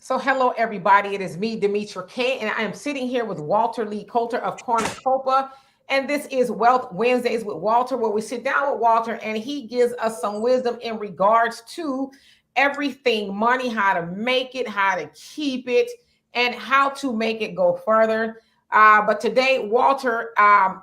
So, hello, everybody. It is me, Demetra K, and I am sitting here with Walter Lee Coulter of Cornucopia. And this is Wealth Wednesdays with Walter, where we sit down with Walter and he gives us some wisdom in regards to everything money, how to make it, how to keep it, and how to make it go further. But today, Walter,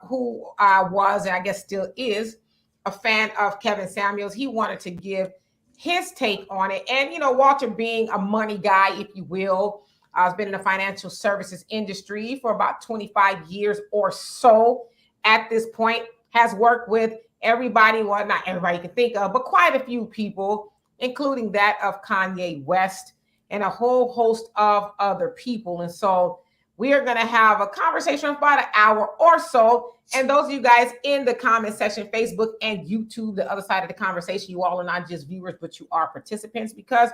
who was, and I guess still is, a fan of Kevin Samuels, he wanted to give his take on it. And, Walter being a money guy, if you will, has been in the financial services industry for about 25 years or so at this point, has worked with everybody, well, not everybody you can think of, but quite a few people, including that of Kanye West and a whole host of other people. And so we are going to have a conversation for about an hour or so. And those of you guys in the comment section, Facebook and YouTube, the other side of the conversation, you all are not just viewers, but you are participants because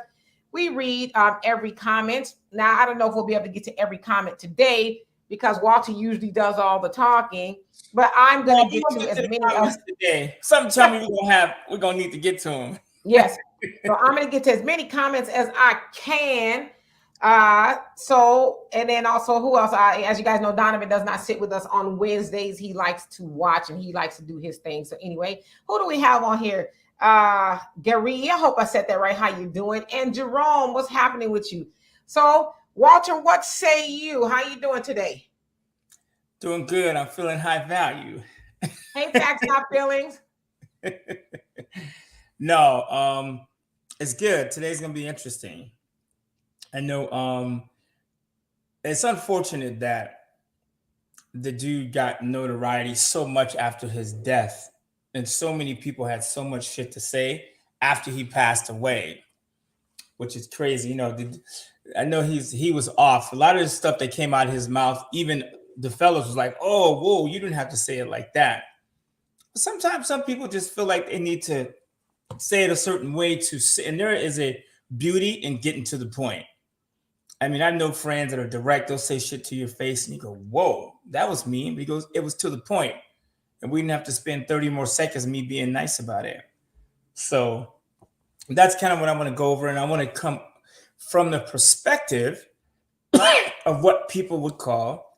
we read every comment. Now, I don't know if we'll be able to get to every comment today because Walter usually does all the talking, but I'm going to get to as many as today. Some tell me we're going to need to get to them. Yes. So I'm going to get to as many comments as I can. And then also who else? As you guys know, Donovan does not sit with us on Wednesdays. He likes to watch and he likes to do his thing. So anyway, who do we have on here? Gary, I hope I said that right. How you doing? And Jerome, what's happening with you? So Walter, what say you? How you doing today? Doing good. I'm feeling high value. Hey, facts, not feelings. No, it's good. Today's gonna be interesting. I know it's unfortunate that the dude got notoriety so much after his death, and so many people had so much shit to say after he passed away, which is crazy. I know he was off. A lot of the stuff that came out of his mouth, even the fellows was like, "Oh, whoa, you didn't have to say it like that." But sometimes some people just feel like they need to say it a certain way to say, and there is a beauty in getting to the point. I mean, I know friends that are direct, they'll say shit to your face and you go, whoa, that was mean, because it was to the point. And we didn't have to spend 30 more seconds of me being nice about it. So that's kind of what I want to go over. And I want to come from the perspective of what people would call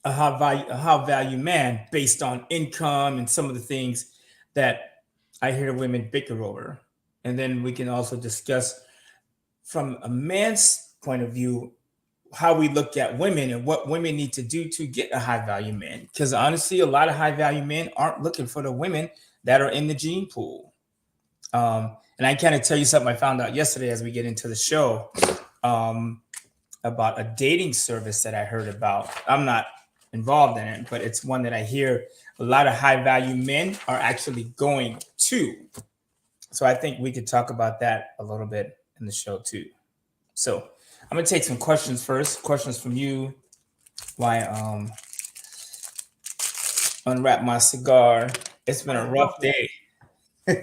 a high value man based on income and some of the things that I hear women bicker over. And then we can also discuss from a man's point of view how we look at women and what women need to do to get a high value man. Because honestly, a lot of high value men aren't looking for the women that are in the gene pool. And I kind of tell you something I found out yesterday as we get into the show about a dating service that I heard about. I'm not involved in it, but it's one that I hear a lot of high value men are actually going to. So I think we could talk about that a little bit in the show too. So I'm gonna take some questions first. Questions from you while I unwrap my cigar. It's been a rough day. I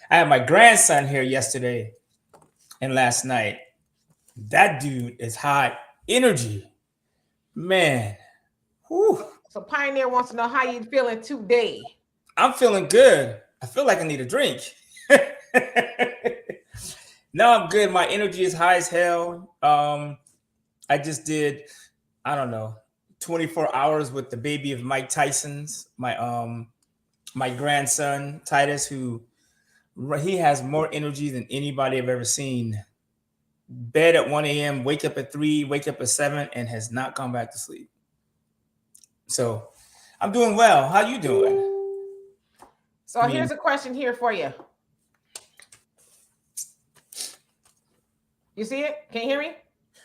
had my grandson here yesterday and last night. That dude is high energy. Man. Whew. So Pioneer wants to know how you feeling today. I'm feeling good. I feel like I need a drink. No, I'm good. My energy is high as hell. I just did, I don't know, 24 hours with the baby of Mike Tyson's, my grandson Titus, who he has more energy than anybody I've ever seen. Bed at 1 a.m., wake up at 3, wake up at 7, and has not gone back to sleep. So I'm doing well. How you doing? So here's a question here for you. You see it? Can you hear me?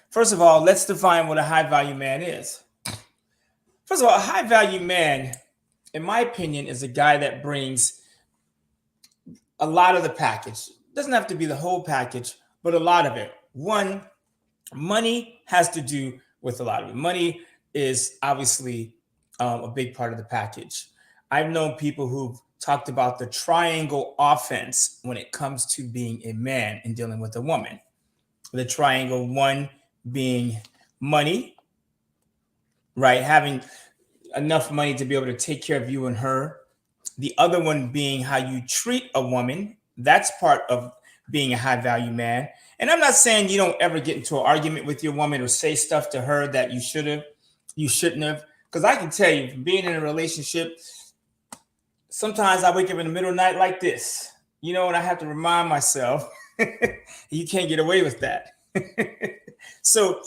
First of all, let's define what a high value man is. First of all, a high value man, in my opinion, is a guy that brings a lot of the package. Doesn't have to be the whole package, but a lot of it. One, money has to do with a lot of it. Money is obviously a big part of the package. I've known people who've talked about the triangle offense when it comes to being a man and dealing with a woman. The triangle, one being money, right? Having enough money to be able to take care of you and her. The other one being how you treat a woman. That's part of being a high value man. And I'm not saying you don't ever get into an argument with your woman or say stuff to her that you shouldn't have. Because I can tell you, from being in a relationship, sometimes I wake up in the middle of the night like this, and I have to remind myself, you can't get away with that. So,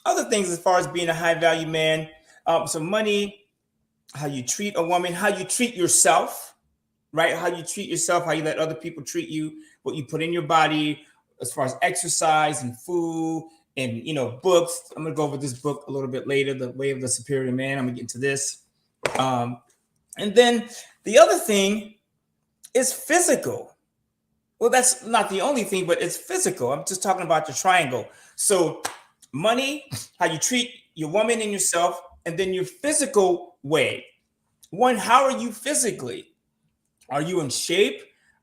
other things as far as being a high value man, so money, how you treat a woman, how you treat yourself, right? How you treat yourself, how you let other people treat you, what you put in your body, as far as exercise and food and books. I'm gonna go over this book a little bit later, The Way of the Superior Man. I'm gonna get into this. And then the other thing is physical. Well, that's not the only thing, but it's physical. I'm just talking about the triangle. So money, how you treat your woman and yourself, and then your physical way. One, how are you physically? Are you in shape?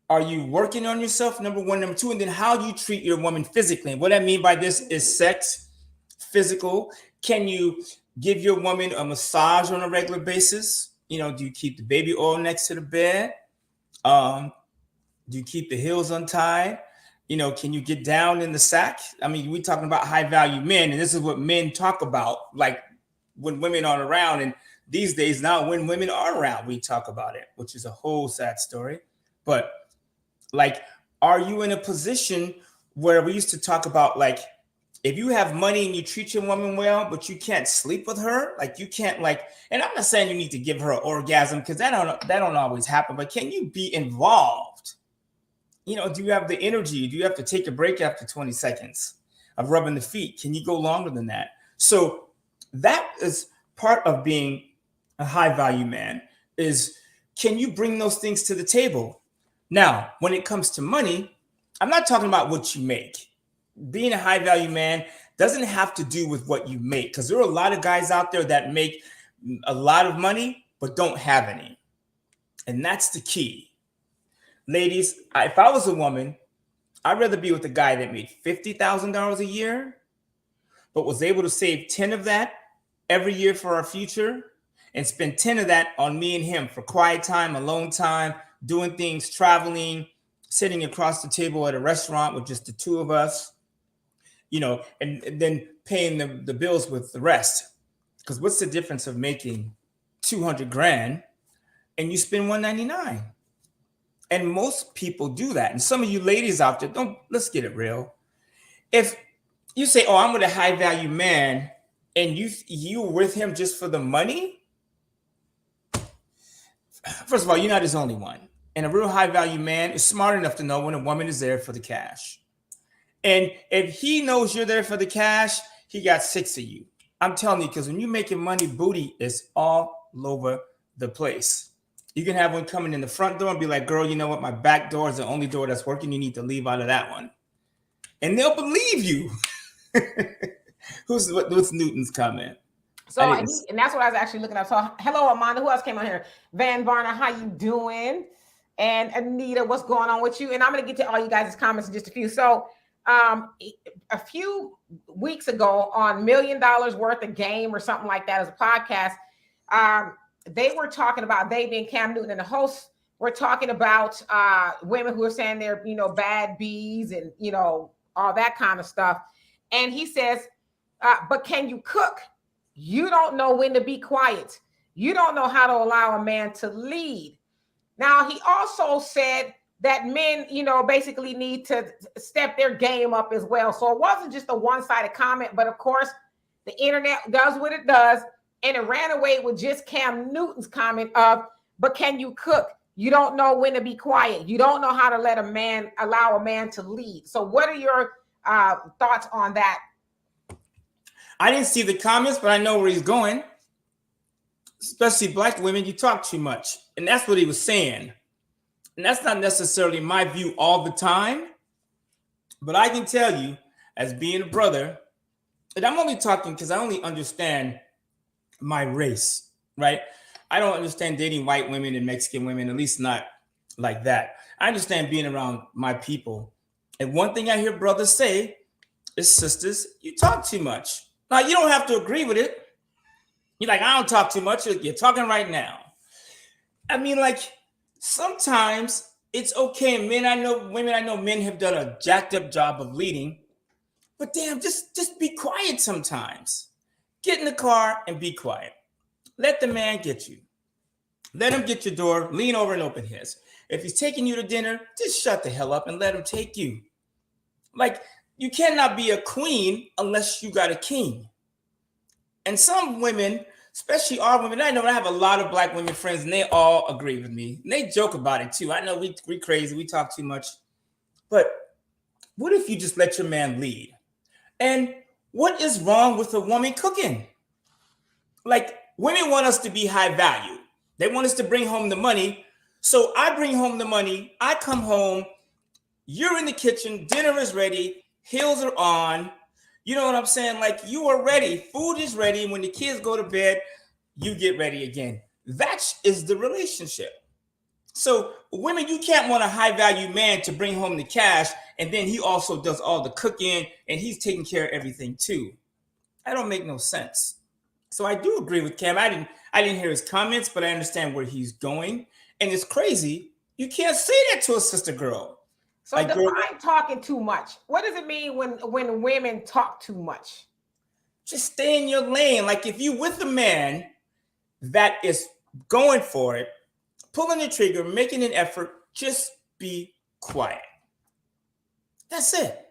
Are you working on yourself? Number one. Number two, and then how do you treat your woman physically? And what I mean by this is sex, physical. Can you give your woman a massage on a regular basis? Do you keep the baby oil next to the bed? Do you keep the heels untied? Can you get down in the sack? I mean, we're talking about high value men, and this is what men talk about, like when women aren't around. And these days now, when women are around, we talk about it, which is a whole sad story. But like, are you in a position where we used to talk about, like, if you have money and you treat your woman well, but you can't sleep with her, like you can't, like, and I'm not saying you need to give her an orgasm, because that don't always happen, but can you be involved? Do you have the energy? Do you have to take a break after 20 seconds of rubbing the feet? Can you go longer than that? So that is part of being a high value man, is can you bring those things to the table? Now, when it comes to money, I'm not talking about what you make. Being a high value man doesn't have to do with what you make, because there are a lot of guys out there that make a lot of money but don't have any. And that's the key. Ladies, if I was a woman, I'd rather be with a guy that made $50,000 a year, but was able to save 10 of that every year for our future, and spend 10 of that on me and him for quiet time, alone time, doing things, traveling, sitting across the table at a restaurant with just the two of us, and then paying the bills with the rest. Because what's the difference of making 200 grand and you spend 199? And most people do that. And some of you ladies out there, let's get it real. If you say, oh, I'm with a high value man, and you with him just for the money, first of all, you're not his only one. And a real high value man is smart enough to know when a woman is there for the cash. And if he knows you're there for the cash, he got 6 of you. I'm telling you, because when you're making money, booty is all over the place. You can have one coming in the front door and be like, girl, you know what? My back door is the only door that's working. You need to leave out of that one. And they'll believe you. What's Newton's comment? So, and that's what I was actually looking at. So, hello, Amanda. Who else came on here? Van Varner, how you doing? And Anita, what's going on with you? And I'm going to get to all you guys' comments in just a few. So, a few weeks ago on $1 Million Worth of Game or something like that as a podcast, they were talking about, they being Cam Newton and the hosts were talking about women who are saying they're, bad bees and, all that kind of stuff. And he says, but can you cook? You don't know when to be quiet. You don't know how to allow a man to lead. Now, he also said that men, basically need to step their game up as well. So it wasn't just a one-sided comment, but of course, the internet does what it does. And it ran away with just Cam Newton's comment of, but can you cook? You don't know when to be quiet. You don't know how to allow a man to lead. So what are your thoughts on that? I didn't see the comments, but I know where he's going. Especially black women, you talk too much. And that's what he was saying. And that's not necessarily my view all the time. But I can tell you, as being a brother, and I'm only talking because I only understand my race, right? I don't understand dating white women and Mexican women, at least not like that. I understand being around my people. And one thing I hear brothers say is, sisters, you talk too much. Now, you don't have to agree with it. You're like, I don't talk too much. You're talking right now. I mean, like, sometimes It's okay. And men I know, women I know, men have done a jacked up job of leading. But damn, just be quiet sometimes. Get in the car and be quiet. Let the man get you. Let him get your door, lean over and open his. If he's taking you to dinner, just shut the hell up and let him take you. Like, you cannot be a queen unless you got a king. And some women, especially our women, I know I have a lot of black women friends and they all agree with me. And they joke about it too. I know we crazy, we talk too much. But what if you just let your man lead? And what is wrong with a woman cooking? Like, women want us to be high value. They want us to bring home the money. So I bring home the money. I come home. You're in the kitchen. Dinner is ready. Heels are on. You know what I'm saying? Like, you are ready. Food is ready. When the kids go to bed, you get ready again. That is the relationship. So women, you can't want a high value man to bring home the cash and then he also does all the cooking and he's taking care of everything too. That don't make no sense. So I do agree with Cam. I didn't hear his comments, but I understand where he's going. And it's crazy. You can't say that to a sister girl. So Like, girl, define talking too much. What does it mean when women talk too much? just stay in your lane. Like, if you with a man that is going for it, pulling the trigger, making an effort, just be quiet. That's it.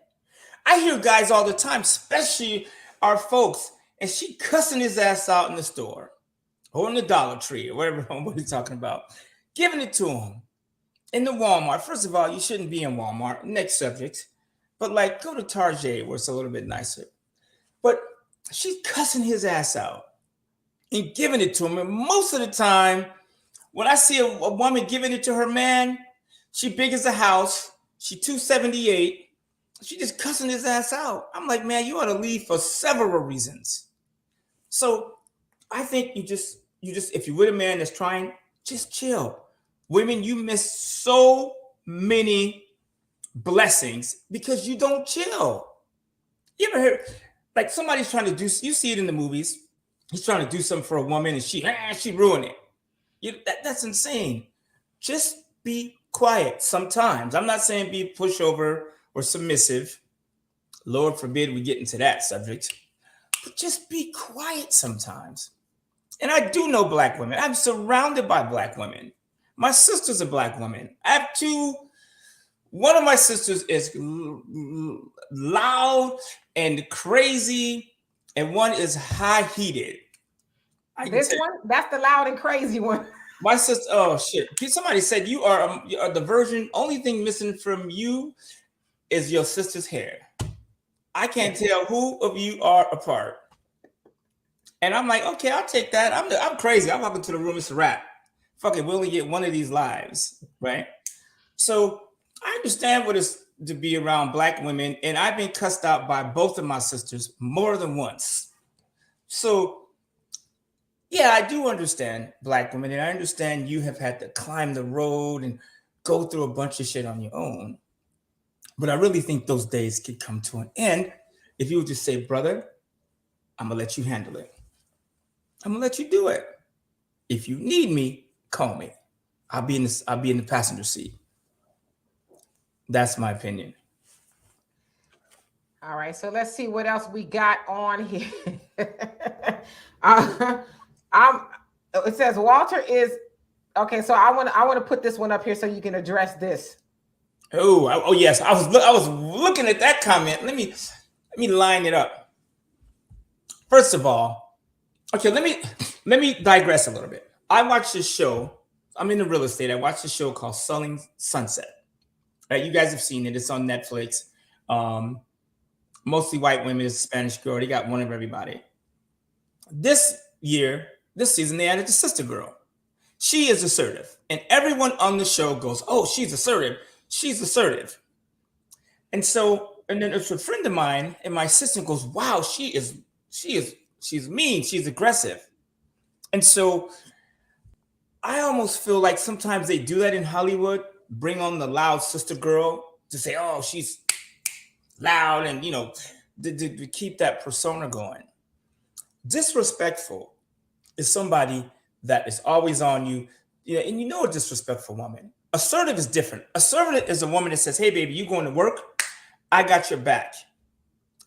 I hear guys all the time, especially our folks, and she cussing his ass out in the store or in the Dollar Tree or whatever what he's talking about, giving it to him in the Walmart. First of all, you shouldn't be in Walmart. Next subject. But like, go to Target where it's a little bit nicer. But she's cussing his ass out and giving it to him. And most of the time, when I see a woman giving it to her man, she big as a house. She 278. She just cussing his ass out. I'm like, man, you ought to leave for several reasons. So I think you just if you're with a man that's trying, just chill. Women, you miss so many blessings because you don't chill. You ever heard like somebody's trying to do? You see it in the movies. He's trying to do something for a woman and she ruined it. That's insane. Just be quiet sometimes. I'm not saying be pushover or submissive. Lord forbid we get into that subject. But just be quiet sometimes. And I do know black women. I'm surrounded by black women. My sister's a black woman. I have two. One of my sisters is loud and crazy, and one is high heated. This one, that's the loud and crazy one. My sister, oh shit. Somebody said you are the version, only thing missing from you is your sister's hair. I can't tell who of you are apart. And I'm like, okay, I'll take that. I'm crazy. I'm walking to the room, it's a wrap. Fuck it, we only get one of these lives, right? So I understand what it's to be around black women, and I've been cussed out by both of my sisters more than once. So yeah, I do understand black women, and I understand you have had to climb the road and go through a bunch of shit on your own. But I really think those days could come to an end if you would just say, brother, I'm gonna let you handle it. I'm gonna let you do it. If you need me, call me. I'll be in the passenger seat. That's my opinion. All right, so let's see what else we got on here. It says Walter is okay. So I want to put this one up here so you can address this. Oh yes, I was looking at that comment. Let me line it up. First of all, okay, let me digress a little bit. I watched this show. I'm into real estate. I watched a show called Selling Sunset. Right, you guys have seen it. It's on Netflix. Mostly white women, it's a Spanish girl. They got one of everybody. This season, they added the sister girl. She is assertive. And everyone on the show goes, oh, she's assertive. She's assertive. And then it's a friend of mine, and my sister goes, wow, she's mean, she's aggressive. And so I almost feel like sometimes they do that in Hollywood, bring on the loud sister girl to say, oh, she's loud, and to keep that persona going. Disrespectful is somebody that is always on you, and a disrespectful woman. Assertive is different. Assertive is a woman that says, hey, baby, you going to work? I got your back.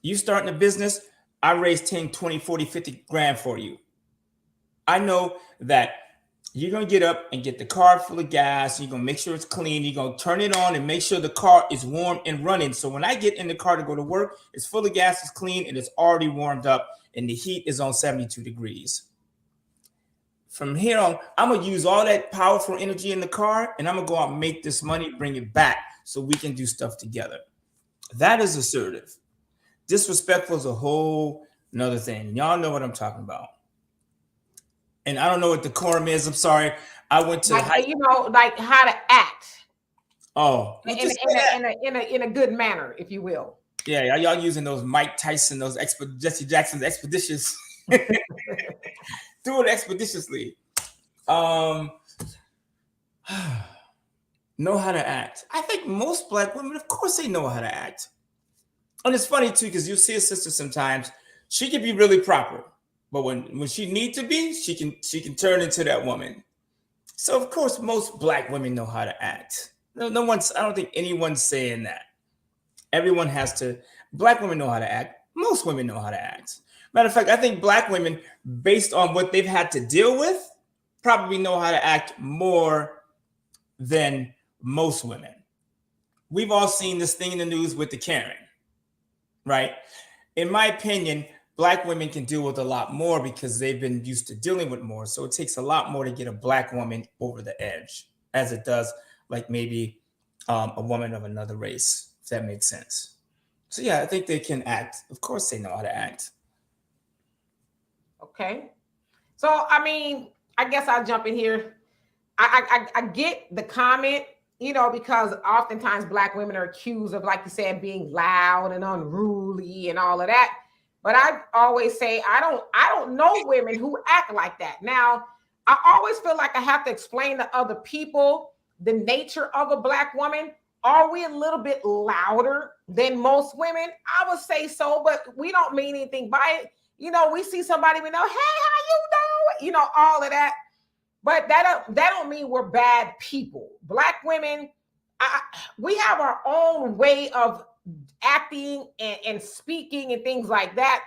You starting a business? I raised 10, 20, 40, 50 grand for you. I know that you're going to get up and get the car full of gas. You're going to make sure it's clean. You're going to turn it on and make sure the car is warm and running. So when I get in the car to go to work, it's full of gas, it's clean, and it's already warmed up, and the heat is on 72 degrees. From here on, I'm going to use all that powerful energy in the car, and I'm going to go out and make this money, bring it back so we can do stuff together. That is assertive. Disrespectful is a whole another thing. Y'all know what I'm talking about. And I don't know what decorum is. I'm sorry. I went to like like how to act. Oh, in a good manner, if you will. Yeah, y'all using those Mike Tyson, those Jesse Jackson's expeditions. Do it expeditiously. Know how to act. I think most Black women, of course, they know how to act. And it's funny too, because you see a sister sometimes, she can be really proper, but when she needs to be, she can turn into that woman. So of course, most Black women know how to act. No one's. I don't think anyone's saying that. Everyone has to. Black women know how to act. Most women know how to act. Matter of fact, I think Black women, based on what they've had to deal with, probably know how to act more than most women. We've all seen this thing in the news with the Karen, right? In my opinion, Black women can deal with a lot more because they've been used to dealing with more. So it takes a lot more to get a Black woman over the edge, as it does like maybe a woman of another race, if that makes sense. So yeah, I think they can act. Of course they know how to act. Okay. So, I mean, I guess I'll jump in here. I get the comment, because oftentimes Black women are accused of, like you said, being loud and unruly and all of that. But I always say I don't know women who act like that. Now, I always feel like I have to explain to other people the nature of a Black woman. Are we a little bit louder than most women? I would say so, but we don't mean anything by it. We see somebody we know, hey, how you doing? All of that. But that don't mean we're bad people. Black women, we have our own way of acting and speaking and things like that.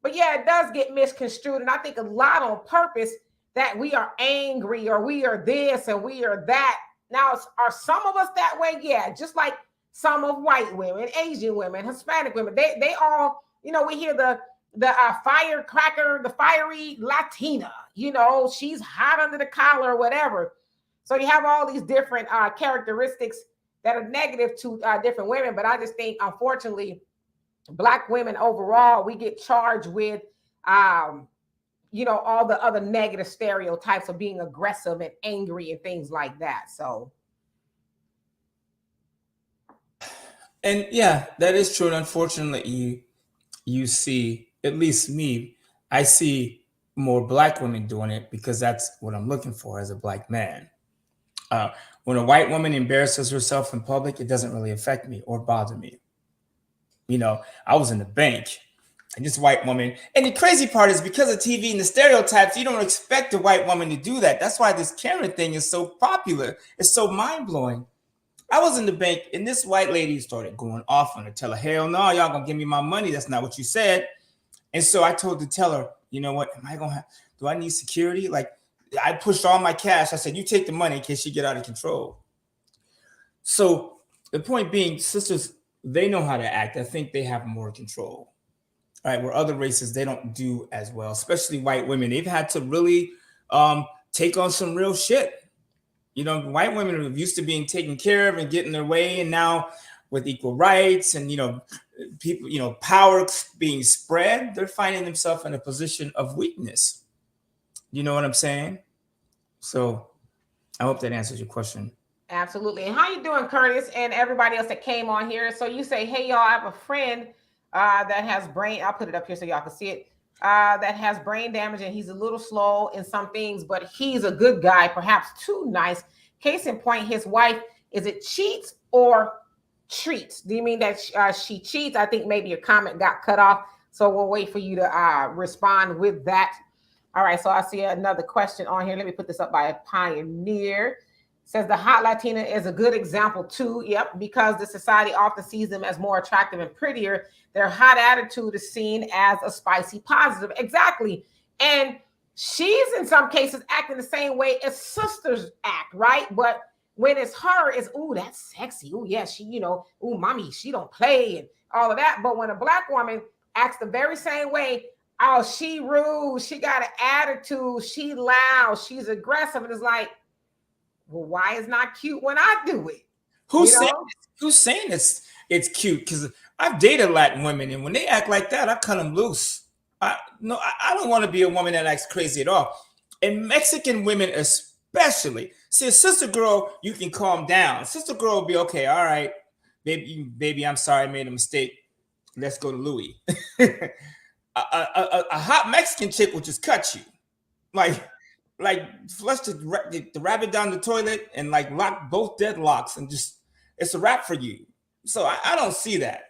But yeah, it does get misconstrued. And I think a lot on purpose that we are angry or we are this and we are that. Now, are some of us that way? Yeah, just like some of white women, Asian women, Hispanic women. They all, we hear the firecracker, the fiery Latina, she's hot under the collar or whatever. So you have all these different characteristics that are negative to different women. But I just think, unfortunately, Black women overall, we get charged with, all the other negative stereotypes of being aggressive and angry and things like that. So. And yeah, that is true. And unfortunately, you see, at least me, I see more Black women doing it because that's what I'm looking for as a Black man. When a white woman embarrasses herself in public, it doesn't really affect me or bother me. I was in the bank and this white woman, and the crazy part is because of TV and the stereotypes, you don't expect a white woman to do that. That's why this Karen thing is so popular. It's so mind-blowing. I was in the bank and this white lady started going off on her, tell her, hell no, y'all gonna give me my money. That's not what you said. And so I told the teller, you know what, do I need security? Like, I pushed all my cash. I said, you take the money in case she get out of control. So the point being, sisters, they know how to act. I think they have more control. All right, where other races, they don't do as well, especially white women. They've had to really take on some real shit. White women are used to being taken care of and getting their way. And now with equal rights and, people, power being spread, they're finding themselves in a position of weakness. You know what I'm saying? So I hope that answers your question. Absolutely. And how you doing, Curtis, and everybody else that came on here? So you say, hey, y'all, I have a friend that has I'll put it up here so y'all can see it, that has brain damage, and he's a little slow in some things, but he's a good guy, perhaps too nice. Case in point, his wife, is it cheats or treats? Do you mean that she cheats? I think maybe your comment got cut off, so we'll wait for you to respond with that. All right, so I see another question on here. Let me put this up by a Pioneer. Says the hot Latina is a good example too. Yep, because the society often sees them as more attractive and prettier. Their hot attitude is seen as a spicy positive. Exactly. And she's in some cases acting the same way as sisters act, right? But when it's her, it's ooh, that's sexy. Ooh, yeah, she, ooh, mommy, she don't play and all of that. But when a black woman acts the very same way, oh, she rude, she got an attitude, she loud, she's aggressive, and it's like, well, why is not cute when I do it? You Who's saying know? who's saying it's cute? Because I've dated Latin women, and when they act like that, I cut them loose. I don't want to be a woman that acts crazy at all. And Mexican women especially. See, a sister girl, you can calm down. Sister girl will be okay. All right, baby, I'm sorry, I made a mistake. Let's go to Louis. A hot Mexican chick will just cut you, like flush the rabbit down the toilet and like lock both deadlocks and just it's a wrap for you. So I don't see that.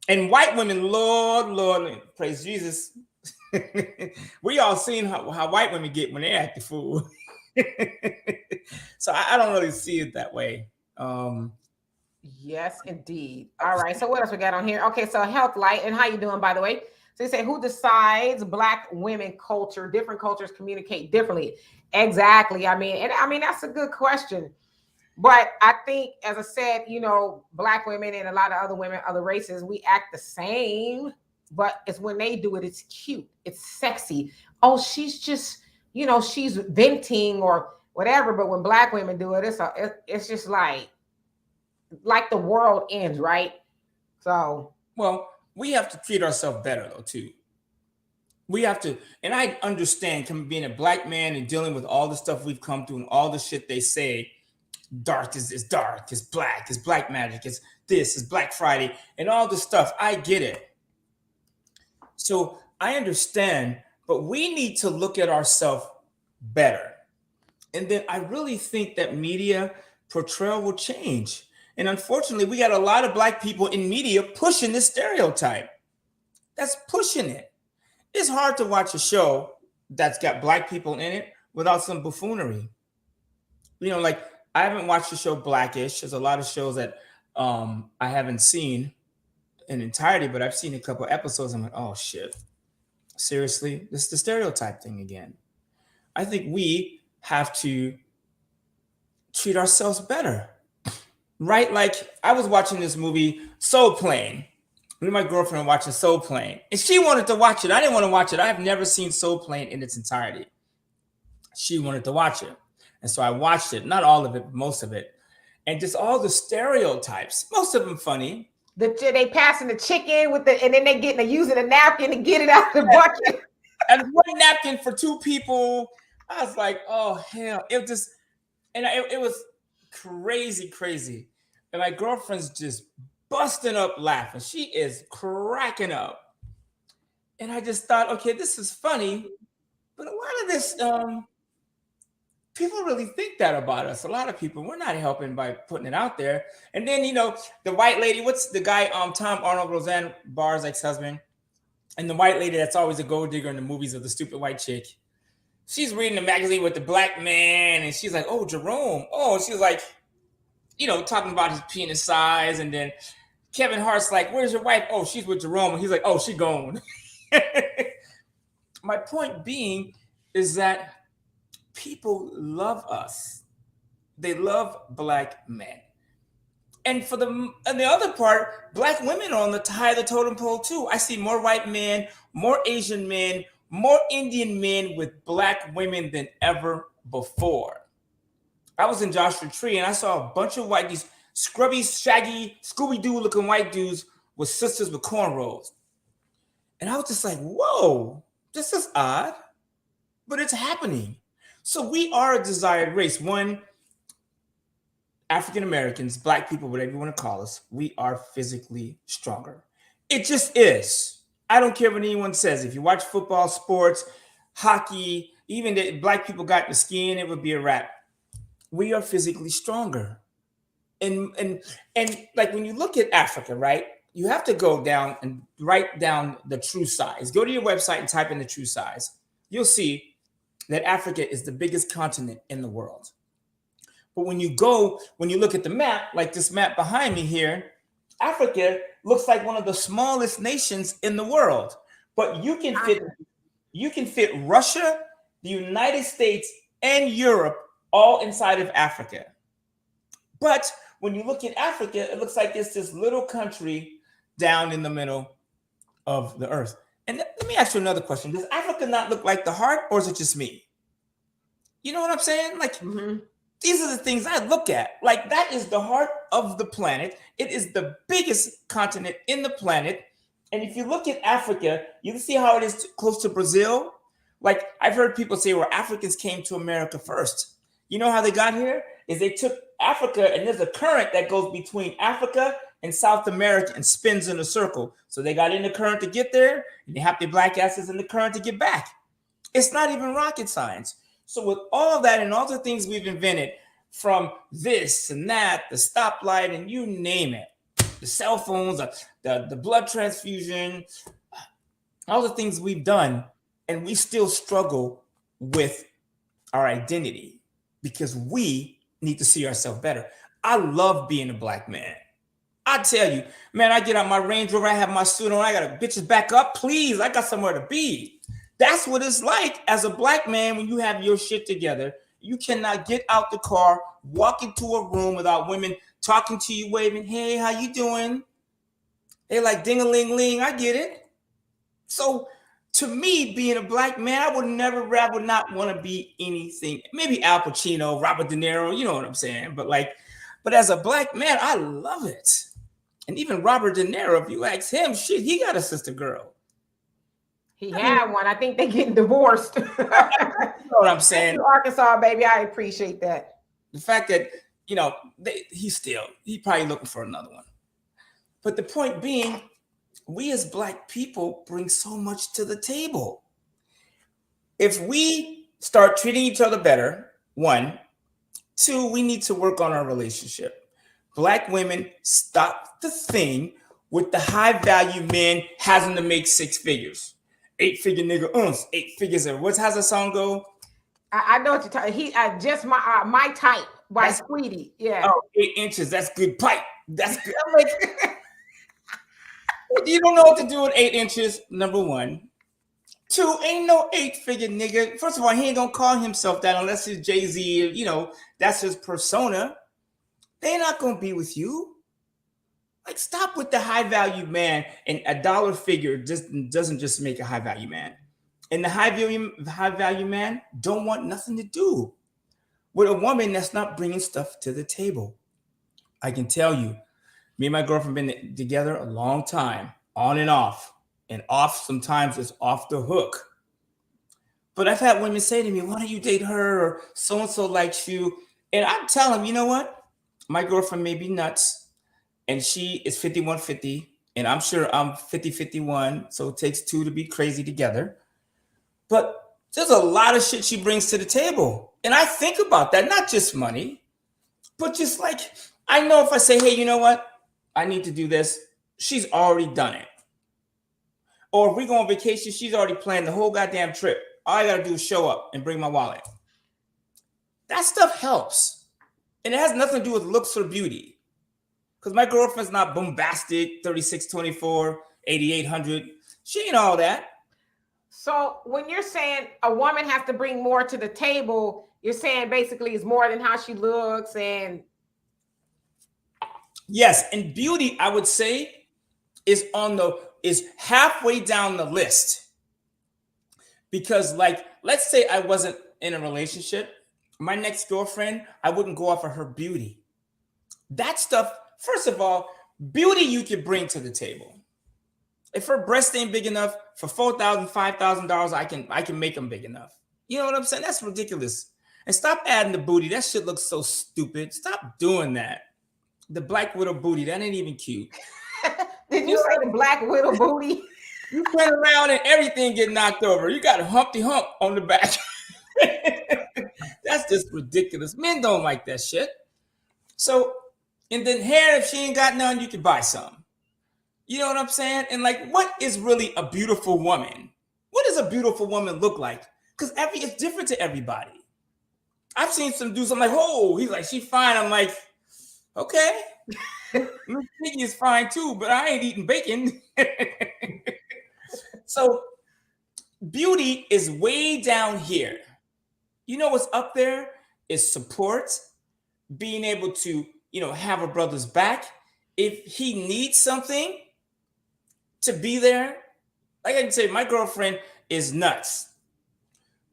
And white women, Lord, praise Jesus. We all seen how white women get when they act the fool. So I don't really see it that way. Yes, indeed. All right. So what else we got on here? Okay, so health light. And how you doing, by the way? So you say, who decides black women culture? Different cultures communicate differently. Exactly. I mean, that's a good question. But I think, as I said, black women and a lot of other women, other races, we act the same. But it's when they do it, it's cute, it's sexy. Oh, she's just, she's venting or whatever. But when black women do it, it's just like the world ends, right? So, well, we have to treat ourselves better though too. We have to, and I understand being a black man and dealing with all the stuff we've come through and all the shit they say. Dark is dark, is black magic, is Black Friday, and all this stuff. I get it. So I understand, but we need to look at ourselves better. And then I really think that media portrayal will change. And unfortunately, we got a lot of black people in media pushing this stereotype. That's pushing it. It's hard to watch a show that's got black people in it without some buffoonery. Like I haven't watched the show Blackish. There's a lot of shows that I haven't seen in entirety, but I've seen a couple episodes. I'm like, oh shit, seriously, this is the stereotype thing again. I think we have to treat ourselves better, right? Like I was watching this movie Soul Plane. Me and my girlfriend were watching Soul Plane, and she wanted to watch it. I didn't want to watch it. I have never seen Soul Plane in its entirety. She wanted to watch it. And so I watched it, not all of it, but most of it. And just all the stereotypes, most of them funny. they passing the chicken and then they using a napkin to get it out of the bucket. And one napkin for two people. I was like, oh hell. It just, and it was crazy. And my girlfriend's just busting up laughing. She is cracking up. And I just thought, okay, this is funny. But a lot of this, people really think that about us. A lot of people, we're not helping by putting it out there. And then, the white lady, what's the guy, Tom Arnold, Roseanne Barr's ex-husband, and the white lady that's always a gold digger in the movies of the stupid white chick. She's reading the magazine with the black man, and she's like, oh, Jerome. Oh, she's like, talking about his penis size. And then Kevin Hart's like, where's your wife? Oh, she's with Jerome. And he's like, oh, she gone. My point being is that people love us. They love black men. And the other part, black women are on the high of the totem pole too. I see more white men, more Asian men, more Indian men with black women than ever before. I was in Joshua Tree and I saw a bunch of these scrubby, shaggy, Scooby-Doo looking white dudes with sisters with cornrows. And I was just like, whoa, this is odd, but it's happening. So we are a desired race. One, African Americans, black people, whatever you want to call us, we are physically stronger. It just is. I don't care what anyone says. If you watch football, sports, hockey, even the black people got the skin, it would be a wrap. We are physically stronger. And like when you look at Africa, right, you have to go down and write down the true size. Go to your website and type in the true size. You'll see that Africa is the biggest continent in the world. But when you look at the map, like this map behind me here, Africa looks like one of the smallest nations in the world. But you can fit Russia, the United States, and Europe all inside of Africa. But when you look at Africa, it looks like it's this little country down in the middle of the earth. And let me ask you another question. Does Africa not look like the heart, or is it just me? You know what I'm saying? Like, these are the things I look at. Like, that is the heart of the planet. It is the biggest continent in the planet. And if you look at Africa, you can see how it is close to Brazil. Like, I've heard people say, well, Africans came to America first. You know how they got here? Is they took Africa, and there's a current that goes between Africa and South America and spins in a circle. So they got in the current to get there, and they have their black asses in the current to get back. It's not even rocket science. So with all that and all the things we've invented, from this and that, the stoplight, and you name it, the cell phones, the blood transfusion, all the things we've done, and we still struggle with our identity because we need to see ourselves better. I love being a black man. I tell you, man, I get out my Range Rover, I have my suit on, I got to bitches back up. Please, I got somewhere to be. That's what it's like as a black man when you have your shit together. You cannot get out the car, walk into a room without women talking to you, waving, hey, how you doing? They like ding-a-ling-ling, I get it. So to me, being a black man, I would not want to be anything. Maybe Al Pacino, Robert De Niro, you know what I'm saying? But as a black man, I love it. And even Robert De Niro, if you ask him, shit, he got a sister girl. He had one. I think they getting divorced. You know what I'm saying? Arkansas, baby. I appreciate that. The fact that, he's probably looking for another one. But the point being, we as black people bring so much to the table. If we start treating each other better, 1, 2, we need to work on our relationship. Black women, stop the thing with the high value men having to make 6 figures. 8-figure nigga, 8 figures. How's that song go? I know what you're talking. Just my type by Sweetie. Yeah. Oh, 8 inches. That's good pipe. That's good. I'm like, you don't know what to do with 8 inches. Number 1. 2, ain't no 8-figure nigga. First of all, he ain't gonna call himself that unless he's Jay-Z. That's his persona. They're not gonna be with you. Like, stop with the high value man, and a dollar figure doesn't just make a high value man. And the high value man don't want nothing to do with a woman that's not bringing stuff to the table. I can tell you, me and my girlfriend been together a long time, on and off sometimes it's off the hook. But I've had women say to me, why don't you date her, or so-and-so likes you? And I tell them, you know what? My girlfriend may be nuts, and she is 51-50, and I'm sure I'm 50-51, so it takes 2 to be crazy together. But there's a lot of shit she brings to the table. And I think about that, not just money, but just like, I know if I say, hey, you know what? I need to do this. She's already done it. Or if we go on vacation, she's already planned the whole goddamn trip. All I got to do is show up and bring my wallet. That stuff helps. And it has nothing to do with looks or beauty. Because my girlfriend's not bombastic, 3624, 8800. She ain't all that. So when you're saying a woman has to bring more to the table, you're saying basically it's more than how she looks and... Yes, and beauty, I would say, is halfway down the list. Because, like, let's say I wasn't in a relationship. My next girlfriend, I wouldn't go off of her beauty. That stuff, first of all, beauty you could bring to the table. If her breast ain't big enough, for $4,000, $5,000, I can make them big enough. You know what I'm saying? That's ridiculous. And stop adding the booty. That shit looks so stupid. Stop doing that. The Black Widow booty, that ain't even cute. Did you say the Black Widow booty? You turn around and everything get knocked over. You got a Humpty Hump on the back. That's just ridiculous. Men don't like that shit. So, and then hair, if she ain't got none, you can buy some. You know what I'm saying? And like, what is really a beautiful woman? What does a beautiful woman look like? Because it's different to everybody. I've seen some dudes. I'm like, oh, he's like, she fine. I'm like, okay, Miss Piggy is fine too, but I ain't eating bacon. So beauty is way down here. You know what's up there is support, being able to, have a brother's back. If he needs something, to be there. Like I can say, my girlfriend is nuts,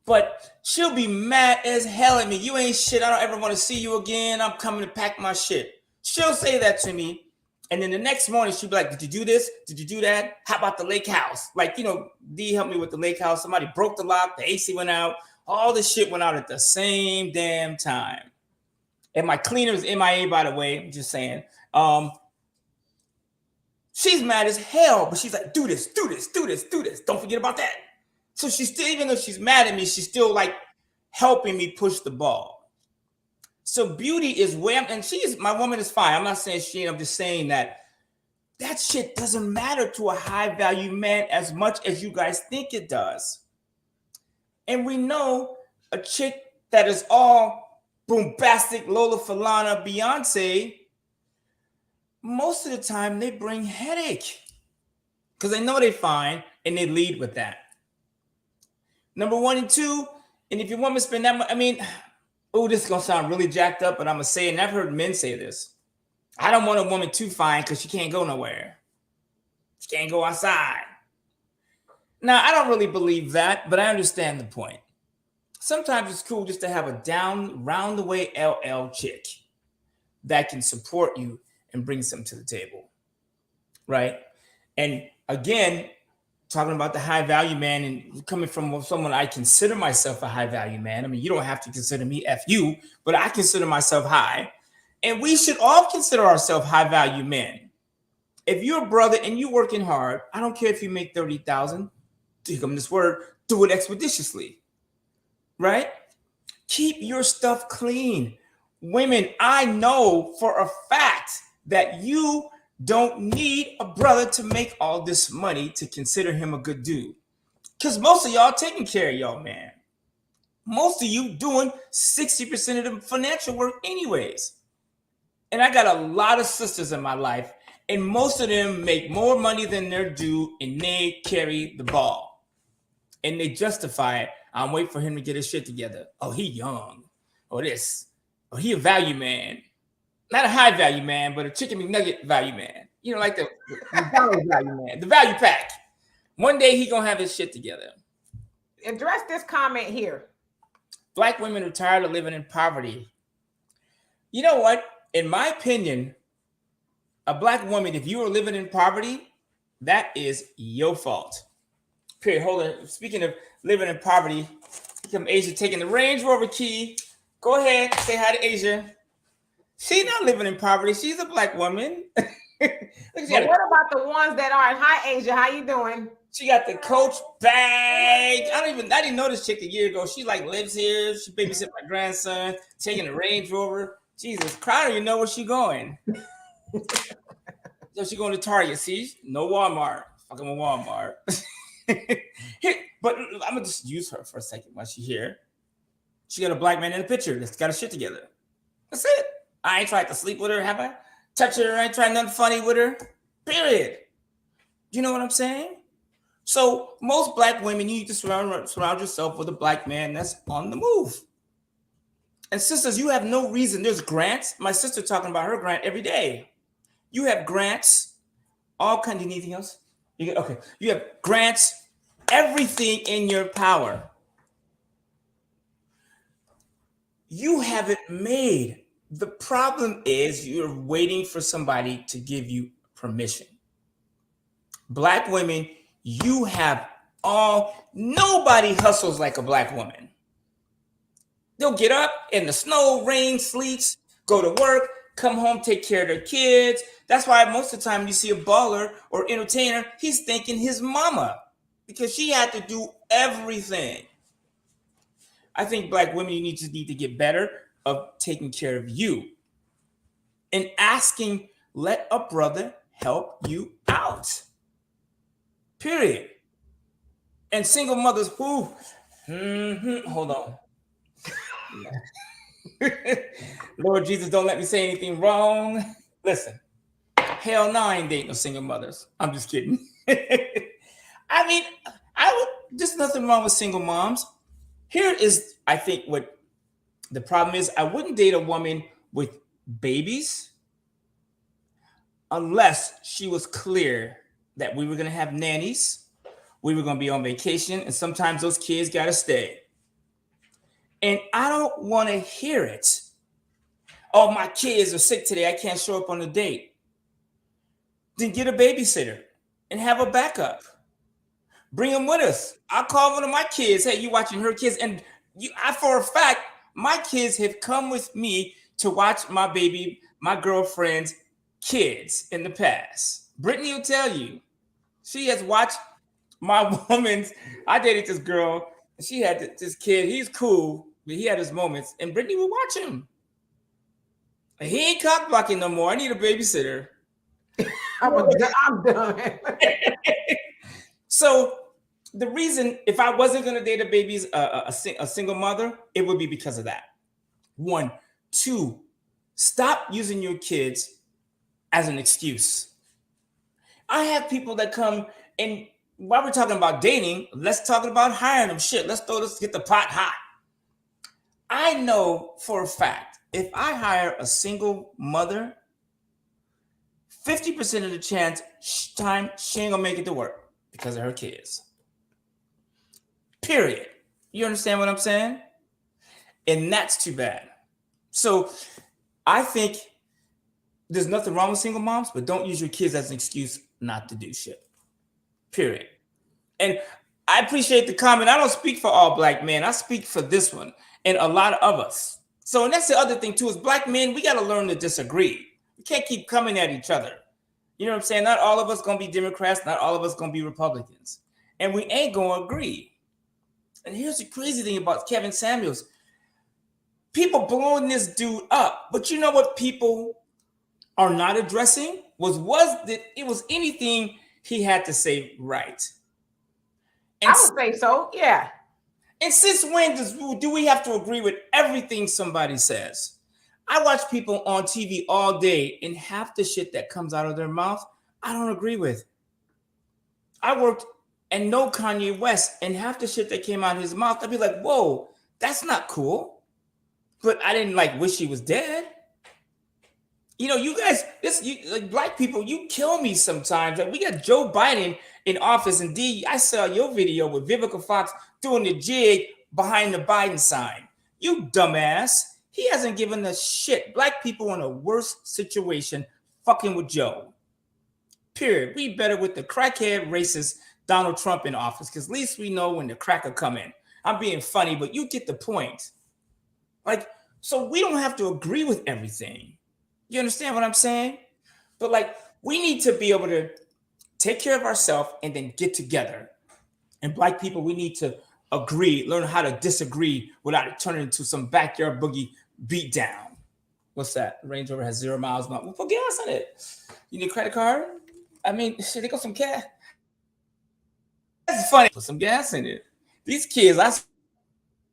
but she'll be mad as hell at me. You ain't shit. I don't ever want to see you again. I'm coming to pack my shit. She'll say that to me. And then the next morning, she'll be like, did you do this? Did you do that? How about the lake house? Like, D helped me with the lake house. Somebody broke the lock. The AC went out. All this shit went out at the same damn time. And my cleaner's MIA, by the way. I'm just saying. She's mad as hell, but she's like, do this, do this, do this, do this. Don't forget about that. So she's still, even though she's mad at me, she's still like helping me push the ball. So beauty is where, and my woman is fine. I'm not saying she, I'm just saying that shit doesn't matter to a high value man as much as you guys think it does. And we know a chick that is all bombastic, Lola Falana, Beyonce, most of the time they bring headache because they know they fine and they lead with that. Number 1 and 2, and if you want me to spend that much, this is gonna sound really jacked up, but I'm gonna say it, and I've heard men say this. I don't want a woman too fine because she can't go nowhere. She can't go outside. Now, I don't really believe that, but I understand the point. Sometimes it's cool just to have a down, round the way LL chick that can support you and bring something to the table, right? And again, talking about the high value man and coming from someone I consider myself a high value man. You don't have to consider me F you, but I consider myself high. And we should all consider ourselves high value men. If you're a brother and you're working hard, I don't care if you make 30,000, to come this word, do it expeditiously, right? Keep your stuff clean. Women, I know for a fact that you don't need a brother to make all this money to consider him a good dude. Because most of y'all taking care of y'all, man. Most of you doing 60% of the financial work anyways. And I got a lot of sisters in my life, and most of them make more money than they're due, and they carry the ball. And they justify it. I'm waiting for him to get his shit together. Oh, he young. Or this. Or he a value man. Not a high value man, but a chicken McNugget value man. Like the McDonald's value man, the value pack. One day he gonna have his shit together. Address this comment here. Black women are tired of living in poverty. You know what? In my opinion, a black woman, if you are living in poverty, that is your fault. Period. Hold on. Speaking of living in poverty, come Asia taking the Range Rover key. Go ahead, say hi to Asia. She's not living in poverty. She's a black woman. But what about the ones that aren't? Hi, Asia. How you doing? She got the Coach bag. I didn't know this chick a year ago. She lives here. She babysits my grandson, taking the Range Rover. Jesus Christ, I don't even know where she going. So she going to Target. See, no Walmart. Fucking Walmart. Here, but I'm gonna just use her for a second while she's here. She got a black man in the picture that's got her shit together. That's it. I ain't tried to sleep with her, have I? Touch her, I ain't tried nothing funny with her. Period. You know what I'm saying? So most black women, you need to surround yourself with a black man that's on the move. And sisters, you have no reason. There's grants. My sister talking about her grant every day. You have grants, all kinds. You need anything else? Okay. You have grants, everything in your power. You have it made. The problem is you're waiting for somebody to give you permission. Black women, you have nobody hustles like a black woman. They'll get up in the snow, rain, sleets, go to work, come home, take care of their kids. That's why most of the time you see a baller or entertainer, he's thanking his mama because she had to do everything. I think black women, you need to get better of taking care of you and asking, let a brother help you out. Period. And single mothers, hold on. Lord Jesus, don't let me say anything wrong. Listen, hell no, I ain't dating no single mothers. I'm just kidding. I mean, there's nothing wrong with single moms. Here is, I think, what the problem is. I wouldn't date a woman with babies unless she was clear that we were going to have nannies, we were going to be on vacation, and sometimes those kids got to stay. And I don't want to hear it. Oh, my kids are sick today. I can't show up on the date. Then get a babysitter and have a backup. Bring them with us. I'll call one of my kids. Hey, you watching her kids? And for a fact, my kids have come with me to watch my baby, my girlfriend's kids in the past. Brittany will tell you. She has watched my woman's. I dated this girl. And she had this kid. He's cool, but he had his moments. And Brittany would watch him. He ain't cock blocking no more. I need a babysitter. I'm done. So the reason, if I wasn't going to date a single mother, it would be because of that. 1, 2, stop using your kids as an excuse. I have people that come, and while we're talking about dating, let's talk about hiring them. Shit, let's get the pot hot. I know for a fact, if I hire a single mother, 50% of the time she ain't gonna make it to work because of her kids. Period. You understand what I'm saying? And that's too bad. So I think there's nothing wrong with single moms, but don't use your kids as an excuse not to do shit. Period. And I appreciate the comment. I don't speak for all black men. I speak for this one and a lot of us. So, and that's the other thing too, is black men, we got to learn to disagree. We can't keep coming at each other. You know what I'm saying? Not all of us going to be Democrats. Not all of us going to be Republicans. And we ain't going to agree. And here's the crazy thing about Kevin Samuels. People blowing this dude up. But you know what people are not addressing? Was that it was anything he had to say right. And I would say so, yeah. And since when do we have to agree with everything somebody says? I watch people on TV all day, and half the shit that comes out of their mouth, I don't agree with. I worked and know Kanye West, and half the shit that came out of his mouth, I'd be like, whoa, that's not cool. But I didn't wish he was dead. You know, you guys, black people, you kill me sometimes. Like, we got Joe Biden in office, and I saw your video with Vivica Fox doing the jig behind the Biden sign. You dumbass. He hasn't given a shit. Black people in a worse situation fucking with Joe. Period. We better with the crackhead racist Donald Trump in office, because at least we know when the cracker come in. I'm being funny, but you get the point. So we don't have to agree with everything. You understand what I'm saying? But we need to be able to take care of ourselves and then get together. And black people, we need to agree, learn how to disagree without it turning into some backyard boogie beat down. What's that? Range Rover has 0 miles. We'll put gas in it. You need a credit card? I mean, shit, they got some cash. That's funny. Put some gas in it. These kids,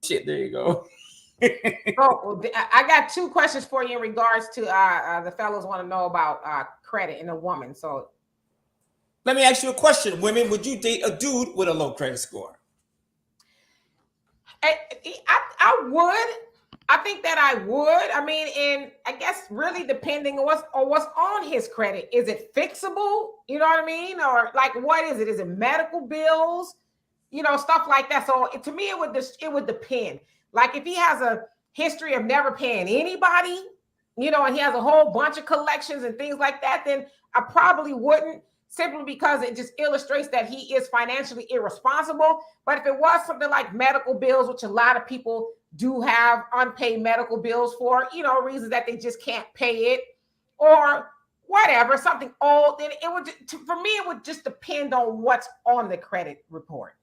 shit, there you go. So I got 2 questions for you in regards to the fellows want to know about credit in a woman. So let me ask you a question. Women, would you date a dude with a low credit score? I would. I think that I would. I mean, and I guess really depending on what's on his credit. Is it fixable? You know what I mean? Or what is it? Is it medical bills? You know, stuff like that. So to me, it would depend. If he has a history of never paying anybody, and he has a whole bunch of collections and things like that, then I probably wouldn't, simply because it just illustrates that he is financially irresponsible. But if it was something like medical bills, which a lot of people do have unpaid medical bills for, reasons that they just can't pay it or whatever, something old, then for me, it would just depend on what's on the credit report.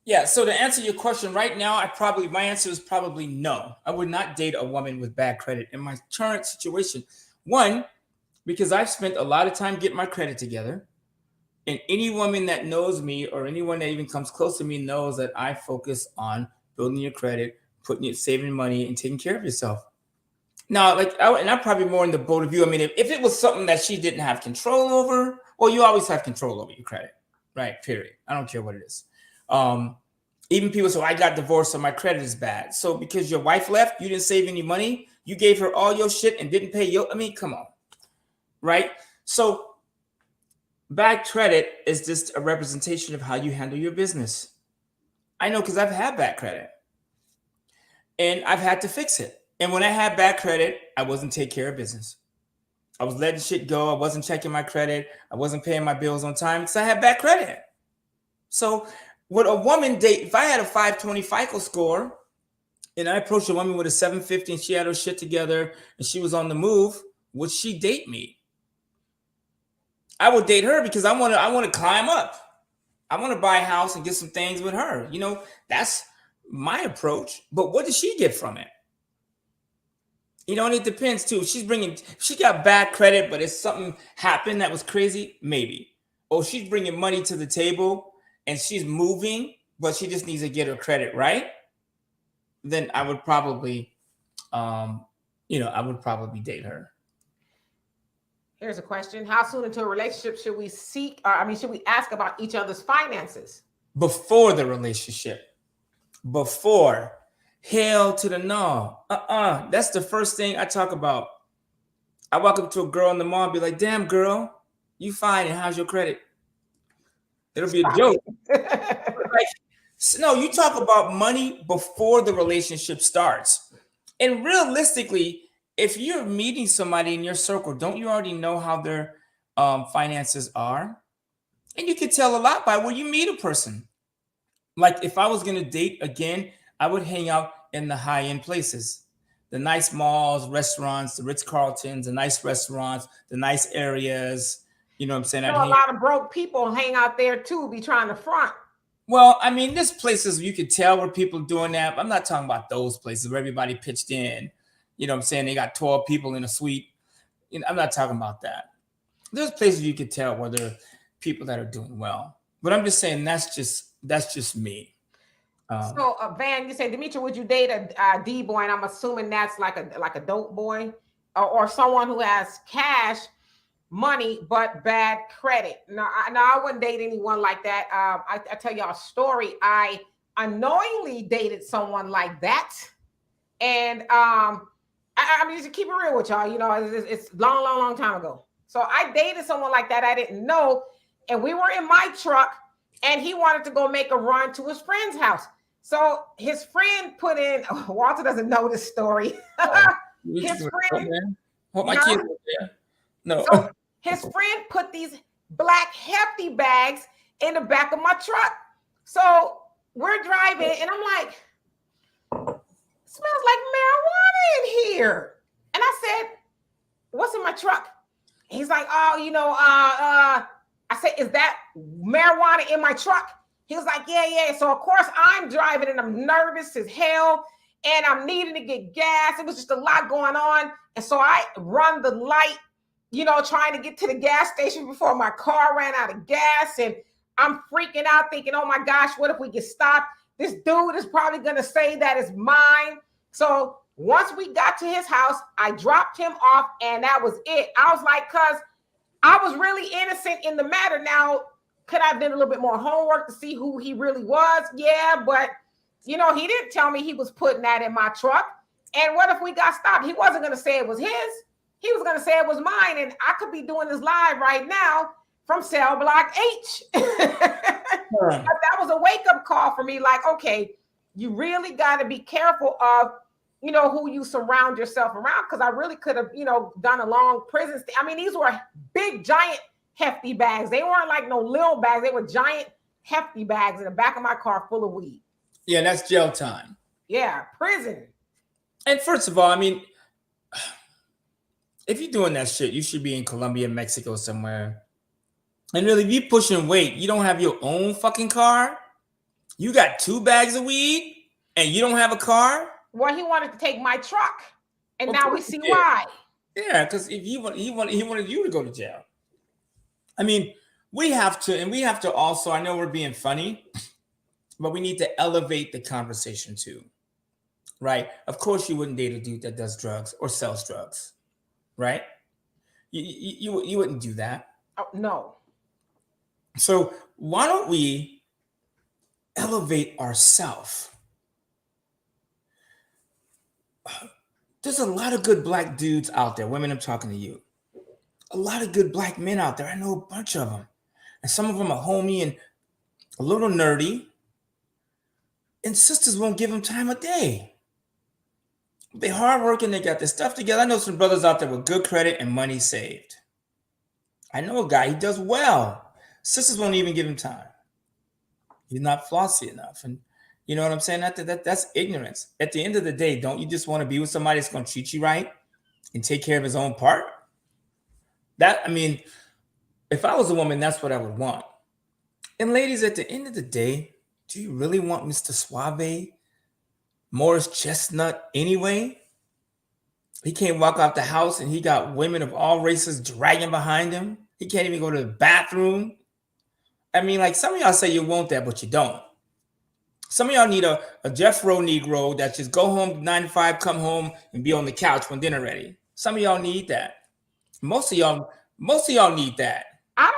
Yeah, so to answer your question right now, my answer is probably no. I would not date a woman with bad credit in my current situation. 1, because I've spent a lot of time getting my credit together. And any woman that knows me or anyone that even comes close to me knows that I focus on building your credit, saving money and taking care of yourself. Now, and I'm probably more in the boat of you. I mean, if it was something that she didn't have control over, well, you always have control over your credit, right? Period. I don't care what it is. Even people say, I got divorced, so my credit is bad. So because your wife left, you didn't save any money, you gave her all your shit and didn't pay I mean, come on, right? So bad credit is just a representation of how you handle your business. I know because I've had bad credit and I've had to fix it. And when I had bad credit, I wasn't taking care of business. I was letting shit go. I wasn't checking my credit. I wasn't paying my bills on time because I had bad credit. So would a woman date, if I had a 520 FICO score and I approached a woman with a 750 and she had her shit together and she was on the move, would she date me? I would date her because I want to climb up. I want to buy a house and get some things with her. You know, that's my approach. But what does she get from it? You know, and it depends too. She got bad credit, but if something happened that was crazy, maybe. Or she's bringing money to the table and she's moving, but she just needs to get her credit right. Then I would probably, date her. Here's a question. How soon into a relationship should we should we ask about each other's finances? Before the relationship. Before. Hell to the no. That's the first thing I talk about. I walk up to a girl in the mall and be like, damn, girl, you fine, and how's your credit? It'll be a joke. No, you talk about money before the relationship starts. And realistically, if you're meeting somebody in your circle, don't you already know how their finances are? And you can tell a lot by where you meet a person. Like if I was going to date again, I would hang out in the high-end places, the nice malls, restaurants, the Ritz-Carltons, the nice restaurants, the nice areas. You know what I'm saying? A lot of broke people hang out there too, be trying to front. Well, I mean, there's places you could tell where people doing that. I'm not talking about those places where everybody pitched in. You know what I'm saying? They got 12 people in a suite. You know, I'm not talking about that. There's places you could tell where there are people that are doing well. But I'm just saying that's just me. So, Van, you say, Demetri, would you date a D boy? And I'm assuming that's like a dope boy or someone who has cash money but bad credit. No, I wouldn't date anyone like that. I tell y'all a story. I unknowingly dated someone like that, and I mean, just to keep it real with y'all, you know, it's long time ago. So I dated someone like that I didn't know, and we were in my truck, and he wanted to go make a run to his friend's house. So his friend put in. Walter doesn't know this story. His friend. What my kids are there? No. So his friend put these black hefty bags in the back of my truck. So we're driving, and I'm like, smells like marijuana in here. And I said, what's in my truck? He's like, oh, you know, I said, is that marijuana in my truck? He was like, yeah. So of course I'm driving and I'm nervous as hell and I'm needing to get gas. It was just a lot going on. And so I run the light, you know, trying to get to the gas station before my car ran out of gas. And I'm freaking out thinking, oh my gosh, what if we get stopped? This dude is probably going to say that it's mine. So once we got to his house, I dropped him off and that was it. I was like, cause I was really innocent in the matter. Now, could I have done a little bit more homework to see who he really was? Yeah, but you know, he didn't tell me he was putting that in my truck. And what if we got stopped? He wasn't going to say it was his. He was going to say it was mine. And I could be doing this live right now from cell block H. But that was a wake-up call for me. Like, okay, you really got to be careful of, you know, who you surround yourself around. Because I really could have, you know, done a long prison stay. I mean, these were big, giant, hefty bags. They weren't like no little bags. They were giant, hefty bags in the back of my car full of weed. Yeah, that's jail time. Yeah, prison. And first of all, I mean, if you're doing that shit, you should be in Colombia, Mexico somewhere. And really, if you're pushing weight, you don't have your own fucking car. You got 2 bags of weed and you don't have a car. Well, he wanted to take my truck. And now we see why. Yeah, because if he wanted you to go to jail. I mean, we have to also, I know we're being funny, but we need to elevate the conversation too, right? Of course, you wouldn't date a dude that does drugs or sells drugs, right? You wouldn't do that. Oh, no. So why don't we elevate ourselves? There's a lot of good black dudes out there. Women, I'm talking to you. A lot of good black men out there. I know a bunch of them. And some of them are homey and a little nerdy. And sisters won't give them time of day. They hardworking, they got their stuff together. I know some brothers out there with good credit and money saved. I know a guy, he does well. Sisters won't even give him time. He's not flossy enough. And you know what I'm saying? That's ignorance. At the end of the day, don't you just want to be with somebody that's going to treat you right and take care of his own part? I mean, if I was a woman, that's what I would want. And ladies, at the end of the day, do you really want Mr. Suave, Morris Chestnut anyway? He can't walk out the house and he got women of all races dragging behind him. He can't even go to the bathroom. I mean, like some of y'all say you want that, but you don't. Some of y'all need a Jeff Rowe Negro that just go home 9 to 5, come home and be on the couch when dinner ready. Some of y'all need that. Most of y'all need that. I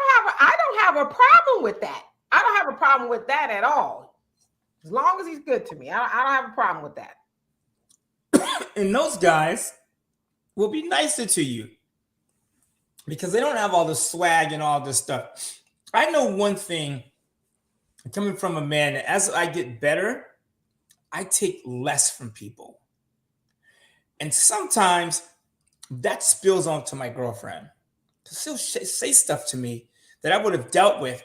don't have a problem with that. I don't have a problem with that at all. As long as he's good to me, I don't have a problem with that. And those guys will be nicer to you because they don't have all the swag and all this stuff. I know one thing coming from a man that as I get better, I take less from people. And sometimes that spills onto my girlfriend. She'll say stuff to me that I would have dealt with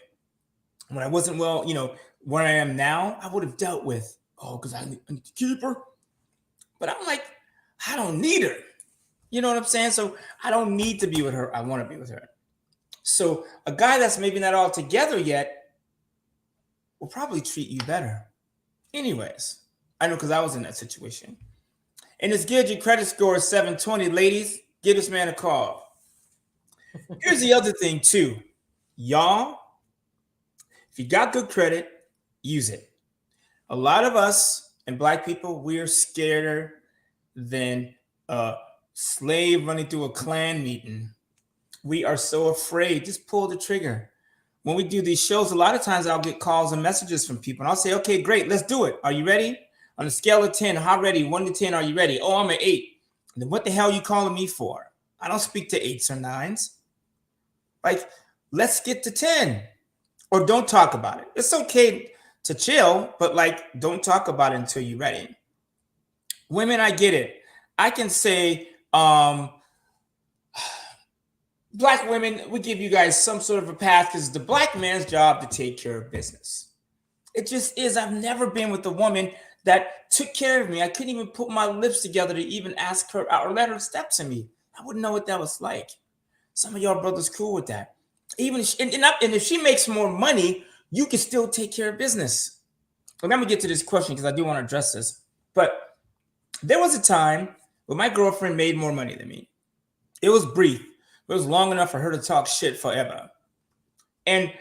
when I wasn't where I am now. I would have dealt with, because I need to keep her. But I'm like, I don't need her. You know what I'm saying? So I don't need to be with her. I want to be with her. So a guy that's maybe not all together yet will probably treat you better. Anyways, I know because I was in that situation. And it's good your credit score is 720. Ladies, give this man a call. Here's the other thing too. Y'all, if you got good credit, use it. A lot of us and black people, we are scared than a slave running through a Klan meeting. We are so afraid. Just pull the trigger. When we do these shows, a lot of times I'll get calls and messages from people. And I'll say, okay, great, let's do it. Are you ready? On a scale of 10, how ready? 1 to 10, are you ready? Oh, I'm an 8. And then what the hell are you calling me for? I don't speak to 8s or 9s. Like, let's get to 10. Or don't talk about it. It's okay to chill, but like, don't talk about it until you're ready. Women, I get it. I can say, black women, we give you guys some sort of a path because it's the black man's job to take care of business. It just is. I've never been with a woman that took care of me. I couldn't even put my lips together to even ask her out or let her step to me. I wouldn't know what that was like. Some of y'all brothers cool with that. Even and if she makes more money, you can still take care of business. And I'm gonna get to this question because I do want to address this. But there was a time when my girlfriend made more money than me. It was brief. It was long enough for her to talk shit forever. And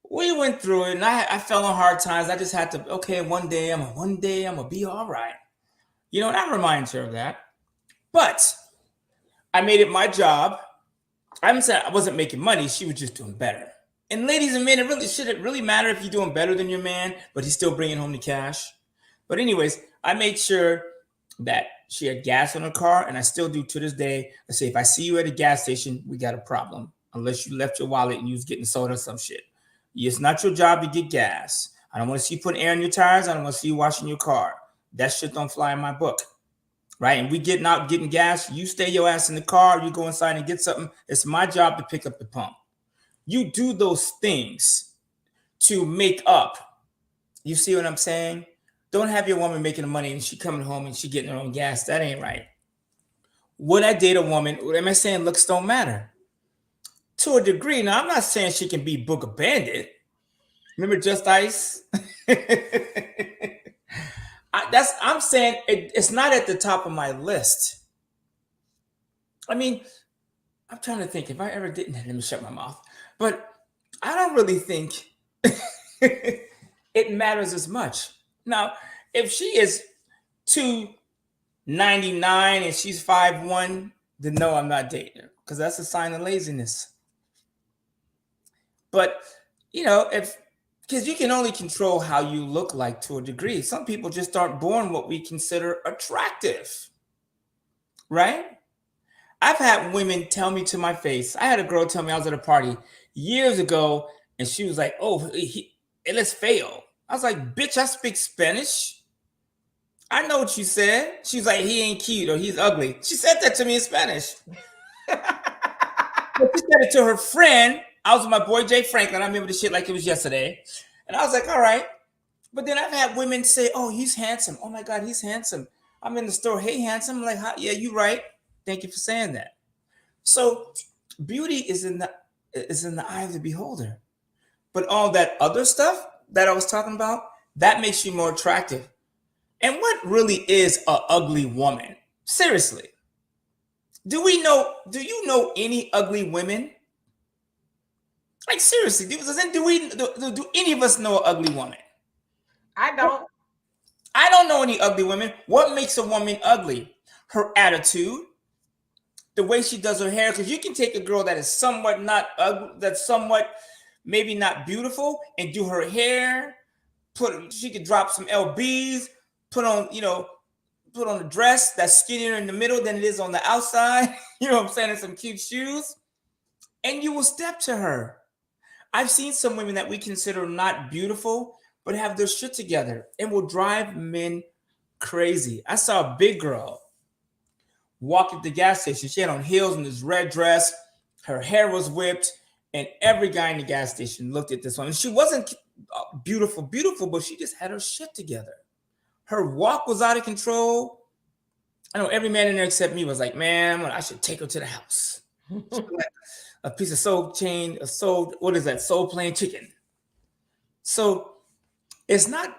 we went through it, and I fell on hard times. I just had to, okay, one day I'm gonna be all right. You know, and I remind her of that. But I made it my job. I'm saying I wasn't making money. She was just doing better. And ladies and men, should it really matter if you're doing better than your man, but he's still bringing home the cash? But anyways, I made sure that she had gas in her car, and I still do to this day. I say, if I see you at a gas station, we got a problem. Unless you left your wallet and you was getting soda or some shit. It's not your job to get gas. I don't want to see you putting air in your tires. I don't want to see you washing your car. That shit don't fly in my book. Right? And we getting out, getting gas. You stay your ass in the car. You go inside and get something. It's my job to pick up the pump. You do those things to make up. You see what I'm saying? Don't have your woman making the money and she coming home and she getting her own gas. That ain't right. Would I date a woman? Am I saying looks don't matter? To a degree. Now, I'm not saying she can be Booker Bandit. Remember Just Ice? I'm saying it's not at the top of my list. I mean, I'm trying to think if I ever didn't. Let me shut my mouth. But I don't really think it matters as much. Now, if she is too 99 and she's 5'1", then no, I'm not dating her because that's a sign of laziness. But if because you can only control how you look like to a degree. Some people just aren't born what we consider attractive, right? I've had women tell me to my face. I had a girl tell me I was at a party years ago, and she was like, "Oh, let's fail." I was like, "Bitch, I speak Spanish. I know what you said." She's like, "He ain't cute or he's ugly." She said that to me in Spanish. But she said it to her friend. I was with my boy Jay Franklin. I remember the shit like it was yesterday. And I was like, all right. But then I've had women say, oh, he's handsome. Oh my God, he's handsome. I'm in the store. Hey, handsome. I'm like, yeah, you right. Thank you for saying that. So beauty is in the eye of the beholder. But all that other stuff that I was talking about, that makes you more attractive. And what really is a ugly woman? Seriously. Do you know any ugly women? Like seriously, do any of us know an ugly woman? I don't. I don't know any ugly women. What makes a woman ugly? Her attitude, the way she does her hair. Because you can take a girl that is somewhat not ugly, that's somewhat maybe not beautiful, and do her hair. She could drop some lbs, put on put on a dress that's skinnier in the middle than it is on the outside. You know what I'm saying? And some cute shoes, and you will step to her. I've seen some women that we consider not beautiful, but have their shit together and will drive men crazy. I saw a big girl walk at the gas station. She had on heels and this red dress. Her hair was whipped, and every guy in the gas station looked at this one. And she wasn't beautiful, but she just had her shit together. Her walk was out of control. I know every man in there except me was like, man, I should take her to the house. A piece of what is that? Soul plain chicken. So it's not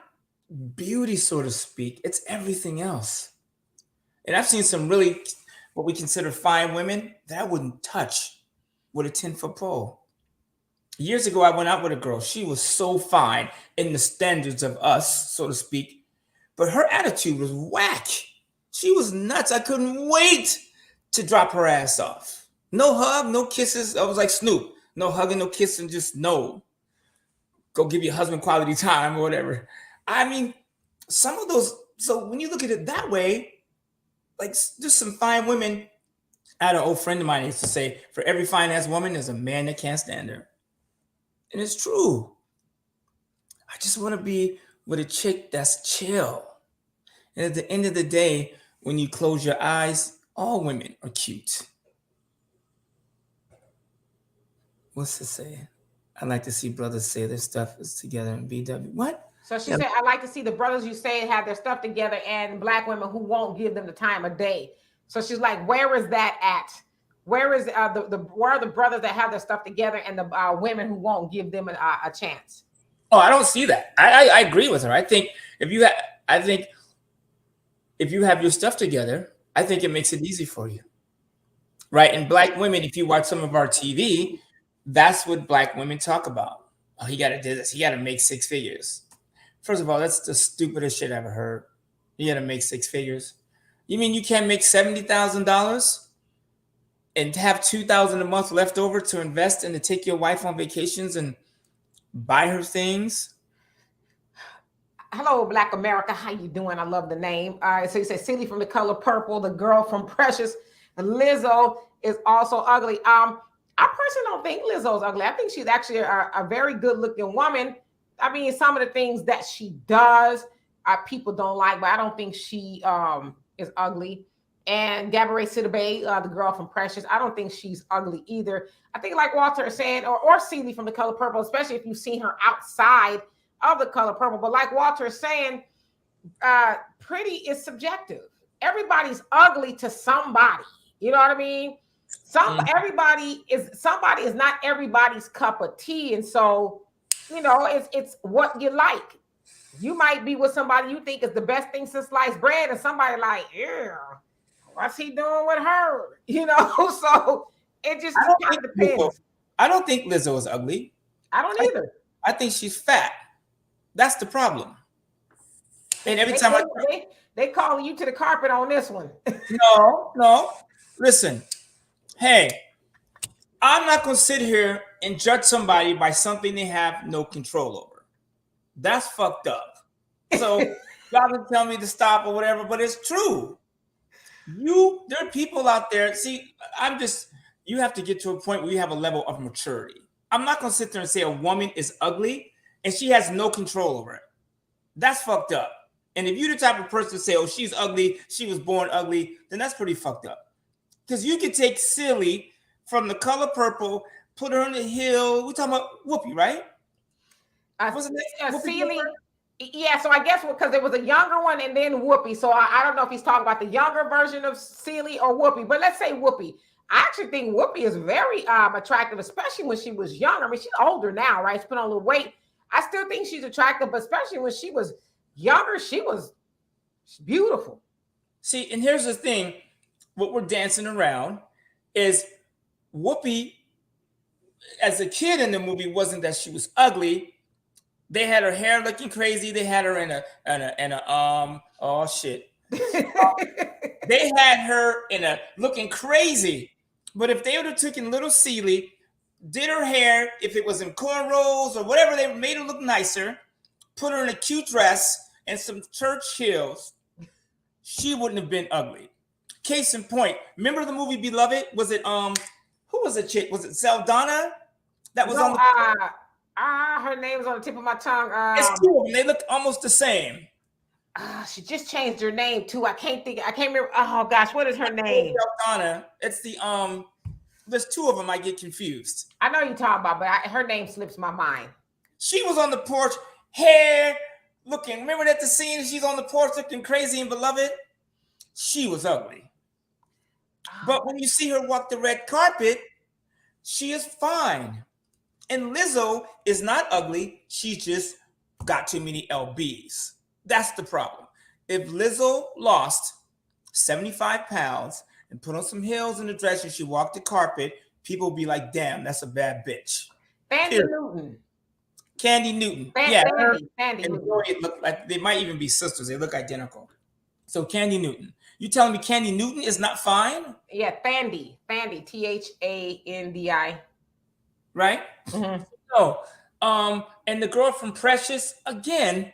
beauty, so to speak. It's everything else. And I've seen some really what we consider fine women that I wouldn't touch with a 10-foot pole. Years ago, I went out with a girl. She was so fine in the standards of us, so to speak, but her attitude was whack. She was nuts. I couldn't wait to drop her ass off. No hug, no kisses. I was like Snoop. No hugging, no kissing, just no. Go give your husband quality time or whatever. I mean, some of those. So when you look at it that way, like just some fine women. I had an old friend of mine used to say, for every fine ass woman, there's a man that can't stand her. And it's true. I just want to be with a chick that's chill. And at the end of the day, when you close your eyes, all women are cute. What's the saying? I like to see brothers say their stuff is together in BW. What? So she said, I like to see the brothers you say have their stuff together and black women who won't give them the time of day. So she's like, where is that at? Where is where are the brothers that have their stuff together and the women who won't give them a chance? Oh, I don't see that. I agree with her. I think I think if you have your stuff together, I think it makes it easy for you. Right? And black women, if you watch some of our TV, that's what black women talk about. Oh, he got to do this. He got to make 6 figures. First of all, that's the stupidest shit I ever heard. You got to make 6 figures. You mean you can't make $70,000 and have $2,000 a month left over to invest and to take your wife on vacations and buy her things? Hello, Black America. How you doing? I love the name. All right. So you said Silly from The Color Purple, the girl from Precious. Lizzo is also ugly. I personally don't think Lizzo's ugly. I think she's actually a very good looking woman. I mean, some of the things that she does, people don't like, but I don't think she is ugly. And Gabourey Sidibe, the girl from Precious, I don't think she's ugly either. I think, like Walter is saying, or Celie from The Color Purple, especially if you've seen her outside of The Color Purple. But like Walter is saying, pretty is subjective. Everybody's ugly to somebody. You know what I mean? Somebody is not everybody's cup of tea, and so it's what you like. You might be with somebody you think is the best thing since sliced bread, and somebody like, yeah, what's he doing with her? So it just kind of depends. I don't think Lizzo is ugly. I don't either. I think she's fat. That's the problem. And every They time I they they, they calling you to the carpet on this one. no, listen, hey, I'm not gonna sit here and judge somebody by something they have no control over. That's fucked up. So y'all can tell me to stop or whatever, but it's true. There are people out there. See, you have to get to a point where you have a level of maturity. I'm not gonna sit there and say a woman is ugly and she has no control over it. That's fucked up. And if you're the type of person to say, oh, she's ugly, she was born ugly, then that's pretty fucked up. Because you could take Silly from The Color Purple, put her on the hill. We're talking about Whoopi, right? What's the name? Whoopi Sealy. Goldberg? Yeah, so I guess because there was a younger one and then Whoopi. So I don't know if he's talking about the younger version of Sealy or Whoopi, but let's say Whoopi. I actually think Whoopi is very attractive, especially when she was younger. I mean, she's older now, right? She's put on a little weight. I still think she's attractive, but especially when she was younger, she was beautiful. See, and here's the thing: what we're dancing around is Whoopi, as a kid in the movie, wasn't that she was ugly. They had her hair looking crazy. They had her in a oh shit. They had her in a looking crazy. But if they would have taken little Celie, did her hair, if it was in cornrows or whatever, they made her look nicer, put her in a cute dress and some church heels, she wouldn't have been ugly. Case in point, remember the movie Beloved? Was it who was the chick? Was it Saldana? That was on the her name is on the tip of my tongue. It's two of them. They look almost the same. She just changed her name too. I can't remember. Oh gosh, what is her name? Saldana. It's the there's two of them. I get confused. I know you're talking about, but her name slips my mind. She was on the porch, hair looking. Remember that the scene? She's on the porch looking crazy and Beloved. She was ugly. But when you see her walk the red carpet, she is fine. And Lizzo is not ugly. She just got too many LBs. That's the problem. If Lizzo lost 75 pounds and put on some heels in the dress and she walked the carpet, people would be like, damn, that's a bad bitch. Fandy Newton. Candy Newton. Fandy and Gloria look like they might even be sisters. They look identical. So Candy Newton. You telling me Candy Newton is not fine? Yeah, Fandy, Thandi. Right? Mm-hmm. So, and the girl from Precious, again,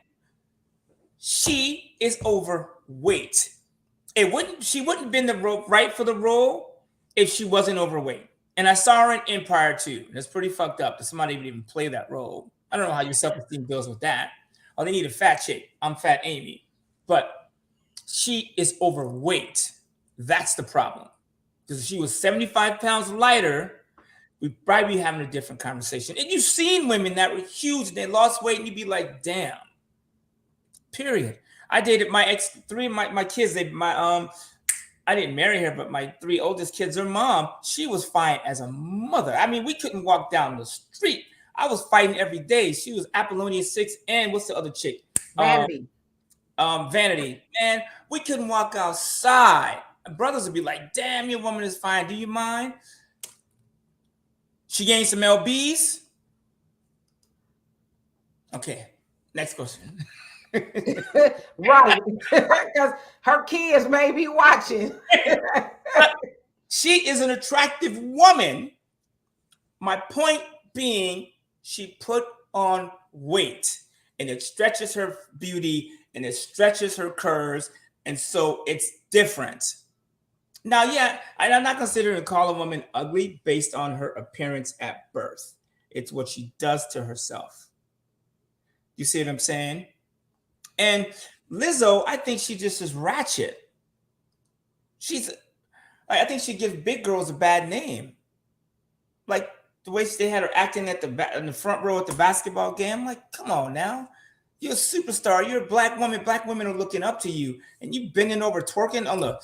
she is overweight. She wouldn't have been right for the role if she wasn't overweight. And I saw her in Empire too. That's pretty fucked up that somebody would even play that role. I don't know how your self-esteem deals with that. Oh, they need a fat chick. I'm Fat Amy. But she is overweight. That's the problem. Because if she was 75 pounds lighter, we'd probably be having a different conversation. And you've seen women that were huge and they lost weight and you'd be like, damn. Period. I dated my three of my kids. I didn't marry her, but my three oldest kids, her mom, she was fine as a mother. I mean, we couldn't walk down the street. I was fighting every day. She was Apollonia 6 and what's the other chick? Vanity. Vanity. Man, we couldn't walk outside. Brothers would be like, damn, your woman is fine. Do you mind? She gained some LBs. Okay, next question. Right, because her kids may be watching. She is an attractive woman. My point being, she put on weight and it stretches her beauty and it stretches her curves, and so it's different. Now, yeah, I'm not considering to call a woman ugly based on her appearance at birth. It's what she does to herself. You see what I'm saying? And Lizzo, I think she just is ratchet. I think she gives big girls a bad name. Like the way they had her acting in the front row at the basketball game. Like, come on now. You're a superstar. You're a black woman. Black women are looking up to you. And you bending over, twerking on the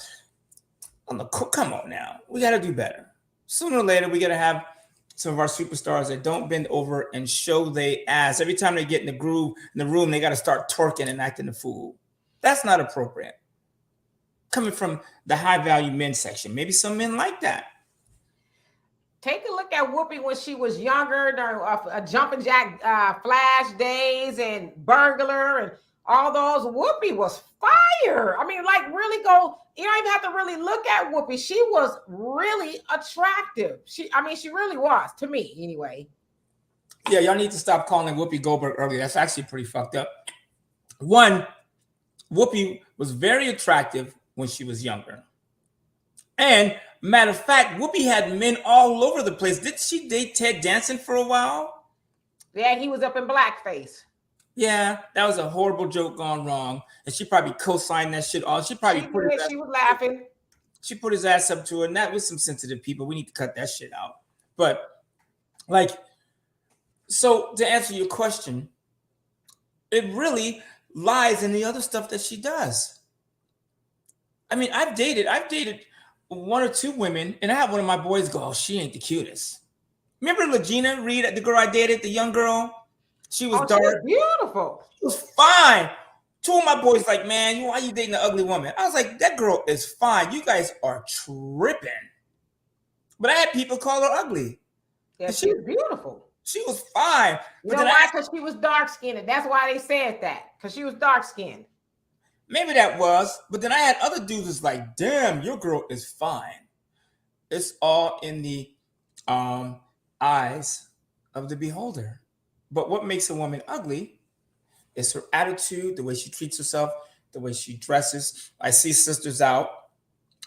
come on now. We got to do better. Sooner or later, we got to have some of our superstars that don't bend over and show their ass. Every time they get in the groove in the room, they got to start twerking and acting the fool. That's not appropriate. Coming from the high value men section, maybe some men like that. Take a look at Whoopi when she was younger, during Jumpin' Jack Flash days and Burglar and All those Whoopi was fire. I mean, like really go. You don't even have to really look at Whoopi. She was really attractive. She really was to me anyway. Yeah, y'all need to stop calling Whoopi Goldberg early. That's actually pretty fucked up. One, Whoopi was very attractive when she was younger. And matter of fact, Whoopi had men all over the place. Didn't she date Ted Danson for a while? Yeah, he was up in blackface. Yeah, that was a horrible joke gone wrong. And she probably co-signed that shit off. She probably She was laughing. She put his ass up to it. And that was some sensitive people. We need to cut that shit out. But like, so to answer your question, it really lies in the other stuff that she does. I mean, I've dated one or two women, and I had one of my boys go, "Oh, she ain't the cutest." Remember Legina Reed, the girl I dated, the young girl? She was dark. She was beautiful. She was fine. Two of my boys like, "Man, why are you dating an ugly woman?" I was like, "That girl is fine. You guys are tripping." But I had people call her ugly. Yeah, she's beautiful. She was fine. You know why? Because she was dark-skinned. That's why they said that. Because she was dark-skinned. Maybe that was. But then I had other dudes that's like, "Damn, your girl is fine." It's all in the eyes of the beholder. But what makes a woman ugly is her attitude, the way she treats herself, the way she dresses. I see sisters out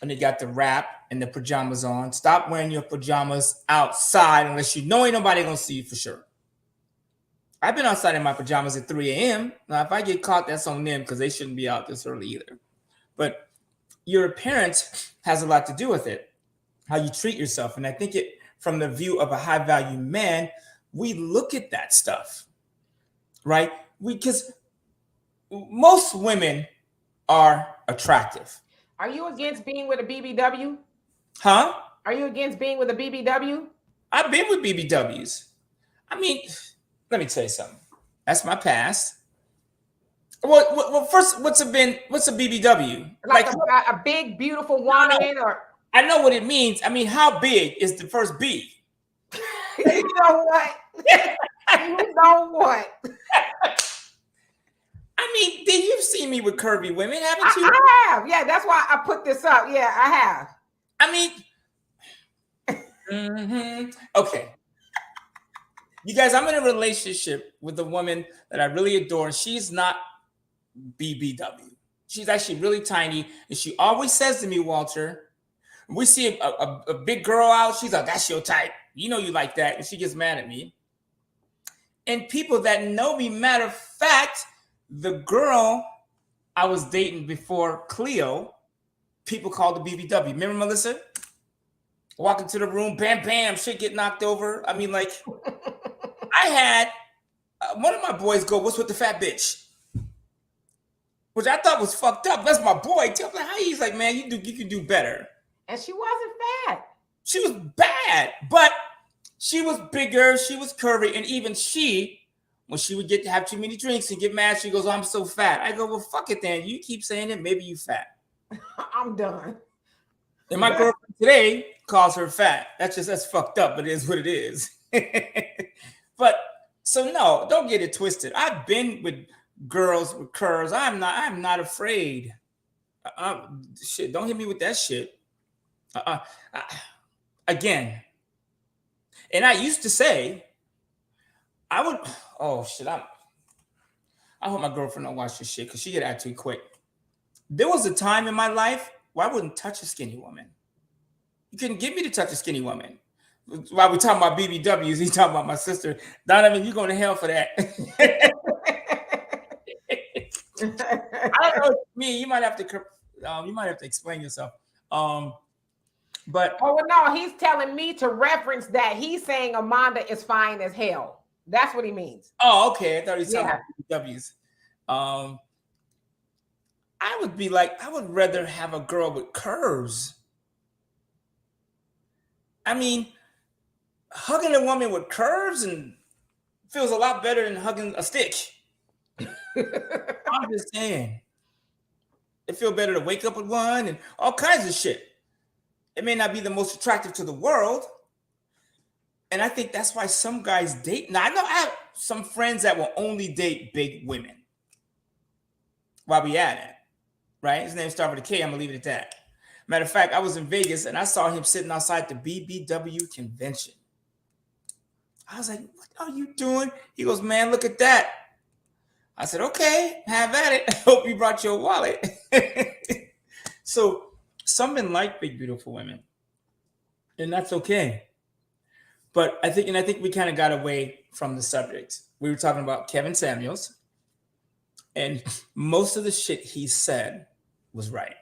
and they got the wrap and the pajamas on. Stop wearing your pajamas outside unless you know ain't nobody gonna see you for sure. I've been outside in my pajamas at 3 a.m. Now, if I get caught, that's on them because they shouldn't be out this early either. But your appearance has a lot to do with it, how you treat yourself. And I think it, from the view of a high-value man, we look at that stuff, right? Because most women are attractive. Are you against being with a BBW? Huh? Are you against being with a BBW? I've been with BBWs. I mean, let me tell you something. That's my past. Well, first, what's a BBW? Like a big, beautiful woman, no, or I know what it means. I mean, how big is the first B? You know what? You know what? I mean, you've seen me with curvy women, haven't you? I have. Yeah, that's why I put this up. Yeah, I have. I mean, okay. You guys, I'm in a relationship with a woman that I really adore. She's not BBW. She's actually really tiny. And she always says to me, Walter, we see a big girl out. She's like, "That's your type. You know you like that." And she gets mad at me. And people that know me, matter of fact, the girl I was dating before Cleo, people called the BBW. Remember Melissa? Walk into the room, bam, bam, shit get knocked over. I mean, like, I had one of my boys go, "What's with the fat bitch?" Which I thought was fucked up. That's my boy. I'm like, how he's like, "Man, you can do better." And she wasn't fat. She was bad, but she was bigger. She was curvy, and even she, when she would get to have too many drinks and get mad, she goes, "Oh, I'm so fat." I go, "Well, fuck it then. You keep saying it. Maybe you fat." I'm done. And my girlfriend today calls her fat. That's fucked up, but it is what it is. But so no, don't get it twisted. I've been with girls with curves. I'm not afraid. Shit, don't hit me with that shit. Again, and I used to say, I would. Oh shit! I hope my girlfriend don't watch this shit because she get out too quick. There was a time in my life where I wouldn't touch a skinny woman. You couldn't get me to touch a skinny woman. While we talking about BBWs, he talking about my sister. Donovan, you going to hell for that? I don't know. Me, you might have to explain yourself. But no, he's telling me to reference that. He's saying Amanda is fine as hell. That's what he means. Oh, okay. I thought he was talking about BBWs. I would be like, I would rather have a girl with curves. I mean, hugging a woman with curves and feels a lot better than hugging a stick. I'm just saying. It feels better to wake up with one and all kinds of shit. It may not be the most attractive to the world. And I think that's why some guys date. Now, I know I have some friends that will only date big women. while we at it, right? His name started with a K. I'm gonna leave it at that. Matter of fact, I was in Vegas and I saw him sitting outside the BBW convention. I was like, "What are you doing?" He goes, "Man, look at that." I said, "Okay, have at it. Hope you brought your wallet." So some men like big, beautiful women, and that's okay. But I think we kind of got away from the subject. We were talking about Kevin Samuels, and most of the shit he said was right.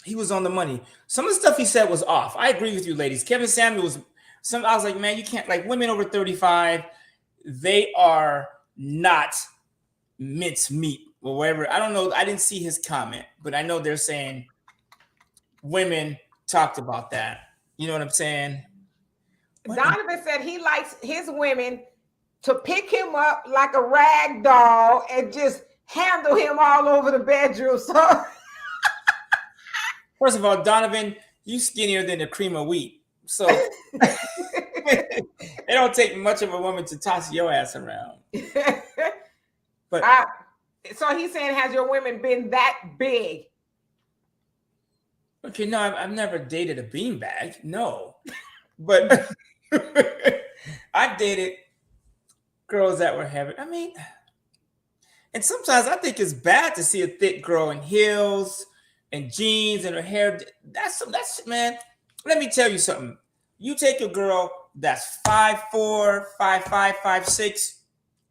He was on the money. Some of the stuff he said was off. I agree with you, ladies. Kevin Samuels, I was like, man, you can't, like, women over 35, they are not mince meat or whatever. I don't know. I didn't see his comment, but I know they're saying women talked about that. You know what I'm saying? Donovan said he likes his women to pick him up like a rag doll and just handle him all over the bedroom. So, first of all, Donovan, you skinnier than the cream of wheat. So it don't take much of a woman to toss your ass around. But so he's saying, has your women been that big? Okay, no, I've never dated a beanbag. No. But I dated girls that were heavy. I mean, and sometimes I think it's bad to see a thick girl in heels and jeans and her hair. That's man. Let me tell you something. You take a girl that's 5'4", 5'5", 5'6",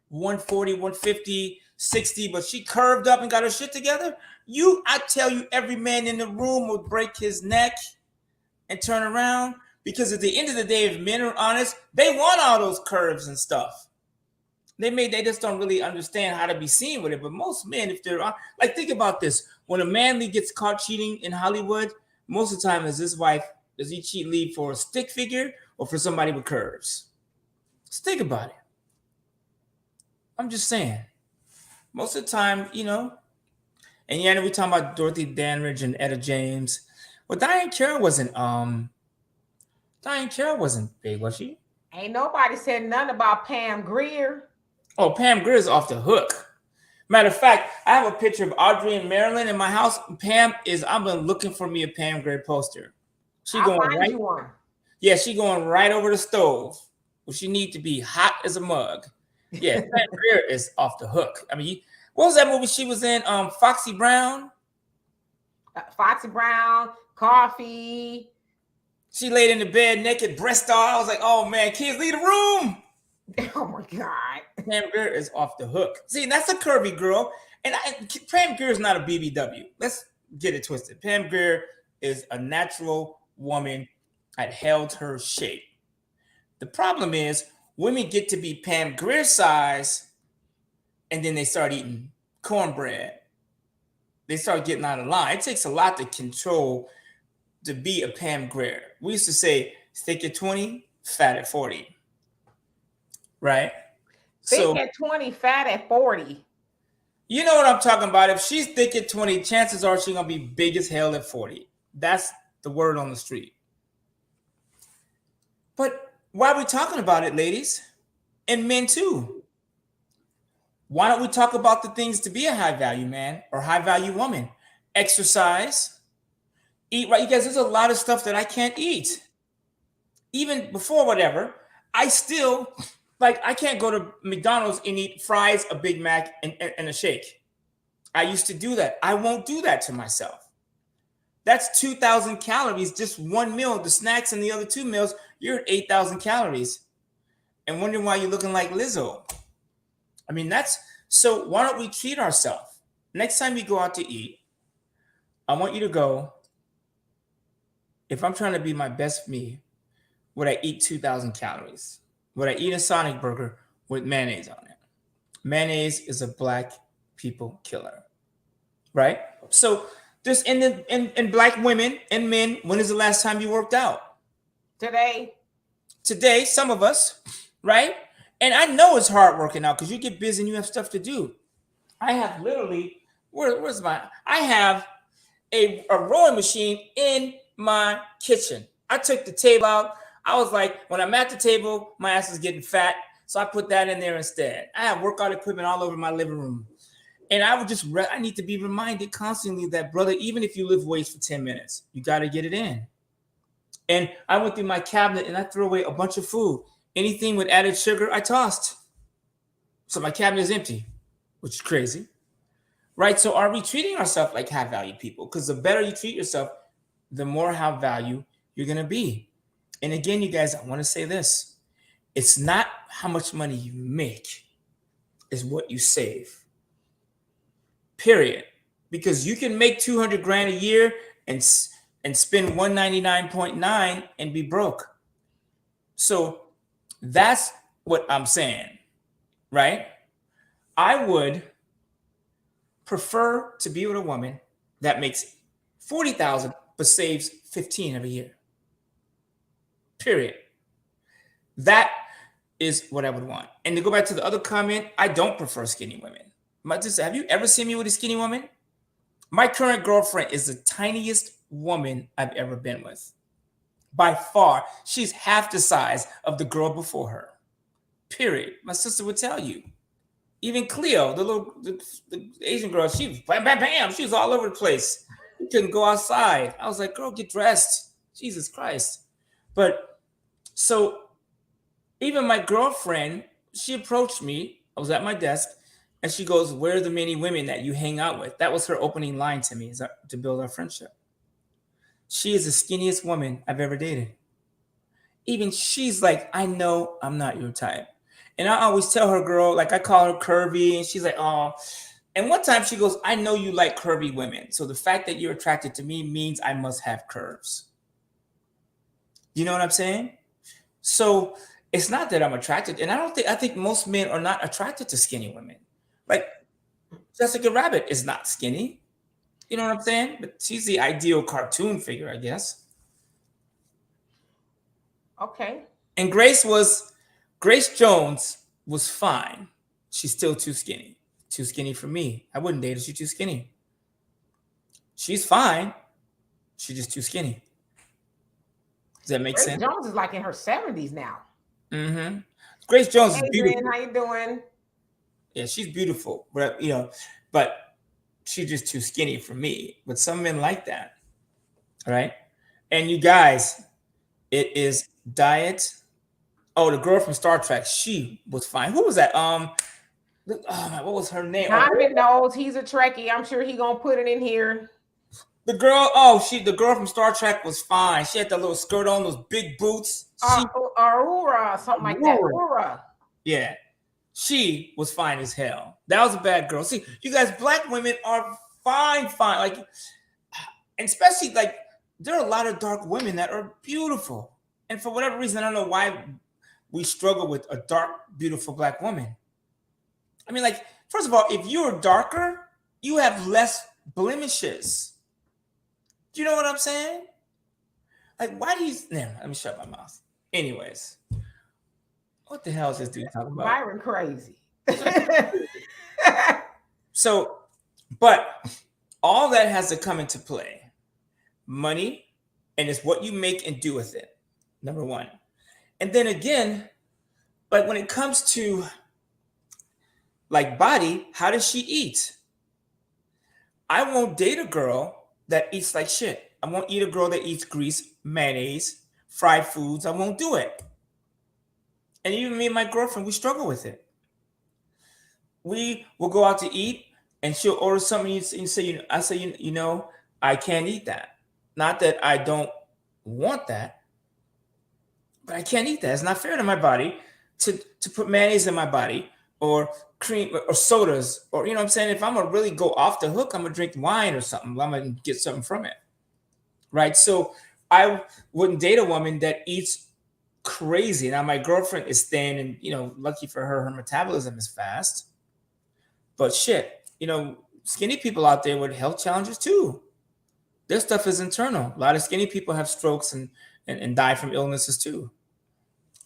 140, 150, 60, but she curved up and got her shit together. I tell you, every man in the room would break his neck and turn around, because at the end of the day, if men are honest, they want all those curves and stuff. They just don't really understand how to be seen with it. But most men, if they're like, think about this: when a man gets caught cheating in Hollywood, most of the time, is his wife, does he leave for a stick figure or for somebody with curves? Just think about it. I'm just saying. Most of the time, and yeah, we talking about Dorothy Dandridge and Etta James. Well, Diane Carroll wasn't big, was she? Ain't nobody said nothing about Pam Grier. Oh, Pam Grier is off the hook. Matter of fact, I have a picture of Audrey and Marilyn in my house. I've been looking for me a Pam Grier poster. I'll find you one. Yeah, she going right over the stove. Well, she need to be hot as a mug. Yeah, Pam Grier is off the hook. I mean, what was that movie she was in? Foxy Brown? Foxy Brown, Coffee. She laid in the bed naked, breast all. I was like, oh man, kids, leave the room. Oh my God. Pam Grier is off the hook. See, that's a curvy girl. And Pam Grier is not a BBW. Let's get it twisted. Pam Grier is a natural woman that held her shape. The problem is women get to be Pam Grier size and then they start eating cornbread. They start getting out of line. It takes a lot to control to be a Pam Grier. We used to say thick at 20, fat at 40. Right? Thick at 20, fat at 40. You know what I'm talking about. If she's thick at 20, chances are she's going to be big as hell at 40. That's the word on the street. But why are we talking about it, ladies? And men too. Why don't we talk about the things to be a high value man or high value woman? Exercise, eat right. You guys, there's a lot of stuff that I can't eat. Even before whatever, I still, I can't go to McDonald's and eat fries, a Big Mac, and a shake. I used to do that. I won't do that to myself. That's 2,000 calories, just one meal. The snacks and the other two meals, you're at 8,000 calories. And wondering why you're looking like Lizzo. I mean, so why don't we treat ourselves? Next time you go out to eat, I want you to go, if I'm trying to be my best me, would I eat 2,000 calories? Would I eat a Sonic burger with mayonnaise on it? Mayonnaise is a black people killer, right? So just in black women and men, when is the last time you worked out? Today, some of us, right? And I know it's hard working out because you get busy and you have stuff to do. I have literally, I have a rowing machine in my kitchen. I took the table out. I was like, when I'm at the table, my ass is getting fat. So I put that in there instead. I have workout equipment all over my living room. And I would just, I need to be reminded constantly that, brother, even if you lift weights for 10 minutes, you got to get it in. And I went through my cabinet and I threw away a bunch of food. Anything with added sugar, I tossed. So my cabinet is empty, which is crazy, right? So are we treating ourselves like high value people? Because the better you treat yourself, the more high value you're going to be. And again, you guys, I want to say this. It's not how much money you make, it's what you save. Period. Because you can make 200 grand a year and spend 199.9 and be broke. So that's what I'm saying, right? I would prefer to be with a woman that makes 40,000 but saves 15 every year. Period. That is what I would want. And to go back to the other comment, I don't prefer skinny women. Have you ever seen me with a skinny woman? My current girlfriend is the tiniest woman I've ever been with. By far, she's half the size of the girl before her. Period. My sister would tell you. Even Cleo, the Asian girl, she was bam, bam, bam. She was all over the place. We couldn't go outside. I was like, girl, get dressed. Jesus Christ. But so even my girlfriend, she approached me. I was at my desk. And she goes, where are the many women that you hang out with? That was her opening line to me, to build our friendship. She is the skinniest woman I've ever dated. Even she's like, I know I'm not your type. And I always tell her, girl, like I call her curvy. And she's like, oh. And one time she goes, I know you like curvy women. So the fact that you're attracted to me means I must have curves. You know what I'm saying? So it's not that I'm attracted. And I think most men are not attracted to skinny women. Like Jessica Rabbit is not skinny. You know what I'm saying? But she's the ideal cartoon figure, I guess. Okay. And Grace Jones was fine. She's still too skinny. Too skinny for me. I wouldn't date her. She's too skinny. She's fine. She's just too skinny. Does that make Grace sense? Jones is like in her 70s now. Mm-hmm. Grace Jones is Adrian, beautiful. how you doing? Yeah, she's beautiful. But but she's just too skinny for me. But some men like that. Right? And you guys, it is diet. Oh, the girl from Star Trek, she was fine. Who was that? What was her name? Donovan knows he's a Trekkie. I'm sure he gonna put it in here. The girl, the girl from Star Trek was fine. She had that little skirt on, those big boots. Aurora, something like that. Aurora. Yeah. She was fine as hell. That was a bad girl. See, you guys, black women are fine. Like, and especially like there are a lot of dark women that are beautiful. And for whatever reason, I don't know why we struggle with a dark, beautiful black woman. I mean, like, first of all, if you're darker, you have less blemishes. Do you know what I'm saying? Like, why do you... let me shut my mouth. Anyways, what the hell is this dude talking about? Byron crazy. So, but all that has to come into play. Money, and it's what you make and do with it. Number one. And then again, like when it comes to like body, how does she eat? I won't date a girl that eats like shit. I won't eat a girl that eats grease, mayonnaise, fried foods. I won't do it. And even me and my girlfriend, we struggle with it. We will go out to eat and she'll order something and say, I say, I can't eat that. Not that I don't want that, but I can't eat that. It's not fair to my body to put mayonnaise in my body or cream or sodas, or you know what I'm saying? If I'm gonna really go off the hook, I'm gonna drink wine or something. I'm gonna get something from it. Right. So I wouldn't date a woman that eats crazy. Now my girlfriend is thin and lucky for her, her metabolism is fast. But shit, skinny people out there with health challenges too. Their stuff is internal. A lot of skinny people have strokes and die from illnesses too.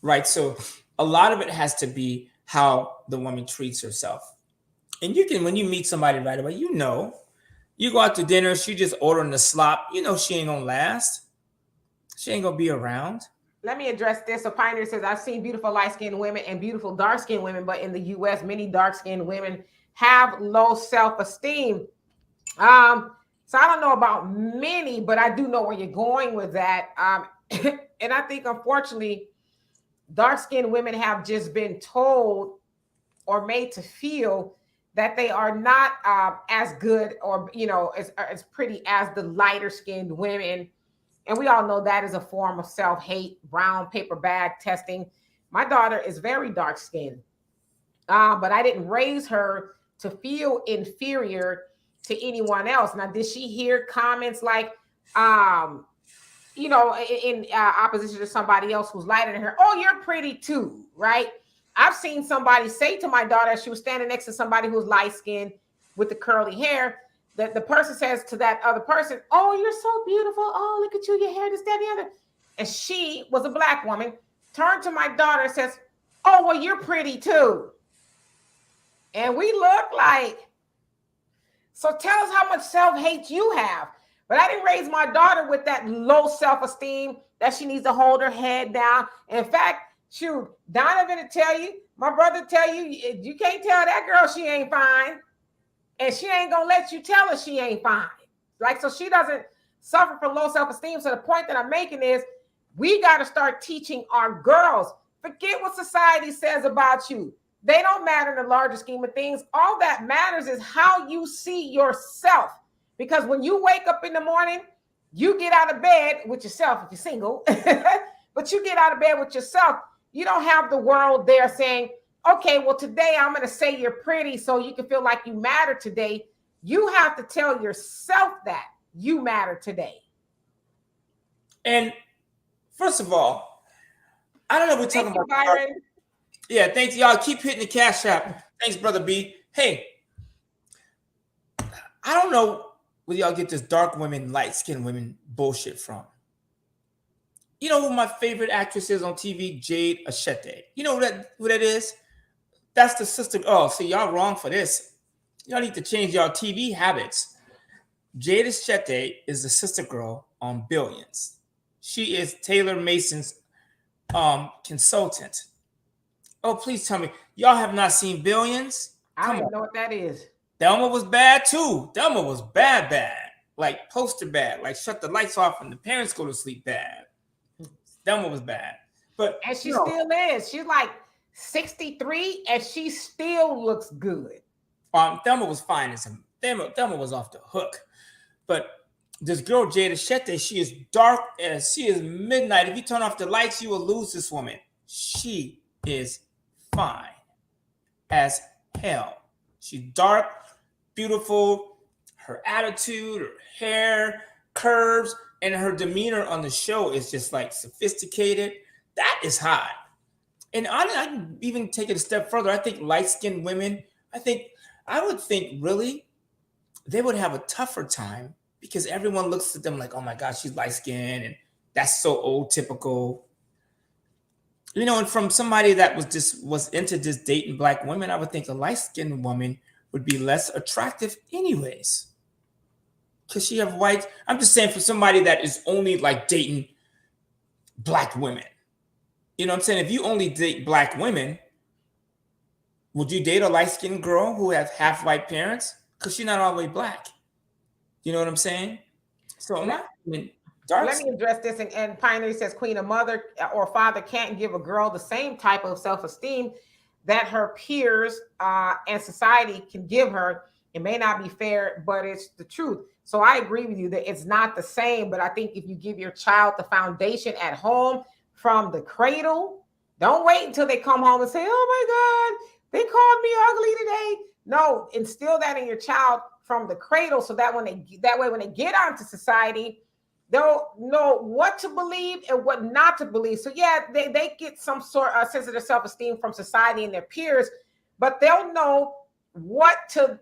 Right. So a lot of it has to be how the woman treats herself. And you can, when you meet somebody right away, you go out to dinner, she just ordering the slop, she ain't gonna last. She ain't gonna be around. Let me address this. So Pioneer says, I've seen beautiful light-skinned women and beautiful dark-skinned women, but in the US, many dark-skinned women have low self-esteem. So I don't know about many, but I do know where you're going with that. And I think unfortunately, dark-skinned women have just been told or made to feel that they are not as good or as pretty as the lighter skinned women. And we all know that is a form of self-hate. Brown paper bag testing. My daughter is very dark skinned, but I didn't raise her to feel inferior to anyone else. Now, did she hear comments like, um, in opposition to somebody else who's lighter than her? Oh, you're pretty too, right? I've seen somebody say to my daughter, she was standing next to somebody who's light skinned with the curly hair, that the person says to that other person, "Oh, you're so beautiful. Oh, look at you, your hair, this, that, and the other." And she was a black woman, turned to my daughter and says, "Oh, well, you're pretty too." And we look like, so tell us how much self-hate you have. But I didn't raise my daughter with that low self-esteem that she needs to hold her head down. In fact, shoot, Donovan will tell you, my brother tell you, you can't tell that girl she ain't fine. And she ain't gonna let you tell her she ain't fine. Like, so she doesn't suffer from low self-esteem. So the point that I'm making is we got to start teaching our girls. Forget what society says about you. They don't matter in the larger scheme of things. All that matters is how you see yourself. Because when you wake up in the morning, you get out of bed with yourself if you're single, but you get out of bed with yourself. You don't have the world there saying, okay, well, today I'm going to say you're pretty so you can feel like you matter today. You have to tell yourself that you matter today. And first of all, I don't know if we're talking about Byron. Yeah, thanks, y'all. Keep hitting the cash app. Thanks, Brother B. Hey, I don't know where y'all get this dark women, light-skinned women bullshit from. You know who my favorite actress is on TV? Jade Achete. You know who that is? That's the sister. Oh, see, y'all wrong for this. Y'all need to change y'all TV habits. Jade Achete is the sister girl on Billions. She is Taylor Mason's consultant. Oh, please tell me, y'all have not seen Billions? I don't even know what that is. Thelma was bad too. Thelma was bad. Like poster bad. Like shut the lights off and the parents go to sleep bad. Thelma was bad. And she still is. She's like 63 and she still looks good. Thelma was fine as him. Thelma was off the hook. But this girl, Jada Achete, she is dark as she is midnight. If you turn off the lights, you will lose this woman. She is fine as hell. She's dark, beautiful. Her attitude, her hair, curves, and her demeanor on the show is just like sophisticated. That is hot. And I can even take it a step further. I think light-skinned women, I would think really they would have a tougher time because everyone looks at them like, oh my God, she's light-skinned and that's so old typical. You know, and from somebody that was into just dating black women, I would think a light-skinned woman would be less attractive anyways. Because she have white. I'm just saying for somebody that is only like dating black women. You know what I'm saying? If you only date black women, would you date a light-skinned girl who has half white parents? Because she's not all the way black. You know what I'm saying? So let me address this. And Pioneer says, Queen, a mother or father can't give a girl the same type of self-esteem that her peers and society can give her. It may not be fair, but it's the truth. So I agree with you that it's not the same. But I think if you give your child the foundation at home from the cradle, don't wait until they come home and say, oh my God, they called me ugly today. No, instill that in your child from the cradle so that when they get out into society, they'll know what to believe and what not to believe. So yeah, they get some sort of sense of their self-esteem from society and their peers, but they'll know what to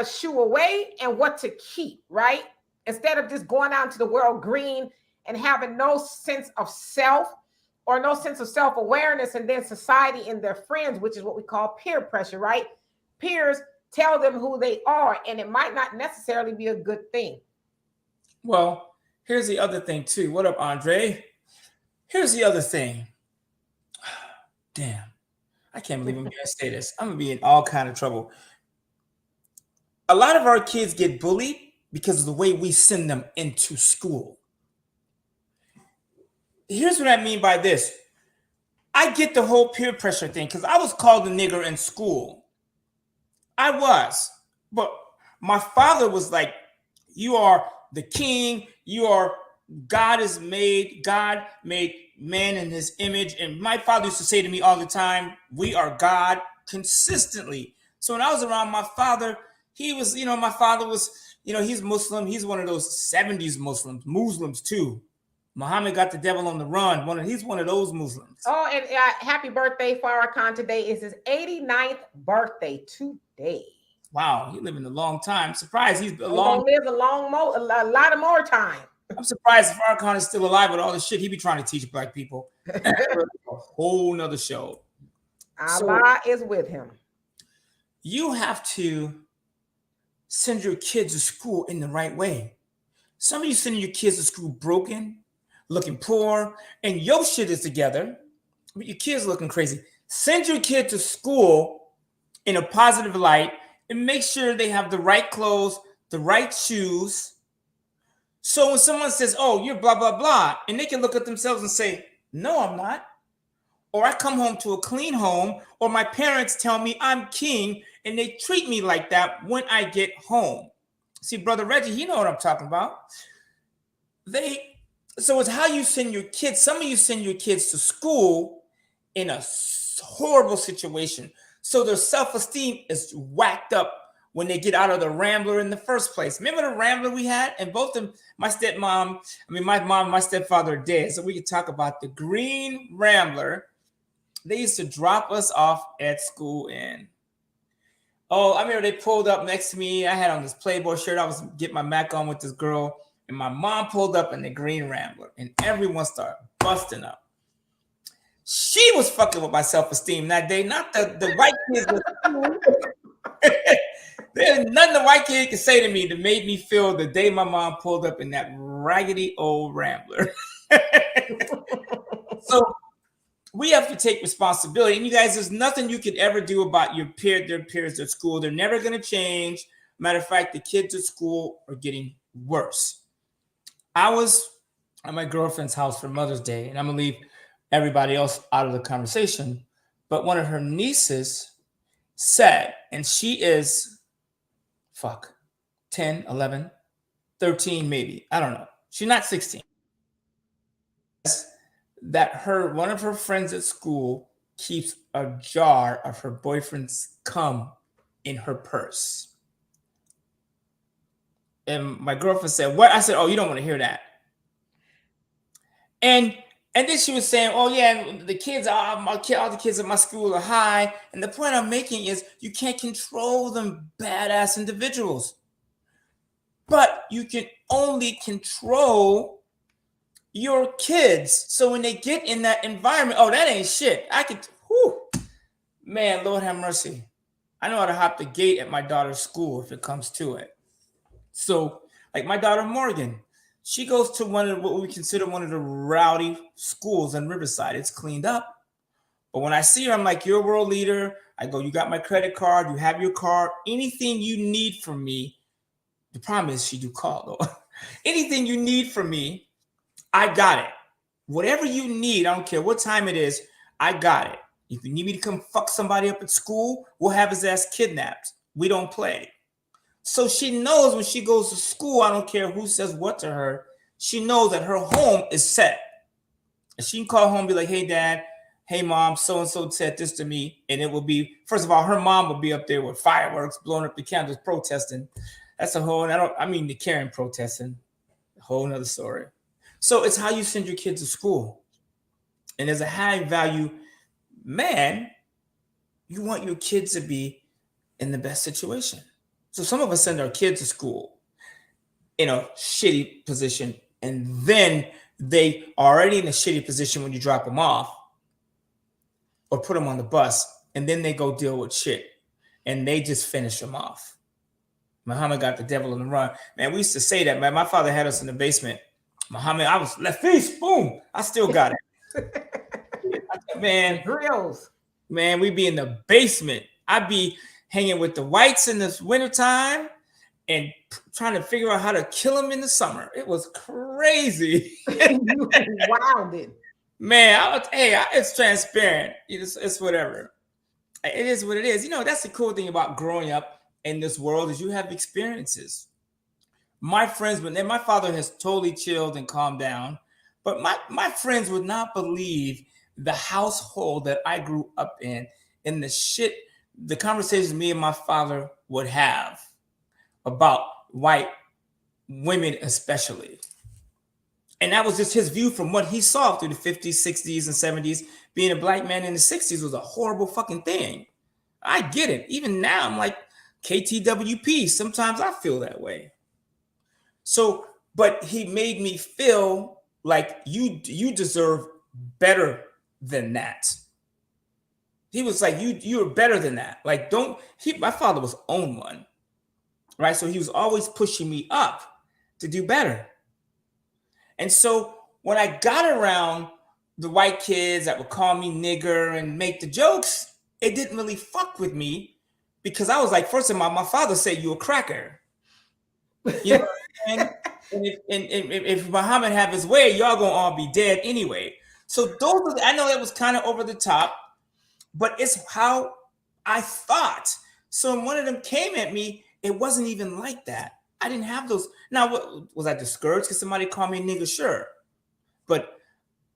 shoo away and what to keep, right? Instead of just going out into the world green and having no sense of self or no sense of self-awareness, and then society and their friends, which is what we call peer pressure, right? Peers tell them who they are, and it might not necessarily be a good thing. Well, here's the other thing too. What up, Andre? Here's the other thing. Damn, I can't believe I'm going to say this. I'm going to be in all kind of trouble. A lot of our kids get bullied because of the way we send them into school. Here's what I mean by this. I get the whole peer pressure thing because I was called a nigger in school. I was. But my father was like, you are the king. You are, God made man in his image. And my father used to say to me all the time, we are God consistently. So when I was around my father, he was, my father was, he's Muslim. He's one of those 70s Muslims too. Muhammad got the devil on the run. He's one of those Muslims. Oh, and happy birthday, Farrakhan. Today is his 89th birthday today. Wow, he living a long time. I'm surprised he's a lot of more time. I'm surprised Farrakhan is still alive with all the shit he be trying to teach black people. A whole nother show. Allah is with him. You have to send your kids to school in the right way. Some of you sending your kids to school broken, looking poor, and your shit is together, but your kids looking crazy. Send your kid to school in a positive light and make sure they have the right clothes, the right shoes. So when someone says, oh, you're blah, blah, blah, and they can look at themselves and say, no, I'm not. Or I come home to a clean home, or my parents tell me I'm king, and they treat me like that when I get home. See, Brother Reggie, you know what I'm talking about. So it's how you send your kids. Some of you send your kids to school in a horrible situation. So their self-esteem is whacked up when they get out of the Rambler in the first place. Remember the Rambler we had? And both of them, my mom, my stepfather are dead. So we could talk about the green Rambler. They used to drop us off at school in. Oh, I remember they pulled up next to me. I had on this Playboy shirt. I was getting my Mac on with this girl. And my mom pulled up in the green Rambler. And everyone started busting up. She was fucking with my self-esteem that day. Not the white kids. There's nothing the white kid could say to me that made me feel the day my mom pulled up in that raggedy old Rambler. So we have to take responsibility. And you guys, there's nothing you could ever do about their peers at school. They're never going to change. Matter of fact, the kids at school are getting worse. I was at my girlfriend's house for Mother's Day, and I'm going to leave everybody else out of the conversation. But one of her nieces said, and she is 10, 11, 13, maybe. I don't know. She's not 16. That one of her friends at school keeps a jar of her boyfriend's cum in her purse. And my girlfriend said, what? I said, oh, you don't want to hear that. And then she was saying, oh, yeah, the kids, all the kids at my school are high. And the point I'm making is you can't control them badass individuals. But you can only control your kids. So when they get in that environment, oh, that ain't shit. Man, Lord have mercy. I know how to hop the gate at my daughter's school if it comes to it. So like my daughter, Morgan, she goes to what we consider one of the rowdy schools in Riverside. It's cleaned up. But when I see her, I'm like, you're a world leader. I go, you got my credit card. You have your card. Anything you need from me. The problem is she do call though. Anything you need from me, I got it. Whatever you need, I don't care what time it is, I got it. If you need me to come fuck somebody up at school, we'll have his ass kidnapped. We don't play. So she knows when she goes to school, I don't care who says what to her, she knows that her home is set. And she can call home and be like, hey, Dad, hey, Mom, so-and-so said this to me. And it will be, first of all, her mom will be up there with fireworks, blowing up the candles, protesting. That's a whole, the Karen protesting, a whole nother story. So it's how you send your kids to school. And as a high value man, you want your kids to be in the best situation. So some of us send our kids to school in a shitty position, and then they are already in a shitty position when you drop them off or put them on the bus, and then they go deal with shit, and they just finish them off. Muhammad got the devil on the run. Man, we used to say that, man. My father had us in the basement. Muhammad, I was left face, boom. I still got it. Man, Drills. Man, we be in the basement. I'd be hanging with the whites in the wintertime and trying to figure out how to kill him in the summer. It was crazy. You wilded. Man, it's transparent. It's whatever. It is what it is. That's the cool thing about growing up in this world is you have experiences. My friends, my father has totally chilled and calmed down, but my friends would not believe the household that I grew up in the conversations me and my father would have about white women especially. And that was just his view from what he saw through the 50s, 60s, and 70s. Being a black man in the 60s was a horrible fucking thing. I get it. Even now, I'm like, KTWP. Sometimes I feel that way. So, but he made me feel like you deserve better than that. He was like, you're better than that. Like, my father was on one, right? So he was always pushing me up to do better. And so when I got around the white kids that would call me nigger and make the jokes, it didn't really fuck with me because I was like, first of all, my father said you a cracker. You know what I'm saying? And if Muhammad have his way, y'all gonna all be dead anyway. So I know that was kind of over the top, but it's how I thought. So when one of them came at me, it wasn't even like that. I didn't have those. Now, was I discouraged because somebody called me a nigga? Sure. But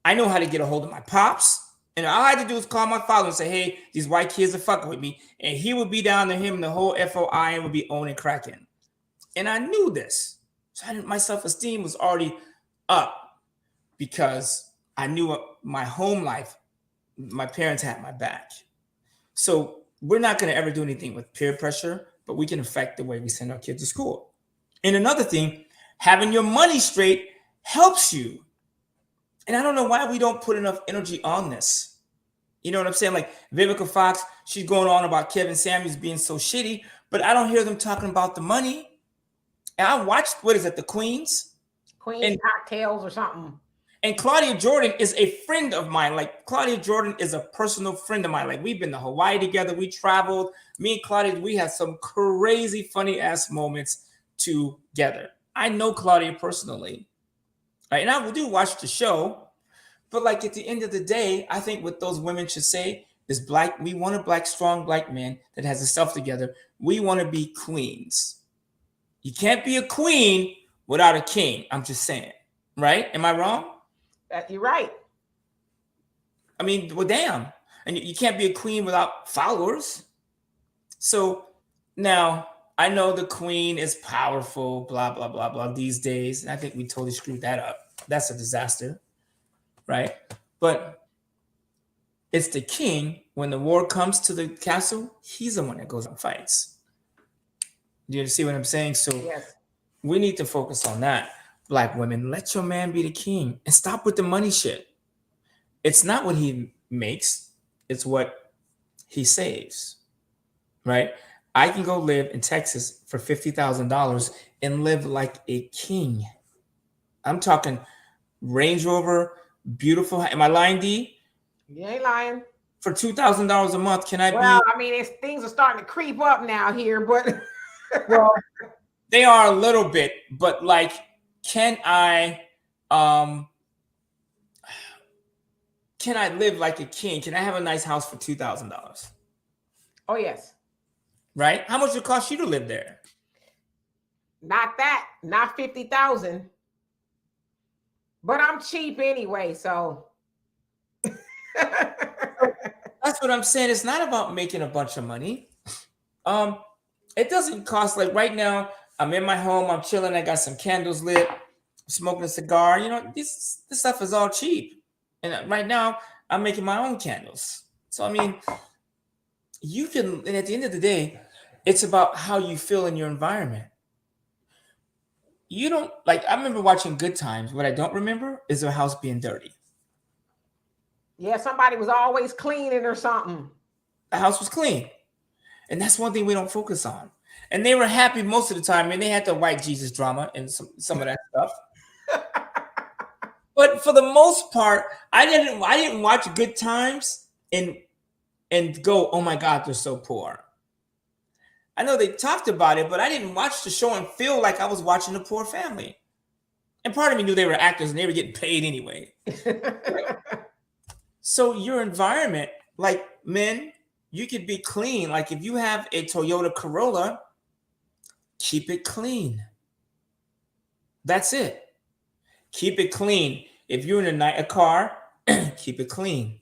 I know how to get a hold of my pops. And all I had to do was call my father and say, hey, these white kids are fucking with me. And he would be down to him and the whole FOI would be owning cracking. And I knew this. So my self-esteem was already up because I knew my home life, my parents had my back. So we're not going to ever do anything with peer pressure, but we can affect the way we send our kids to school. And another thing, having your money straight helps you. And I don't know why we don't put enough energy on this. You know what I'm saying? Like Vivica Fox, she's going on about Kevin Samuels being so shitty, but I don't hear them talking about the money. And I watched, the Queens? Queen's Cocktails or something. And Claudia Jordan is a friend of mine. Like Claudia Jordan is a personal friend of mine. Like we've been to Hawaii together. We traveled. Me and Claudia, we had some crazy funny ass moments together. I know Claudia personally. Right? And I do watch the show. But like at the end of the day, I think what those women should say is we want a strong black man that has himself together. We want to be queens. You can't be a queen without a king. I'm just saying. Right? Am I wrong? You're right. I mean, well, damn. And you can't be a queen without followers. So now I know the queen is powerful, blah, blah, blah, blah, these days. And I think we totally screwed that up. That's a disaster, right? But it's the king. When the war comes to the castle, he's the one that goes and fights. Do you see what I'm saying? So yes. We need to focus on that. Black women, let your man be the king and stop with the money shit. It's not what he makes, it's what he saves, right? I can go live in Texas for $50,000 and live like a king. I'm talking Range Rover, beautiful. Am I lying, D? You ain't lying. For $2,000 a month, can I be? Well, I mean, things are starting to creep up now here, but well, they are a little bit. But like, can I live like a king? Can I have a nice house for $2,000? Oh yes. Right? How much would it cost you to live there? Not that, not 50,000. But I'm cheap anyway, so. That's what I'm saying. It's not about making a bunch of money. It doesn't cost, like right now, I'm in my home, I'm chilling, I got some candles lit, I'm smoking a cigar. You know, this stuff is all cheap. And right now, I'm making my own candles. So, I mean, you can, and at the end of the day, it's about how you feel in your environment. You don't, like, I remember watching Good Times. What I don't remember is their house being dirty. Yeah, somebody was always cleaning or something. The house was clean. And that's one thing we don't focus on. And they were happy most of the time. And they had the white Jesus drama and some of that stuff. But for the most part, I didn't watch Good Times and go, oh my God, they're so poor. I know they talked about it, but I didn't watch the show and feel like I was watching a poor family. And part of me knew they were actors and they were getting paid anyway. So your environment, like men, you could be clean. Like if you have a Toyota Corolla, keep it clean. That's it. Keep it clean. If you're in a car, keep it clean.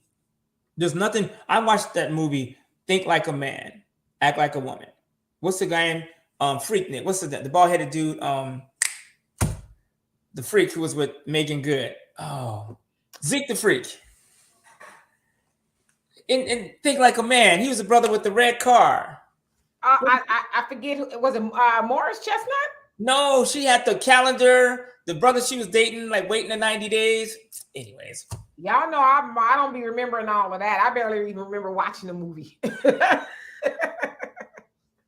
There's nothing. I watched that movie, Think Like a Man, Act Like a Woman. What's the guy in Freaknik? What's the bald-headed dude? The freak who was with Megan Good. Oh, Zeke the Freak. And Think Like a Man. He was the brother with the red car. I forget who was it. Morris Chestnut? No, she had the calendar. The brother she was dating, like waiting the 90 days. Anyways, y'all know I don't be remembering all of that. I barely even remember watching the movie.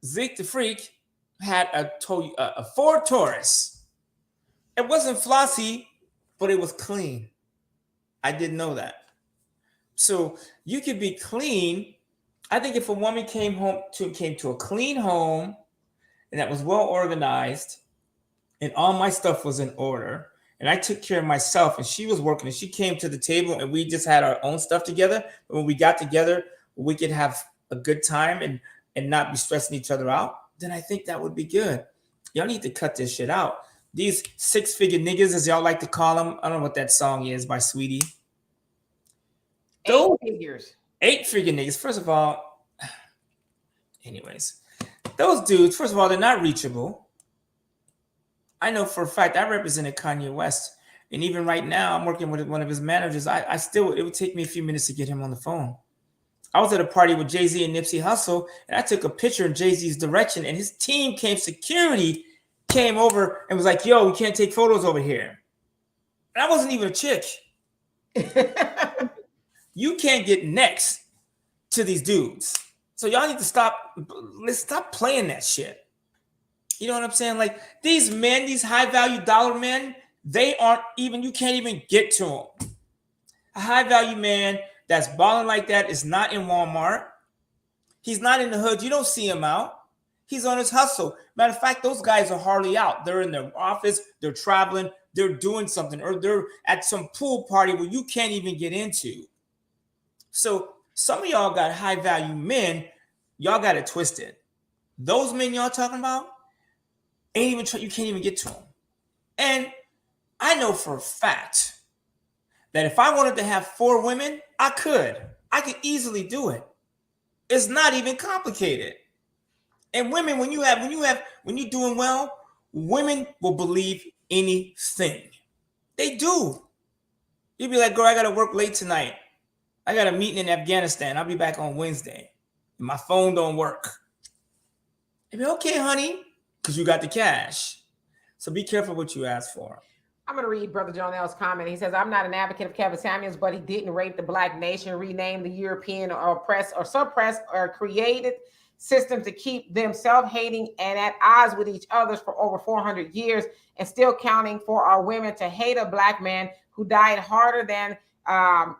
Zeke the Freak had a Ford Taurus. It wasn't flossy, but it was clean. I didn't know that. So you could be clean. I think if a woman came to a clean home and that was well organized and all my stuff was in order and I took care of myself and she was working and she came to the table and we just had our own stuff together. When we got together, we could have a good time and not be stressing each other out. Then I think that would be good. Y'all need to cut this shit out. These 6-figure niggas, as y'all like to call them. I don't know what that song is by Sweetie. 8 figures. 8-figure niggas. First of all, anyways, those dudes, first of all, they're not reachable. I know for a fact I represented Kanye West. And even right now, I'm working with one of his managers. It would take me a few minutes to get him on the phone. I was at a party with Jay-Z and Nipsey Hussle, and I took a picture in Jay-Z's direction, and his team security came over and was like, yo, we can't take photos over here. And I wasn't even a chick. You can't get next to these dudes. So y'all need to let's stop playing that shit. You know what I'm saying? Like these men, these high-value dollar men, you can't even get to them. A high-value man that's balling like that is not in Walmart. He's not in the hood. You don't see him out. He's on his hustle. Matter of fact, those guys are hardly out. They're in their office. They're traveling. They're doing something. Or they're at some pool party where you can't even get into. So some of y'all got high-value men. Y'all got it twisted. Those men y'all talking about, you can't even get to them. And I know for a fact that if I wanted to have 4 women, I could easily do it. It's not even complicated. And women, when you're doing well, women will believe anything. They do. You'll be like, girl, I got to work late tonight. I got a meeting in Afghanistan. I'll be back on Wednesday. And my phone don't work. You'll be okay, honey, because you got the cash. So be careful what you ask for. I'm going to read Brother Jonel's comment. He says, I'm not an advocate of Kevin Samuels, but he didn't rape the black nation, rename the European or oppressed or suppressed or created systems to keep them self-hating and at odds with each other for over 400 years and still counting for our women to hate a black man who died harder than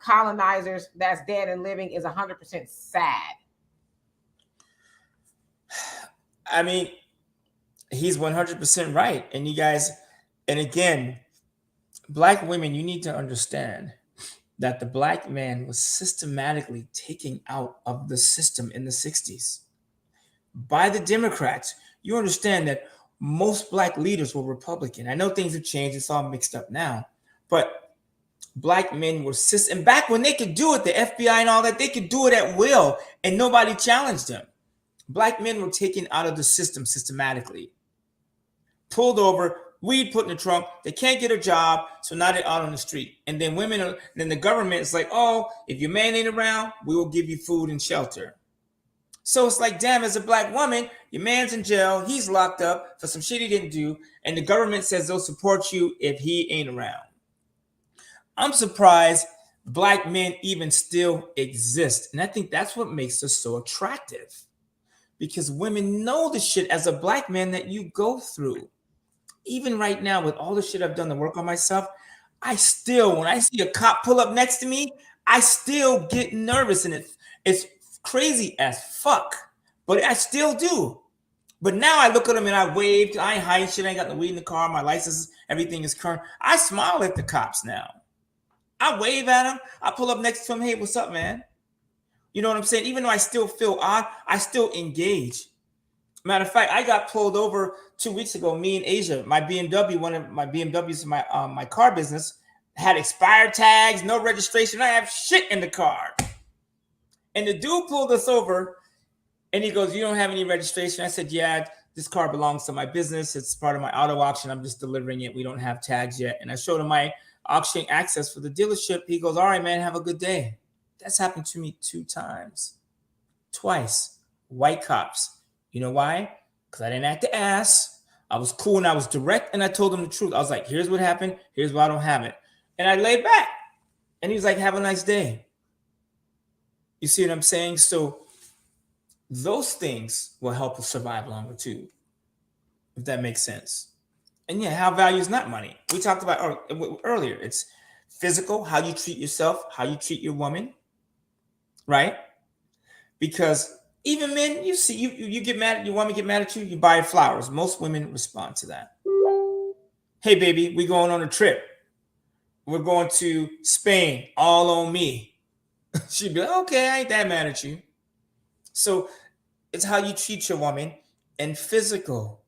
colonizers that's dead and living is 100% sad. I mean, he's 100% right. And you guys, and again, black women, you need to understand that the black man was systematically taken out of the system in the 60s by the Democrats. You understand that most black leaders were Republican. I know things have changed. It's all mixed up now. But black men were and back when they could do it, the FBI and all that, they could do it at will and nobody challenged them. Black men were taken out of the system systematically. Pulled over, weed put in the trunk. They can't get a job, so now they're out on the street. And then then the government is like, oh, if your man ain't around, we will give you food and shelter. So it's like, damn, as a black woman, your man's in jail, he's locked up for some shit he didn't do, and the government says they'll support you if he ain't around. I'm surprised black men even still exist. And I think that's what makes us so attractive. Because women know the shit as a black man that you go through. Even right now, with all the shit I've done to work on myself, I still, when I see a cop pull up next to me, I still get nervous. And it's crazy as fuck, but I still do. But now I look at them and I waved. I ain't hiding shit. I ain't got no weed in the car. My license, everything is current. I smile at the cops now. I wave at them. I pull up next to them. Hey, what's up, man? You know what I'm saying? Even though I still feel odd, I still engage. Matter of fact, I got pulled over 2 weeks ago. Me and Asia, my BMW, one of my BMWs in my car business, had expired tags, no registration. I have shit in the car. And the dude pulled us over and he goes, "You don't have any registration?" I said, "Yeah, this car belongs to my business. It's part of my auto auction. I'm just delivering it. We don't have tags yet." And I showed him my auction access for the dealership. He goes, "All right, man, have a good day." That's happened to me 2 times. Twice. White cops. You know why? Because I didn't act the ass. I was cool and I was direct and I told them the truth. I was like, "Here's what happened. Here's why I don't have it." And I laid back. And he was like, "Have a nice day." You see what I'm saying? So those things will help us survive longer too, if that makes sense. And yeah, how value is not money. We talked about earlier. It's physical, how you treat yourself, how you treat your woman, right? Because even men, you see, you get mad at your woman, get mad at you, you buy her flowers. Most women respond to that. "Hey, baby, we going on a trip. We're going to Spain, all on me." She'd be like, "Okay, I ain't that mad at you." So it's how you treat your woman and physical.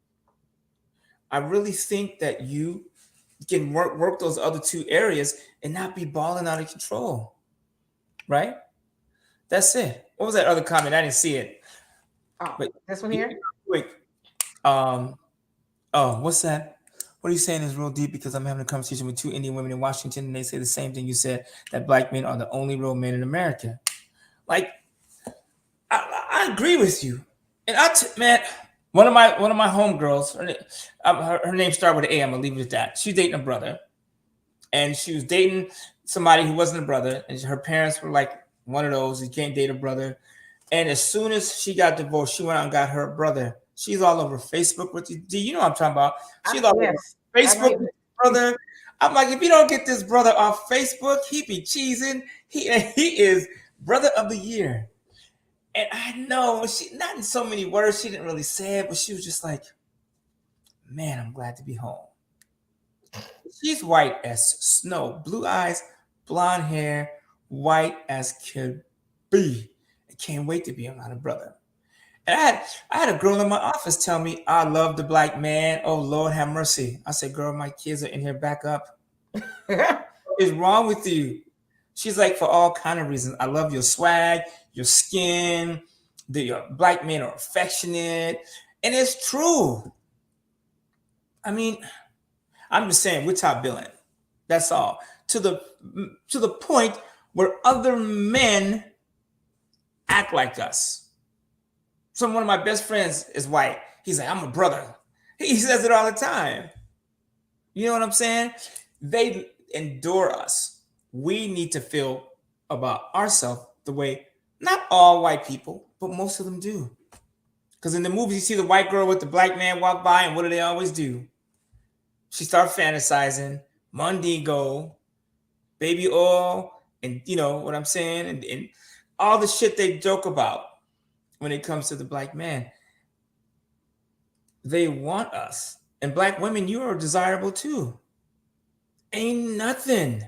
I really think that you can work those other two areas and not be balling out of control, right? That's it. What was that other comment? I didn't see it. Oh, But this one here. quick. Um, oh, what's that? What are you saying is real deep because I'm having a conversation with 2 Indian women in Washington and they say the same thing you said, that black men are the only real men in America. Like, I agree with you. And man, one of my homegirls, her name started with an A. I'm gonna leave it at that. She's dating a brother, and she was dating somebody who wasn't a brother, and her parents were like one of those, you can't date a brother. And as soon as she got divorced, she went out and got her brother. She's all over Facebook with you. Do you know what I'm talking about? She's all over Yes, I know Facebook with you. her brother. I'm like, if you don't get this brother off Facebook, he be cheesing. He is brother of the year. And I know she, not in so many words, she didn't really say it, but she was just like, "Man, I'm glad to be home." She's white as snow, blue eyes, blonde hair, white as could be. I can't wait to be around a brother. And I had a girl in my office tell me, "I love the black man. Oh Lord, have mercy." I said, "Girl, my kids are in here. Back up. What is wrong with you?" She's like, "For all kind of reasons. I love your swag, your skin. The black men are affectionate," and it's true. I mean, I'm just saying we're top billing. That's all. To the point where other men act like us. So one of my best friends is white. He's like, "I'm a brother." He says it all the time. You know what I'm saying? They endure us. We need to feel about ourselves the way not all white people, but most of them do. Because in the movies, you see the white girl with the black man walk by, and what do they always do? She start fantasizing, Mondigo, baby oil, and you know what I'm saying, and all the shit they joke about when it comes to the black man. They want us, and black women, you are desirable too. Ain't nothing.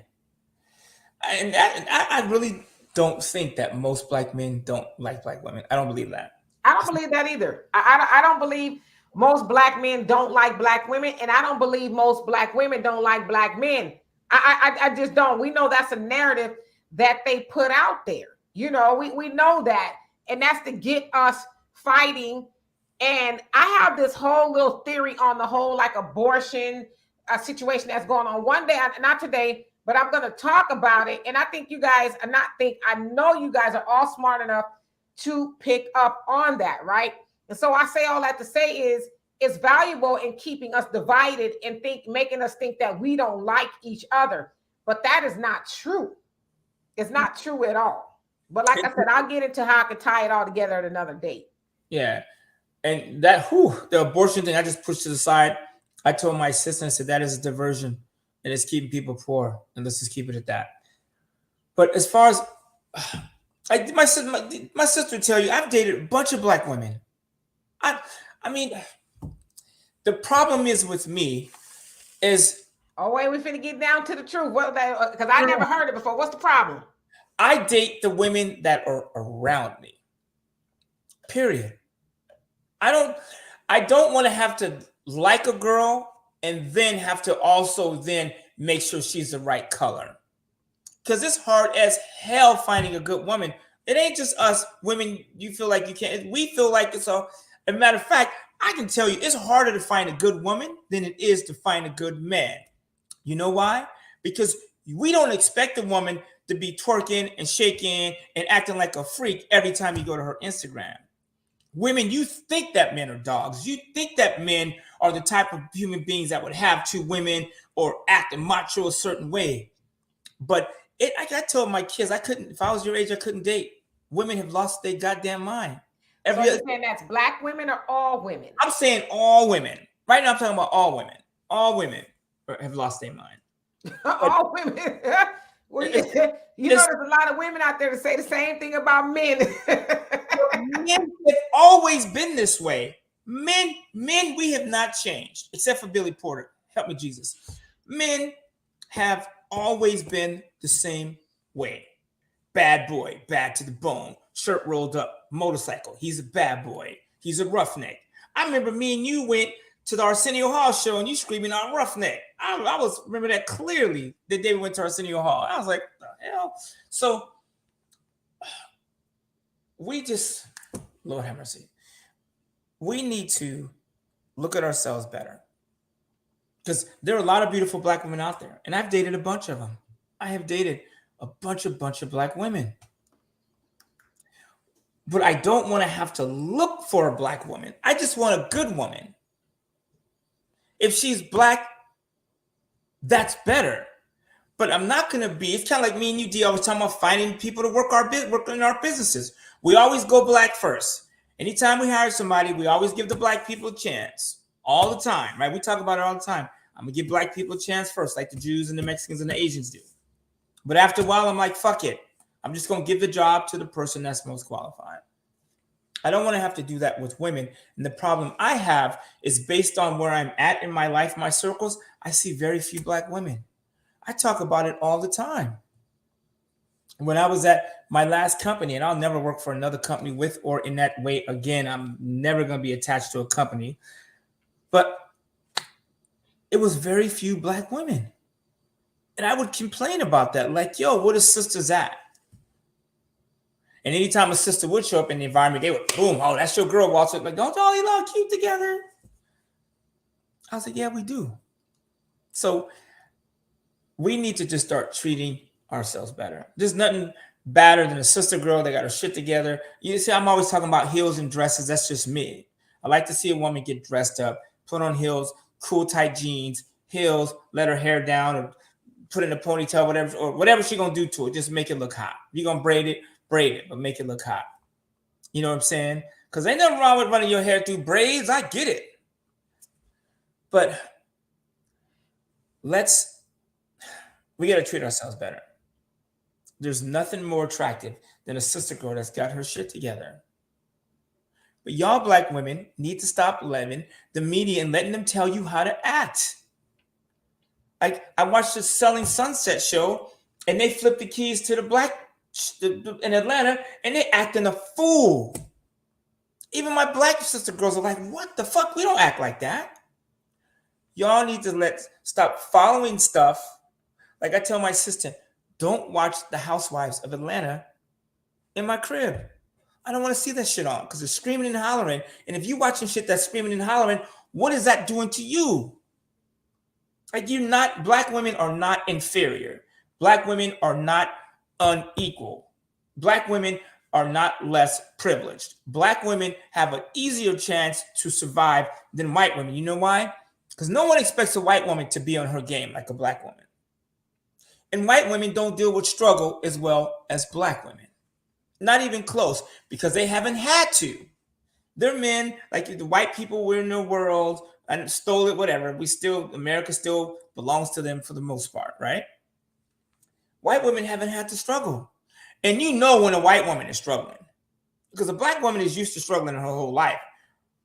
And I really don't think that most black men don't like black women. I don't believe that. I don't believe that either. I don't believe most black men don't like black women, and I don't believe most black women don't like black men. I just don't. We know that's a narrative that they put out there. You know, we know that, and that's to get us fighting. And I have this whole little theory on the whole like abortion situation that's going on. One day, not today, but I'm going to talk about it. And I think you guys are not think. I know you guys are all smart enough to pick up on that, right? And so I say all that to say is it's valuable in keeping us divided and making us think that we don't like each other. But that is not true. It's not true at all. But like I said, I'll get into how I can tie it all together at another date. Yeah. And that, the abortion thing, I just pushed to the side. I told my sister, I said, that is a diversion and it's keeping people poor. And let's just keep it at that. But as far as, my sister would tell you, I've dated a bunch of black women. I mean, the problem is with me is Oh wait, we finna get down to the truth. What? Because I no, never no, heard it before. What's the problem? I date the women that are around me. Period. I don't I don't want to have to like a girl and then have to also then make sure she's the right color. Because it's hard as hell finding a good woman. It ain't just us women. You feel like you can't. We feel like it's a. As a matter of fact, I can tell you, it's harder to find a good woman than it is to find a good man. You know why? Because we don't expect a woman to be twerking and shaking and acting like a freak every time you go to her Instagram. Women, you think that men are dogs. You think that men are the type of human beings that would have two women or act macho a certain way. But I told my kids I couldn't. If I was your age, I couldn't date. Women have lost their goddamn mind. So Every you other, saying that's black women or all women? I'm saying all women. Right now, I'm talking about all women. All women have lost their mind. But All women. Well, it's, you know, it's there's a lot of women out there that say the same thing about men. men have always been this way. Men, we have not changed, except for Billy Porter. Help me, Jesus. Men have always been the same way. Bad boy, bad to the bone, shirt rolled up, motorcycle. He's a bad boy. He's a roughneck. I remember me and you went to the Arsenio Hall show and you screaming out roughneck. I was remember that clearly the day we went to Arsenio Hall. I was like, the hell? So we just, Lord have mercy. We need to look at ourselves better. Because there are a lot of beautiful black women out there. And I've dated a bunch of them. I have dated a bunch of black women. But I don't want to have to look for a black woman. I just want a good woman. If she's black, that's better. But I'm not going to be, it's kind of like me and you, D, always talking about finding people to work in our businesses. We always go black first. Anytime we hire somebody, we always give the black people a chance. All the time, right? We talk about it all the time. I'm going to give black people a chance first, like the Jews and the Mexicans and the Asians do. But after a while, I'm like, fuck it. I'm just going to give the job to the person that's most qualified. I don't want to have to do that with women. And the problem I have is based on where I'm at in my life, my circles, I see very few black women. I talk about it all the time. When I was at my last company, and I'll never work for another company with or in that way again, I'm never going to be attached to a company. But it was very few black women. And I would complain about that. Like, yo, what is sisters at? And anytime a sister would show up in the environment, they would, boom, oh, that's your girl, Walter. Like, don't y'all look cute together? I was like, yeah, we do. So we need to just start treating ourselves better. There's nothing better than a sister girl that got her shit together. You see, I'm always talking about heels and dresses. That's just me. I like to see a woman get dressed up, put on heels, cool tight jeans, heels, let her hair down, or put in a ponytail, whatever she's gonna do to it. Just make it look hot. You're gonna braid it, but make it look hot. You know what I'm saying? Because ain't nothing wrong with running your hair through braids. I get it. But we got to treat ourselves better. There's nothing more attractive than a sister girl that's got her shit together. But y'all black women need to stop letting the media and letting them tell you how to act. I watched the Selling Sunset show and they flipped the keys to the black in Atlanta and they acting a fool. Even my black sister girls are like, what the fuck? We don't act like that. Y'all need to stop following stuff. Like I tell my assistant, don't watch the Housewives of Atlanta in my crib. I don't want to see that shit on because it's screaming and hollering. And if you watching shit that's screaming and hollering, what is that doing to you? Like black women are not inferior. Black women are not unequal. Black women are not less privileged. Black women have an easier chance to survive than white women. You know why? Because no one expects a white woman to be on her game like a black woman. And white women don't deal with struggle as well as black women. Not even close, because they haven't had to. They're men, like the white people were in their world and stole it, whatever. America still belongs to them for the most part, right? White women haven't had to struggle. And you know when a white woman is struggling. Because a black woman is used to struggling her whole life.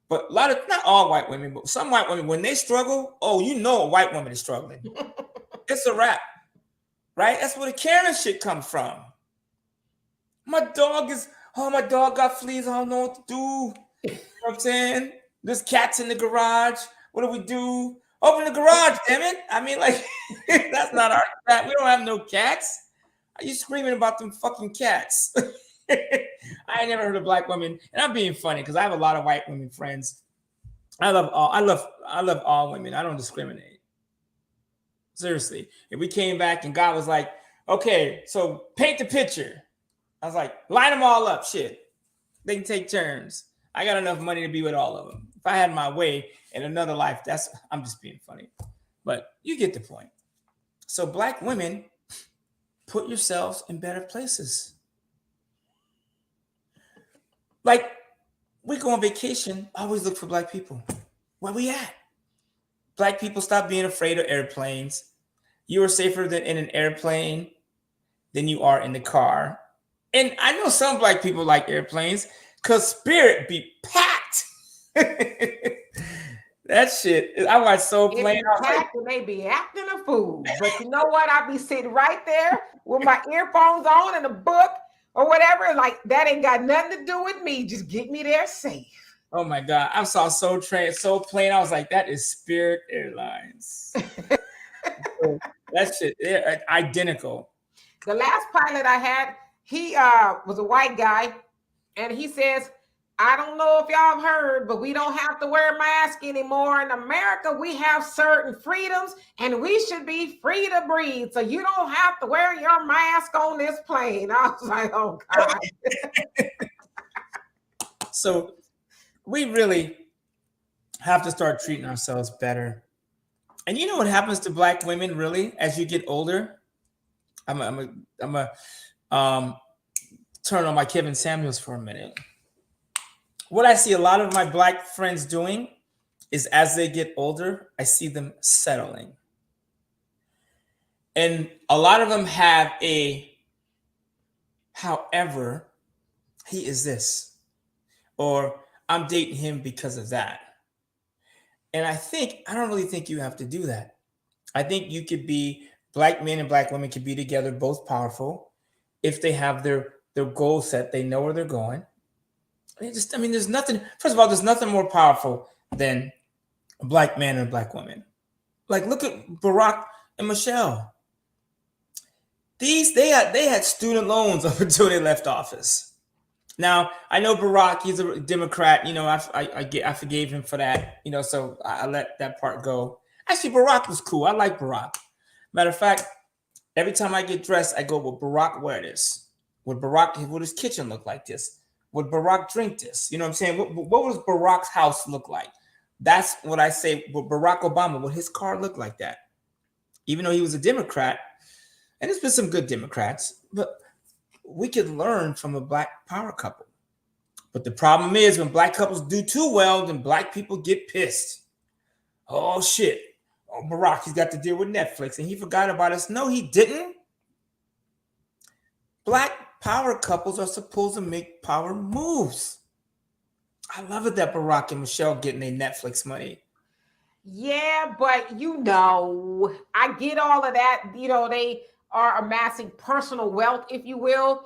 But a lot of, not all white women, but some white women, when they struggle, oh, you know a white woman is struggling. It's a wrap, right? That's where the Karen shit comes from. My dog got fleas. I don't know what to do. You know what I'm saying? There's cats in the garage. What do we do? Open the garage, damn it. I mean, like, that's not our cat. We don't have no cats. Are you screaming about them fucking cats? I ain't never heard of black women, and I'm being funny because I have a lot of white women friends. I love all women. I don't discriminate. Seriously. If we came back and God was like, okay, so paint the picture. I was like, line them all up, shit. They can take turns. I got enough money to be with all of them. If I had my way in another life, I'm just being funny. But you get the point. So black women, put yourselves in better places. Like, we go on vacation, always look for black people. Where we at? Black people, stop being afraid of airplanes. You are safer than in an airplane than you are in the car. And I know some black people like airplanes because Spirit be packed. That shit. I watch Soul Plane. Packed and they be acting a fool. But you know what? I be sitting right there with my earphones on and a book or whatever. Like, that ain't got nothing to do with me. Just get me there safe. Oh my God. I saw Soul Plane. I was like, that is Spirit Airlines. That shit, identical. The last pilot I had, he was a white guy, and he says, I don't know if y'all have heard, but we don't have to wear a mask anymore. In America, we have certain freedoms, and we should be free to breathe. So you don't have to wear your mask on this plane. I was like, oh, God. So we really have to start treating ourselves better. And you know what happens to black women, really, as you get older? I'm a turn on my Kevin Samuels for a minute. What I see a lot of my black friends doing is as they get older, I see them settling. And a lot of them have however, he is this, or I'm dating him because of that. And I don't really think you have to do that. I think you could be, black men and black women could be together, both powerful, if they have their goal set, they know where they're going. There's nothing, first of all, there's nothing more powerful than a black man and a black woman. Like, look at Barack and Michelle. They had student loans up until they left office. Now, I know Barack, he's a Democrat, I forgave him for that, so I let that part go. Actually, Barack was cool. I like Barack. Matter of fact, every time I get dressed, I go, would Barack wear this? Would his kitchen look like this? Would Barack drink this? You know what I'm saying? What was Barack's house look like? That's what I say. Would Barack Obama, would his car look like that? Even though he was a Democrat, and there's been some good Democrats, but we could learn from a black power couple. But the problem is when black couples do too well, then black people get pissed. Oh, shit. Oh, Barack, he's got to deal with Netflix, and he forgot about us. No, he didn't. Black power couples are supposed to make power moves. I love it that Barack and Michelle getting their Netflix money. Yeah, but I get all of that. They are amassing personal wealth, if you will,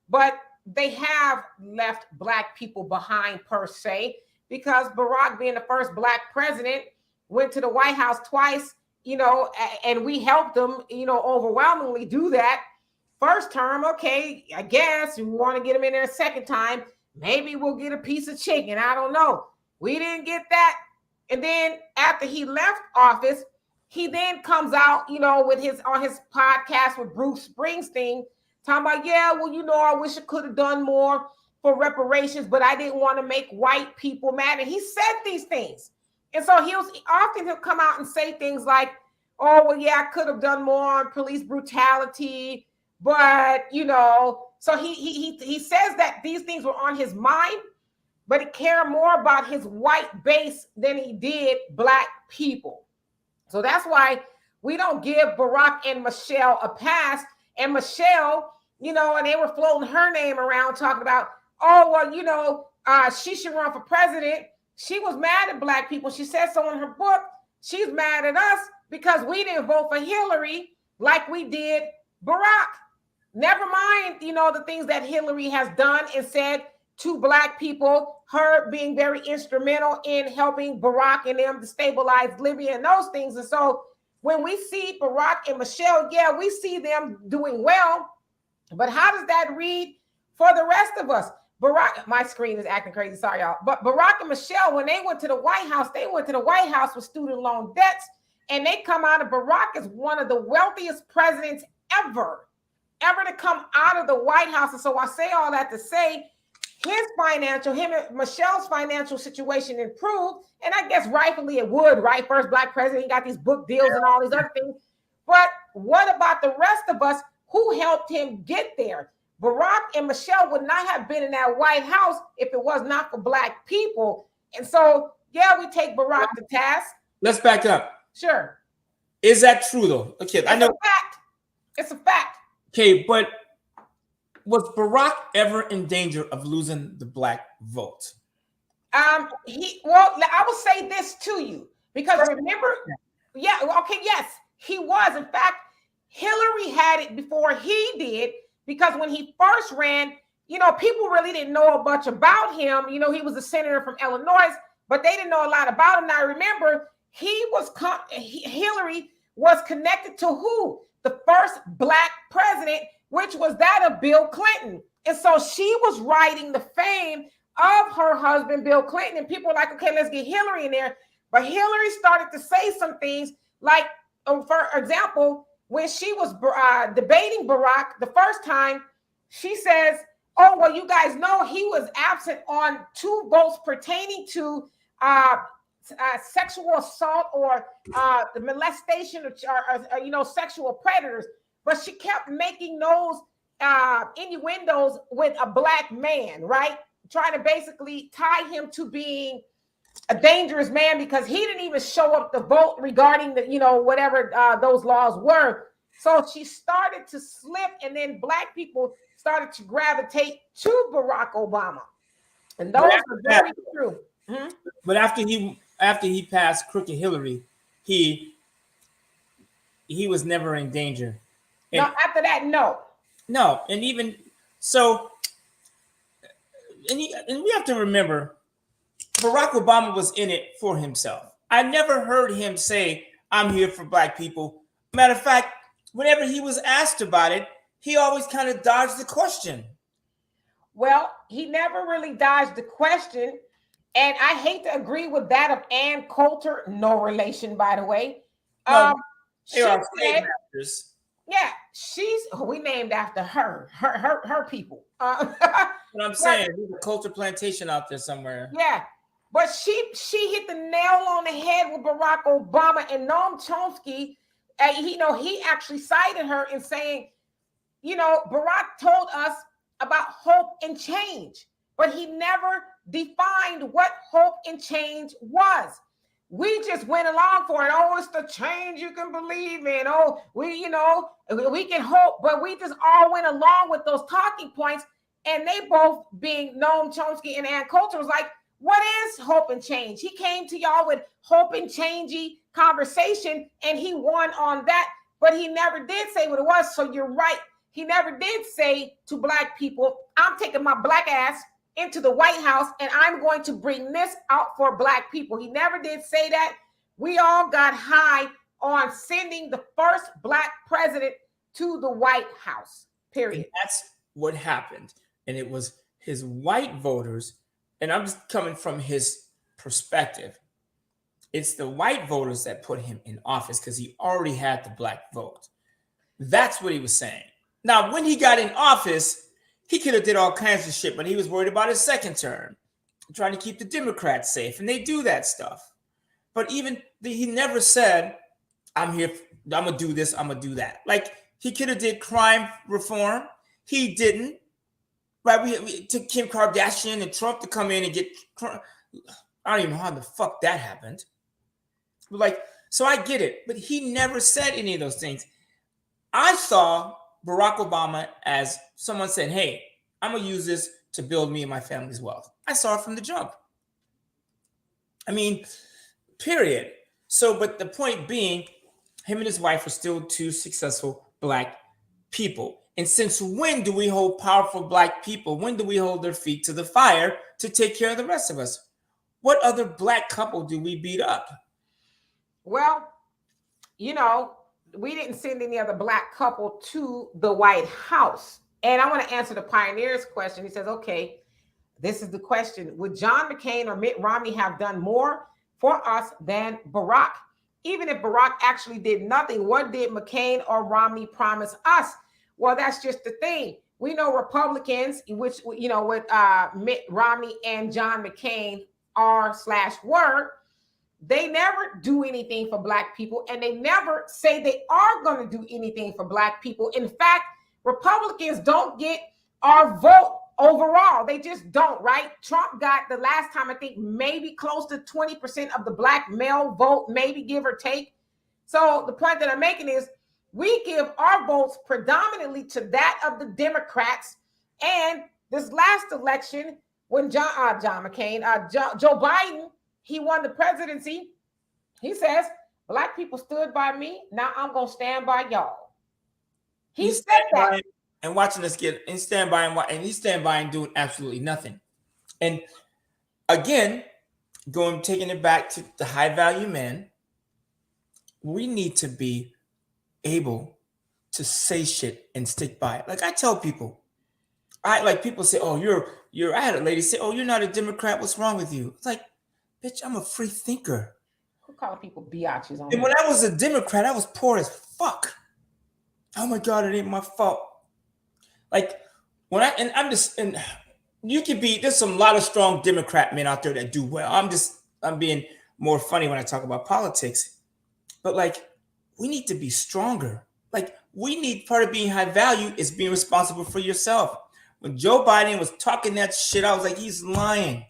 but they have left black people behind per se, because Barack, being the first black president, went to the White House twice, and we helped them, overwhelmingly do that. First term, okay, I guess we want to get him in there a second time. Maybe we'll get a piece of chicken. I don't know. We didn't get that. And then after he left office, he then comes out, on his podcast with Bruce Springsteen, talking about, I wish I could have done more for reparations, but I didn't want to make white people mad. And he said these things. And so he'll come out and say things like, oh, well, yeah, I could have done more on police brutality. But, so he says that these things were on his mind, but he cared more about his white base than he did black people. So that's why we don't give Barack and Michelle a pass. And Michelle, and they were floating her name around talking about, she should run for president She was mad at Black people. She said so in her book. She's mad at us because we didn't vote for Hillary like we did Barack. Never mind, the things that Hillary has done and said to Black people, her being very instrumental in helping Barack and them to stabilize Libya and those things. And so when we see Barack and Michelle, yeah, we see them doing well. But how does that read for the rest of us? Barack, my screen is acting crazy. Sorry, y'all. But Barack and Michelle, when they went to the White House, they went to the White House with student loan debts. And they come out of Barack as one of the wealthiest presidents ever to come out of the White House. And so I say all that to say him and Michelle's financial situation improved. And I guess rightfully it would, right? First Black president, he got these book deals and all these other things. But what about the rest of us who helped him get there? Barack and Michelle would not have been in that White House if it was not for Black people. And so, yeah, we take Barack to task. Let's back up. Sure. Is that true, though? Okay, I know. It's a fact. Okay, but was Barack ever in danger of losing the Black vote? I will say this to you because remember, yes, he was. In fact, Hillary had it before he did because when he first ran, people really didn't know much about him. He was a senator from Illinois, but they didn't know a lot about him. Now, remember, Hillary was connected to who? The first Black president, which was that of Bill Clinton. And so she was riding the fame of her husband, Bill Clinton. And people were like, okay, let's get Hillary in there. But Hillary started to say some things like, for example, when she was debating Barack the first time, she says, oh, well, you guys know he was absent on 2 votes pertaining to sexual assault or the molestation or sexual predators. But she kept making those innuendos with a Black man, right? Trying to basically tie him to being a dangerous man because he didn't even show up to vote regarding the, whatever those laws were. So she started to slip, and then Black people started to gravitate to Barack Obama. And those are very true. Mm-hmm. But after he passed crooked Hillary, he was never in danger. And no, after that, no. No, and even so, and we have to remember, Barack Obama was in it for himself. I never heard him say, I'm here for Black people. Matter of fact, whenever he was asked about it, he always kind of dodged the question. Well, he never really dodged the question. And I hate to agree with that of Ann Coulter, no relation, by the way. No, she said, we named after her people. What I'm saying, there's a Coulter plantation out there somewhere. Yeah, but she hit the nail on the head with Barack Obama, and Noam Chomsky, he actually cited her in saying, Barack told us about hope and change, but he never defined what hope and change was. We just went along for it. Oh, it's the change you can believe in. Oh, we can hope, but we just all went along with those talking points. And they both, being Noam Chomsky and Ann Coulter, was like, what is hope and change? He came to y'all with hope and changey conversation, and he won on that, but he never did say what it was. So you're right. He never did say to Black people, I'm taking my Black ass into the White House, and I'm going to bring this out for Black people. He never did say that. We all got high on sending the first Black president to the White House, period. And that's what happened. And it was his white voters, and I'm just coming from his perspective. It's the white voters that put him in office because he already had the Black vote. That's what he was saying. Now, when he got in office, he could have did all kinds of shit, but he was worried about his second term, trying to keep the Democrats safe, and they do that stuff. But he never said, I'm here, I'm going to do this, I'm going to do that. Like, he could have did crime reform. He didn't. Right? We took Kim Kardashian and Trump to come in and get, I don't even know how the fuck that happened. Like, so I get it, but he never said any of those things. I saw Barack Obama as someone said, hey, I'm going to use this to build me and my family's wealth. I saw it from the jump. I mean, period. So, but the point being, him and his wife are still two successful black people. And since when do we hold powerful black people? When do we hold their feet to the fire to take care of the rest of us? What other black couple do we beat up? Well, you know, we didn't send any other black couple to the White House. And I want to answer the pioneer's question. He says, okay, this is the question. Would John McCain or Mitt Romney have done more for us than Barack? Even if Barack actually did nothing, what did McCain or Romney promise us? Well, that's just the thing. We know Republicans, which, you know, with Mitt Romney and John McCain are/were, they never do anything for black people, and they never say they are going to do anything for black people. In fact, Republicans don't get our vote overall. They just don't, right? Trump got, the last time, I think, maybe close to 20% of the black male vote, maybe, give or take. So the point that I'm making is we give our votes predominantly to that of the Democrats. And this last election, when Joe Biden, he won the presidency, he says, black people stood by me. Now I'm going to stand by y'all. He said that. And watching us get and stand by and he stand by and doing absolutely nothing. And again, taking it back to the high value man, we need to be able to say shit and stick by it. Like I tell people, people say, oh, I had a lady say, oh, you're not a Democrat. What's wrong with you? It's like, bitch, I'm a free thinker. Who calling people biatches on? And when I was a Democrat, I was poor as fuck. Oh my God, it ain't my fault. Like you could be, there's some lot of strong Democrat men out there that do well. I'm being more funny when I talk about politics, but like, we need to be stronger. Like part of being high value is being responsible for yourself. When Joe Biden was talking that shit, I was like, he's lying.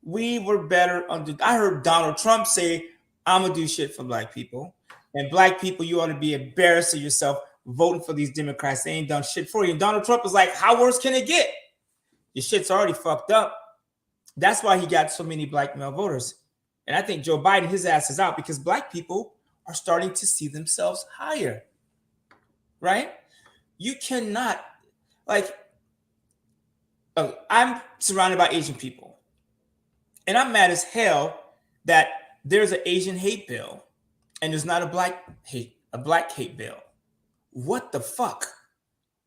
We were better I heard Donald Trump say, I'm gonna do shit for black people. And black people, you ought to be embarrassed of yourself voting for these Democrats. They ain't done shit for you. And Donald Trump was like, how worse can it get? Your shit's already fucked up. That's why he got so many black male voters. And I think Joe Biden, his ass is out because black people are starting to see themselves higher. Right? You cannot, I'm surrounded by Asian people. And I'm mad as hell that there's an Asian hate bill and there's not a black hate bill. What the fuck?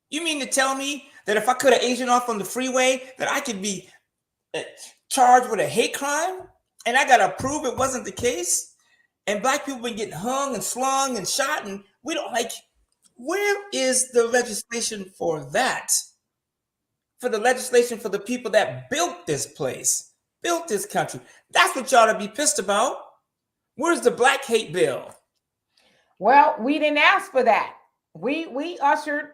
You mean to tell me that if I cut an Asian off on the freeway, that I could be charged with a hate crime? And I gotta prove it wasn't the case? And black people been getting hung and slung and shot, and we don't where is the legislation for that? For the legislation for the people that built this place, built this country. That's what y'all to be pissed about. Where's the black hate bill? Well, we didn't ask for that. We ushered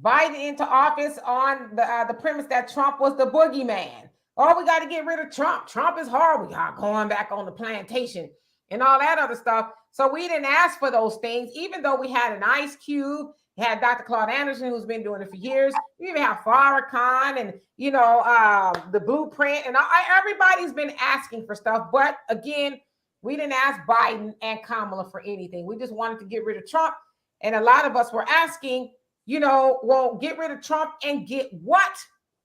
Biden into office on the premise that Trump was the boogeyman. Oh, we got to get rid of Trump. Trump is horrible. We got going back on the plantation and all that other stuff. So we didn't ask for those things, even though we had an Ice Cube, had Dr. Claude Anderson, who's been doing it for years. We even have Farrakhan and, the Blueprint. And everybody's been asking for stuff. But again, we didn't ask Biden and Kamala for anything. We just wanted to get rid of Trump. And a lot of us were asking, well, get rid of Trump and get what?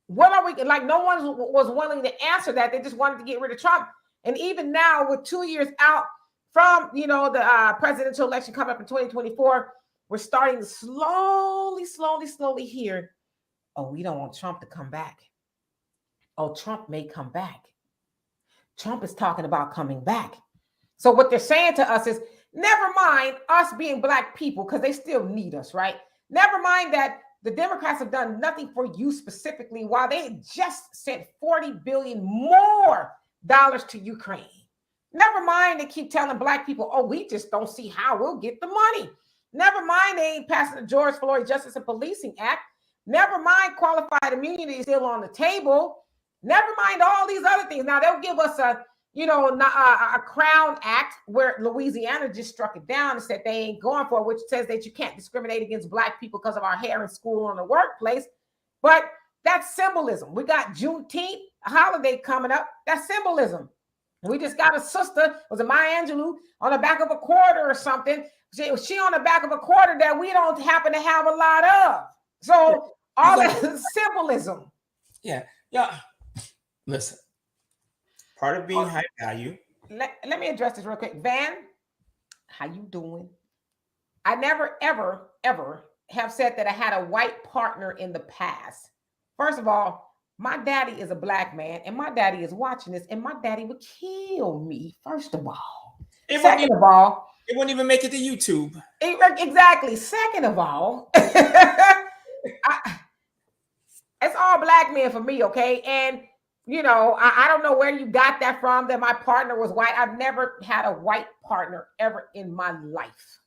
What are we, no one was willing to answer that. They just wanted to get rid of Trump. And even now, with 2 years out from, the presidential election coming up in 2024, we're starting to slowly hear, oh, we don't want Trump to come back. Oh, Trump may come back. Trump is talking about coming back. So what they're saying to us is, never mind us being black people, because they still need us, right? Never mind that the Democrats have done nothing for you specifically, while they just sent $40 billion more to Ukraine. Never mind they keep telling black people, oh, we just don't see how we'll get the money. Never mind they ain't passing the George Floyd Justice and Policing Act. Never mind qualified immunity is still on the table. Never mind all these other things. Now they'll give us a Crown Act where Louisiana just struck it down and said they ain't going for it, which says that you can't discriminate against black people because of our hair in school or in the workplace. But that's symbolism. We got Juneteenth, a holiday coming up. That's symbolism. We just got a sister, was it Maya Angelou, on the back of a quarter or something. She on the back of a quarter that we don't happen to have a lot of. So all that symbolism. Yeah. Yeah. Listen, part of being high value. Let me address this real quick. Van, how you doing? I never, ever, ever have said that I had a white partner in the past. First of all, my daddy is a black man, and my daddy is watching this, and my daddy would kill me, first of all. Second of all, it wouldn't even make it to YouTube. Exactly. Second of all, it's all black men for me, okay? And I don't know where you got that from, that my partner was white. I've never had a white partner ever in my life.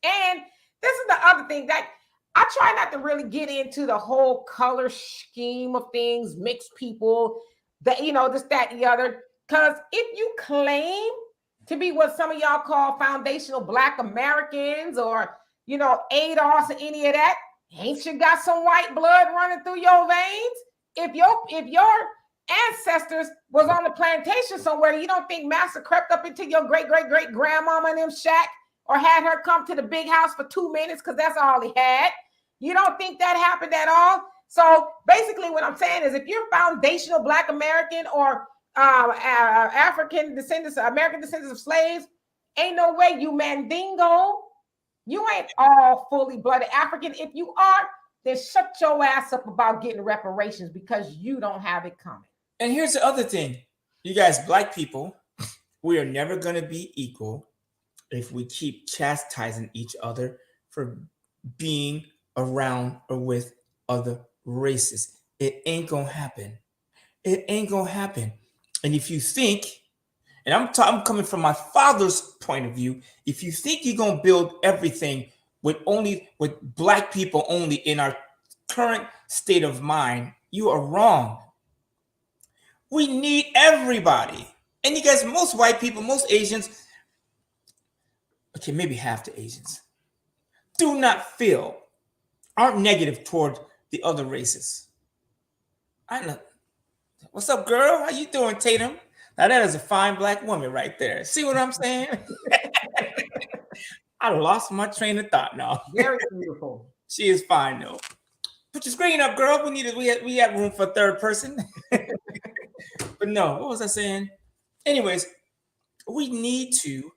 And this is the other thing that I try not to really get into the whole color scheme of things, mixed people, that, this, that, and the other. Because if you claim to be what some of y'all call foundational Black Americans, or, ADOS or any of that, ain't you got some white blood running through your veins? If your ancestors was on the plantation somewhere, you don't think Master crept up into your great grandmama and them shack, or had her come to the big house for 2 minutes because that's all he had? You don't think that happened at all? So basically what I'm saying is, if you're foundational Black American or African descendants, American descendants of slaves, ain't no way you Mandingo. You ain't all fully blooded African. If you are, then shut your ass up about getting reparations, because you don't have it coming. And here's the other thing. You guys, Black people, we are never going to be equal if we keep chastising each other for being around or with other races. It ain't gonna happen. It ain't gonna happen. And if you think, and I'm coming from my father's point of view, if you think you're gonna build everything with Black people only in our current state of mind, you are wrong. We need everybody. And you guys, most white people, most Asians, okay, maybe half the Asians, do not feel, aren't negative toward the other races. I know. What's up, girl? How you doing, Tatum? Now that is a fine Black woman right there. See what I'm saying? I lost my train of thought now. Very beautiful. She is fine though. Put your screen up, girl. We have room for a third person. But no, what was I saying? Anyways, we need to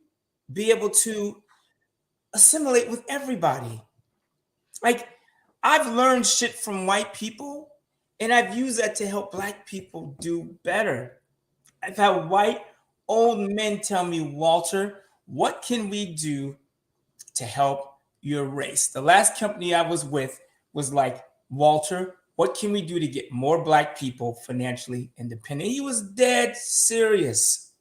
be able to assimilate with everybody. Like, I've learned shit from white people, and I've used that to help Black people do better. I've had white old men tell me, Walter, what can we do to help your race? The last company I was with was like, Walter, what can we do to get more Black people financially independent? He was dead serious.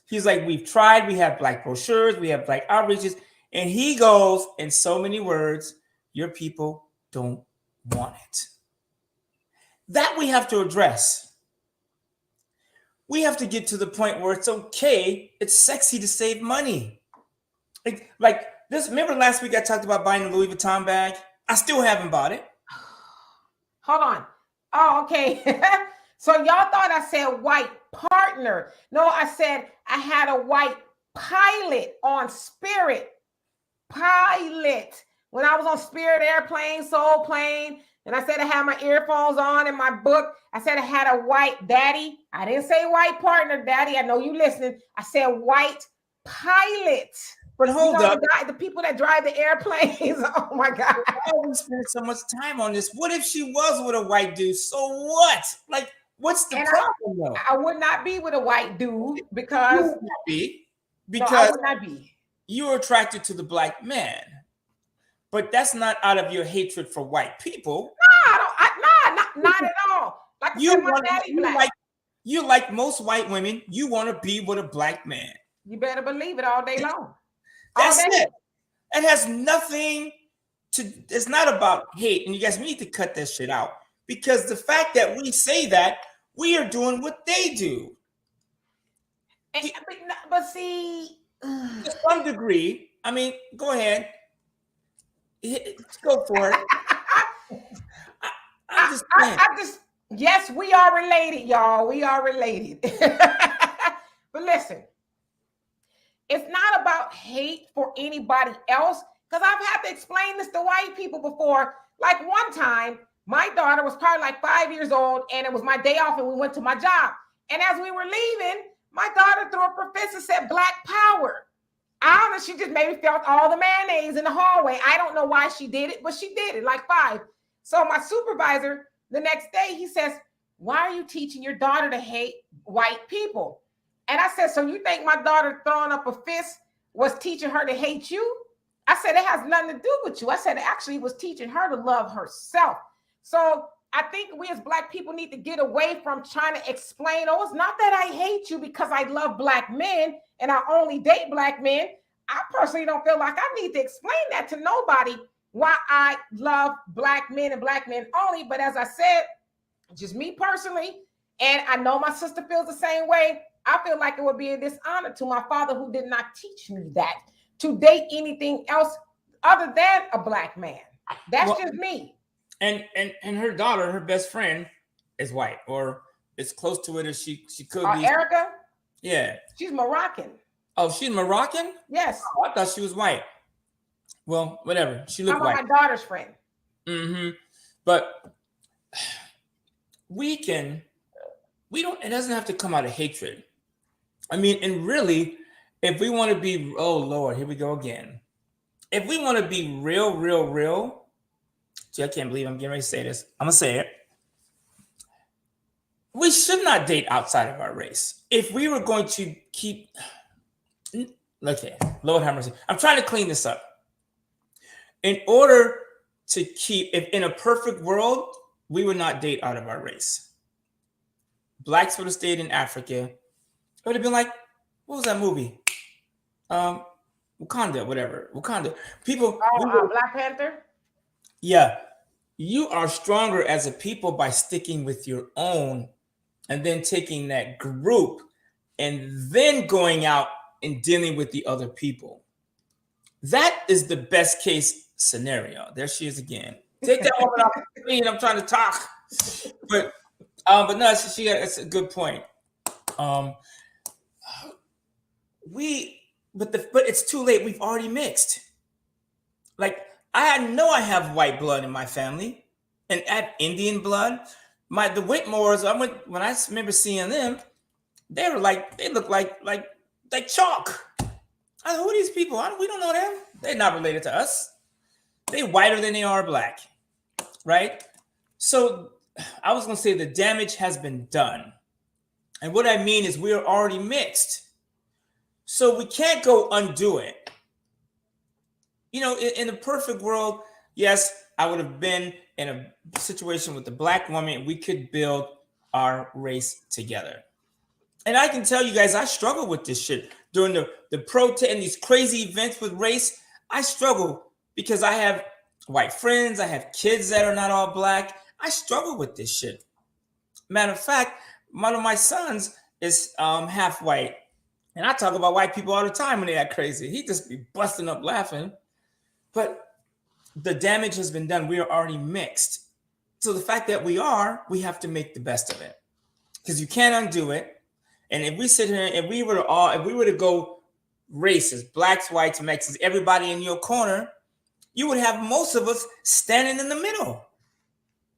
He's like, we've tried, we have Black brochures, we have Black outreaches, and he goes, in so many words, your people don't want it. That we have to address. We have to get to the point where it's okay, it's sexy to save money. Like this, remember last week I talked about buying a Louis Vuitton bag? I still haven't bought it. Hold on. Oh, okay. So y'all thought I said white partner. No, I said I had a white pilot on Spirit. Pilot. When I was on Spirit Airplane, Soul Plane, and I said I had my earphones on in my book, I said I had a white daddy. I didn't say white partner, daddy. I know you listening. I said white pilot. But hold up. The people that drive the airplanes. Oh my God. I always spend so much time on this. What if she was with a white dude? So what? Like, what's the problem though? I would not be with a white dude because... You would not be. Because I would not be. You're attracted to the Black man. But that's not out of your hatred for white people. No, not at all. Like I said, my daddy Black. You like most white women, you want to be with a Black man. You better believe it all day long. That's it. It has nothing to, it's not about hate. And you guys, we need to cut that shit out. Because the fact that we say that, we are doing what they do. But see... To some degree, I mean, go ahead. Go for it. I just, yes, we are related, y'all. We are related. But But listen, it's not about hate for anybody else, because I've had to explain this to white people before. Like one time, my daughter was probably like 5 years old, and it was my day off, and we went to my job. And as we were leaving, my daughter threw a fit and said Black Power. I don't know, she just maybe felt all the mayonnaise in the hallway. I don't know why she did it, but she did it, like 5. So my supervisor, the next day, he says, why are you teaching your daughter to hate white people? And I said, so you think my daughter throwing up a fist was teaching her to hate you? I said, it has nothing to do with you. I said, it actually was teaching her to love herself. So I think we as Black people need to get away from trying to explain, oh, it's not that I hate you because I love Black men and I only date Black men. I personally don't feel like I need to explain that to nobody, why I love Black men and Black men only. But as I said, just me personally, and I know my sister feels the same way, I feel like it would be a dishonor to my father, who did not teach me that, to date anything else other than a Black man. That's just me. And her daughter, her best friend, is white, or as close to it as she could be. Erica? Yeah. She's Moroccan. Oh, she's Moroccan? Yes. Oh, I thought she was white. Well, whatever. She looked white. I'm my daughter's friend. Mm-hmm. But it doesn't have to come out of hatred. I mean, and really, if we want to be, oh Lord, here we go again. If we want to be real, gee, I can't believe I'm getting ready to say this. I'm going to say it. We should not date outside of our race. If we were going to keep, okay, Lord have mercy. I'm trying to clean this up. In order to keep, if in a perfect world, we would not date out of our race. Blacks would have stayed in Africa. It would have been like, what was that movie? Wakanda, whatever. Wakanda. People. Black Panther? Yeah. You are stronger as a people by sticking with your own and then taking that group and then going out and dealing with the other people. That is the best case scenario. There she is again. Take that woman off the screen. I'm trying to talk. But no, that's a good point. But it's too late. We've already mixed. Like, I know I have white blood in my family, and I have Indian blood. The Whitmores, when I remember seeing them, they look like chalk. I know, who are these people? We don't know them. They're not related to us. They're whiter than they are Black, right? So I was going to say the damage has been done. And what I mean is we're already mixed. So we can't go undo it. You know, in a perfect world, yes, I would have been in a situation with a Black woman and we could build our race together. And I can tell you guys, I struggle with this shit. During the protest and these crazy events with race, I struggle because I have white friends, I have kids that are not all Black. I struggle with this shit. Matter of fact, one of my sons is half white. And I talk about white people all the time when they act crazy. He just be busting up laughing. But the damage has been done. We are already mixed. So the fact that we have to make the best of it. Because you can't undo it. And if we sit here, if we were to go races, Blacks, whites, Mexicans, everybody in your corner, you would have most of us standing in the middle.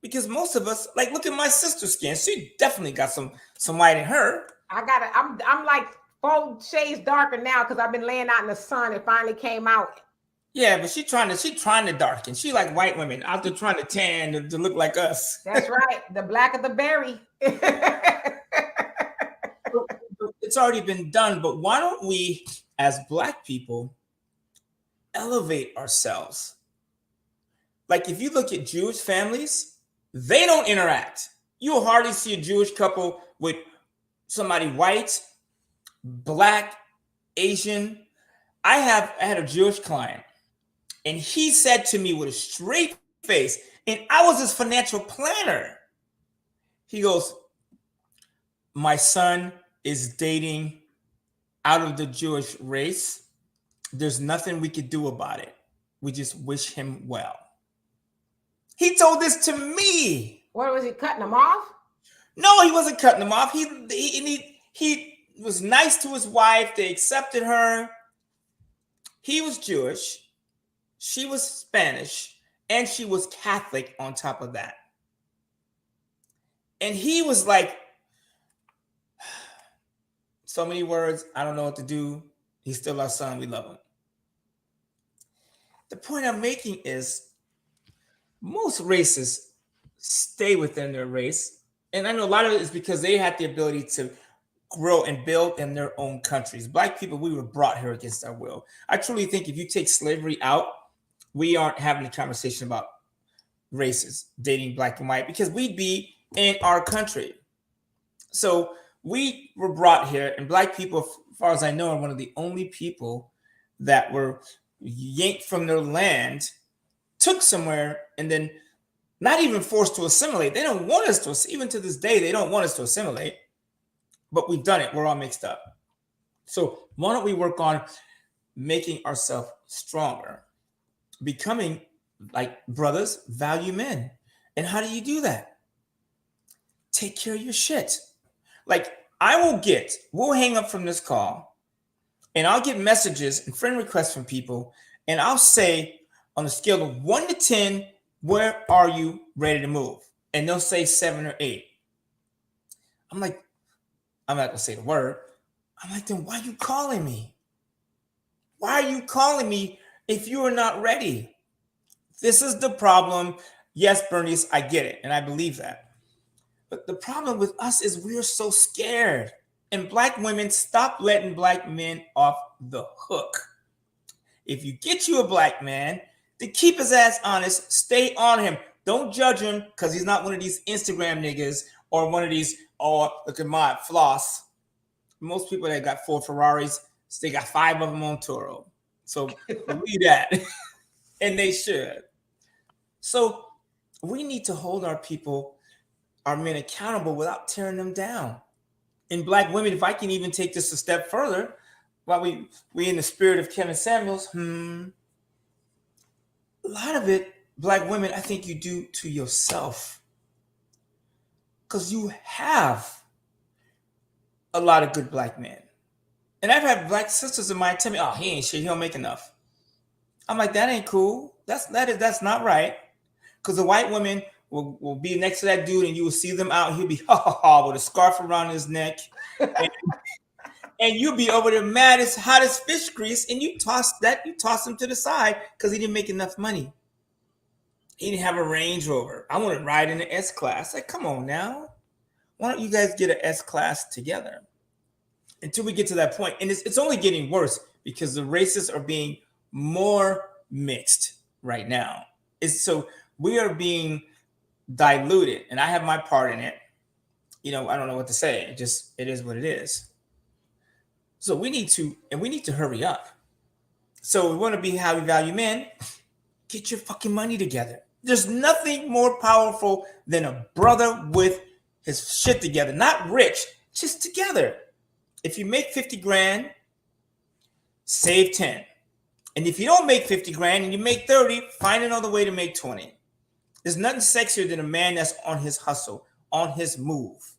Because most of us, like, look at my sister's skin. She definitely got some white in her. I'm like 4 shades darker now because I've been laying out in the sun. It finally came out. Yeah, but she trying to darken. She like white women out there trying to tan to look like us. That's right. The black of the berry. It's already been done, but why don't we, as Black people, elevate ourselves? Like, if you look at Jewish families, they don't interact. You'll hardly see a Jewish couple with somebody white, Black, Asian. I had a Jewish client, and he said to me with a straight face, and I was his financial planner. He goes, my son is dating out of the Jewish race. There's nothing we could do about it. We just wish him well. He told this to me. What was he, cutting them off? No, he wasn't cutting them off. was nice to his wife. They accepted her. He was Jewish. She was Spanish. And she was Catholic on top of that. And he was like, so many words. I don't know what to do. He's still our son. We love him. The point I'm making is most races stay within their race. And I know a lot of it is because they had the ability to grow and build in their own countries. Black people, we were brought here against our will. I truly think if you take slavery out, we aren't having a conversation about races, dating black and white, because we'd be in our country. So we were brought here, and black people, as far as I know, are one of the only people that were yanked from their land, took somewhere, and then not even forced to assimilate. They don't want us to, even to this day, they don't want us to assimilate, but we've done it. We're all mixed up. So why don't we work on making ourselves stronger, becoming like brothers, value men. And how do you do that? Take care of your shit. Like we'll hang up from this call and I'll get messages and friend requests from people. And I'll say on a scale of 1 to 10, where are you ready to move? And they'll say 7 or 8. I'm like, I'm not gonna say the word. I'm like, then why are you calling me? Why are you calling me if you are not ready? This is the problem. Yes, Bernice, I get it. And I believe that. But the problem with us is we're so scared. And black women, stop letting black men off the hook. If you get you a black man, to keep his ass honest, stay on him. Don't judge him because he's not one of these Instagram niggas or one of these, oh, look at my floss. Most people that got 4 Ferraris, they got 5 of them on Toro. So believe that. And they should. So we need to hold our people, our men accountable without tearing them down. And black women, if I can even take this a step further, while we in the spirit of Kevin Samuels, a lot of it, black women, I think you do to yourself. Because you have a lot of good black men. And I've had black sisters of mine tell me, oh, he ain't shit, he don't make enough. I'm like, that ain't cool. That's not right. Because the white women will be next to that dude and you will see them out. He'll be with a scarf around his neck. And you'll be over there mad as hot as fish grease. And you toss him to the side because he didn't make enough money. He didn't have a Range Rover. I want to ride in the S-Class. Like, come on now. Why don't you guys get an S-Class together? Until we get to that point. And it's only getting worse because the races are being more mixed right now. So we are being diluted, and I have my part in it. I don't know what to say. It is what it is. So we need to hurry up. So we want to be how we value men. Get your fucking money together. There's nothing more powerful than a brother with his shit together. Not rich, just together. If you make 50 grand, save 10. And if you don't make 50 grand and you make 30, find another way to make 20. There's nothing sexier than a man that's on his hustle, on his move.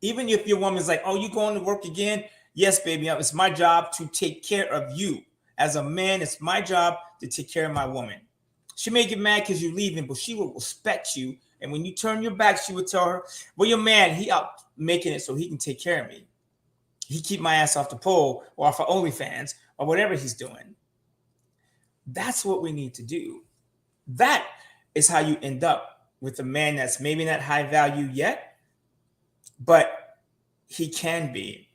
Even if your woman's like, oh, you going to work again? Yes, baby, it's my job to take care of you. As a man, it's my job to take care of my woman. She may get mad because you're leaving, but she will respect you. And when you turn your back, she would tell her, well, your man, he out making it so he can take care of me. He keep my ass off the pole or off of OnlyFans or whatever he's doing. That's what we need to do. That is how you end up with a man that's maybe not high value yet, but he can be.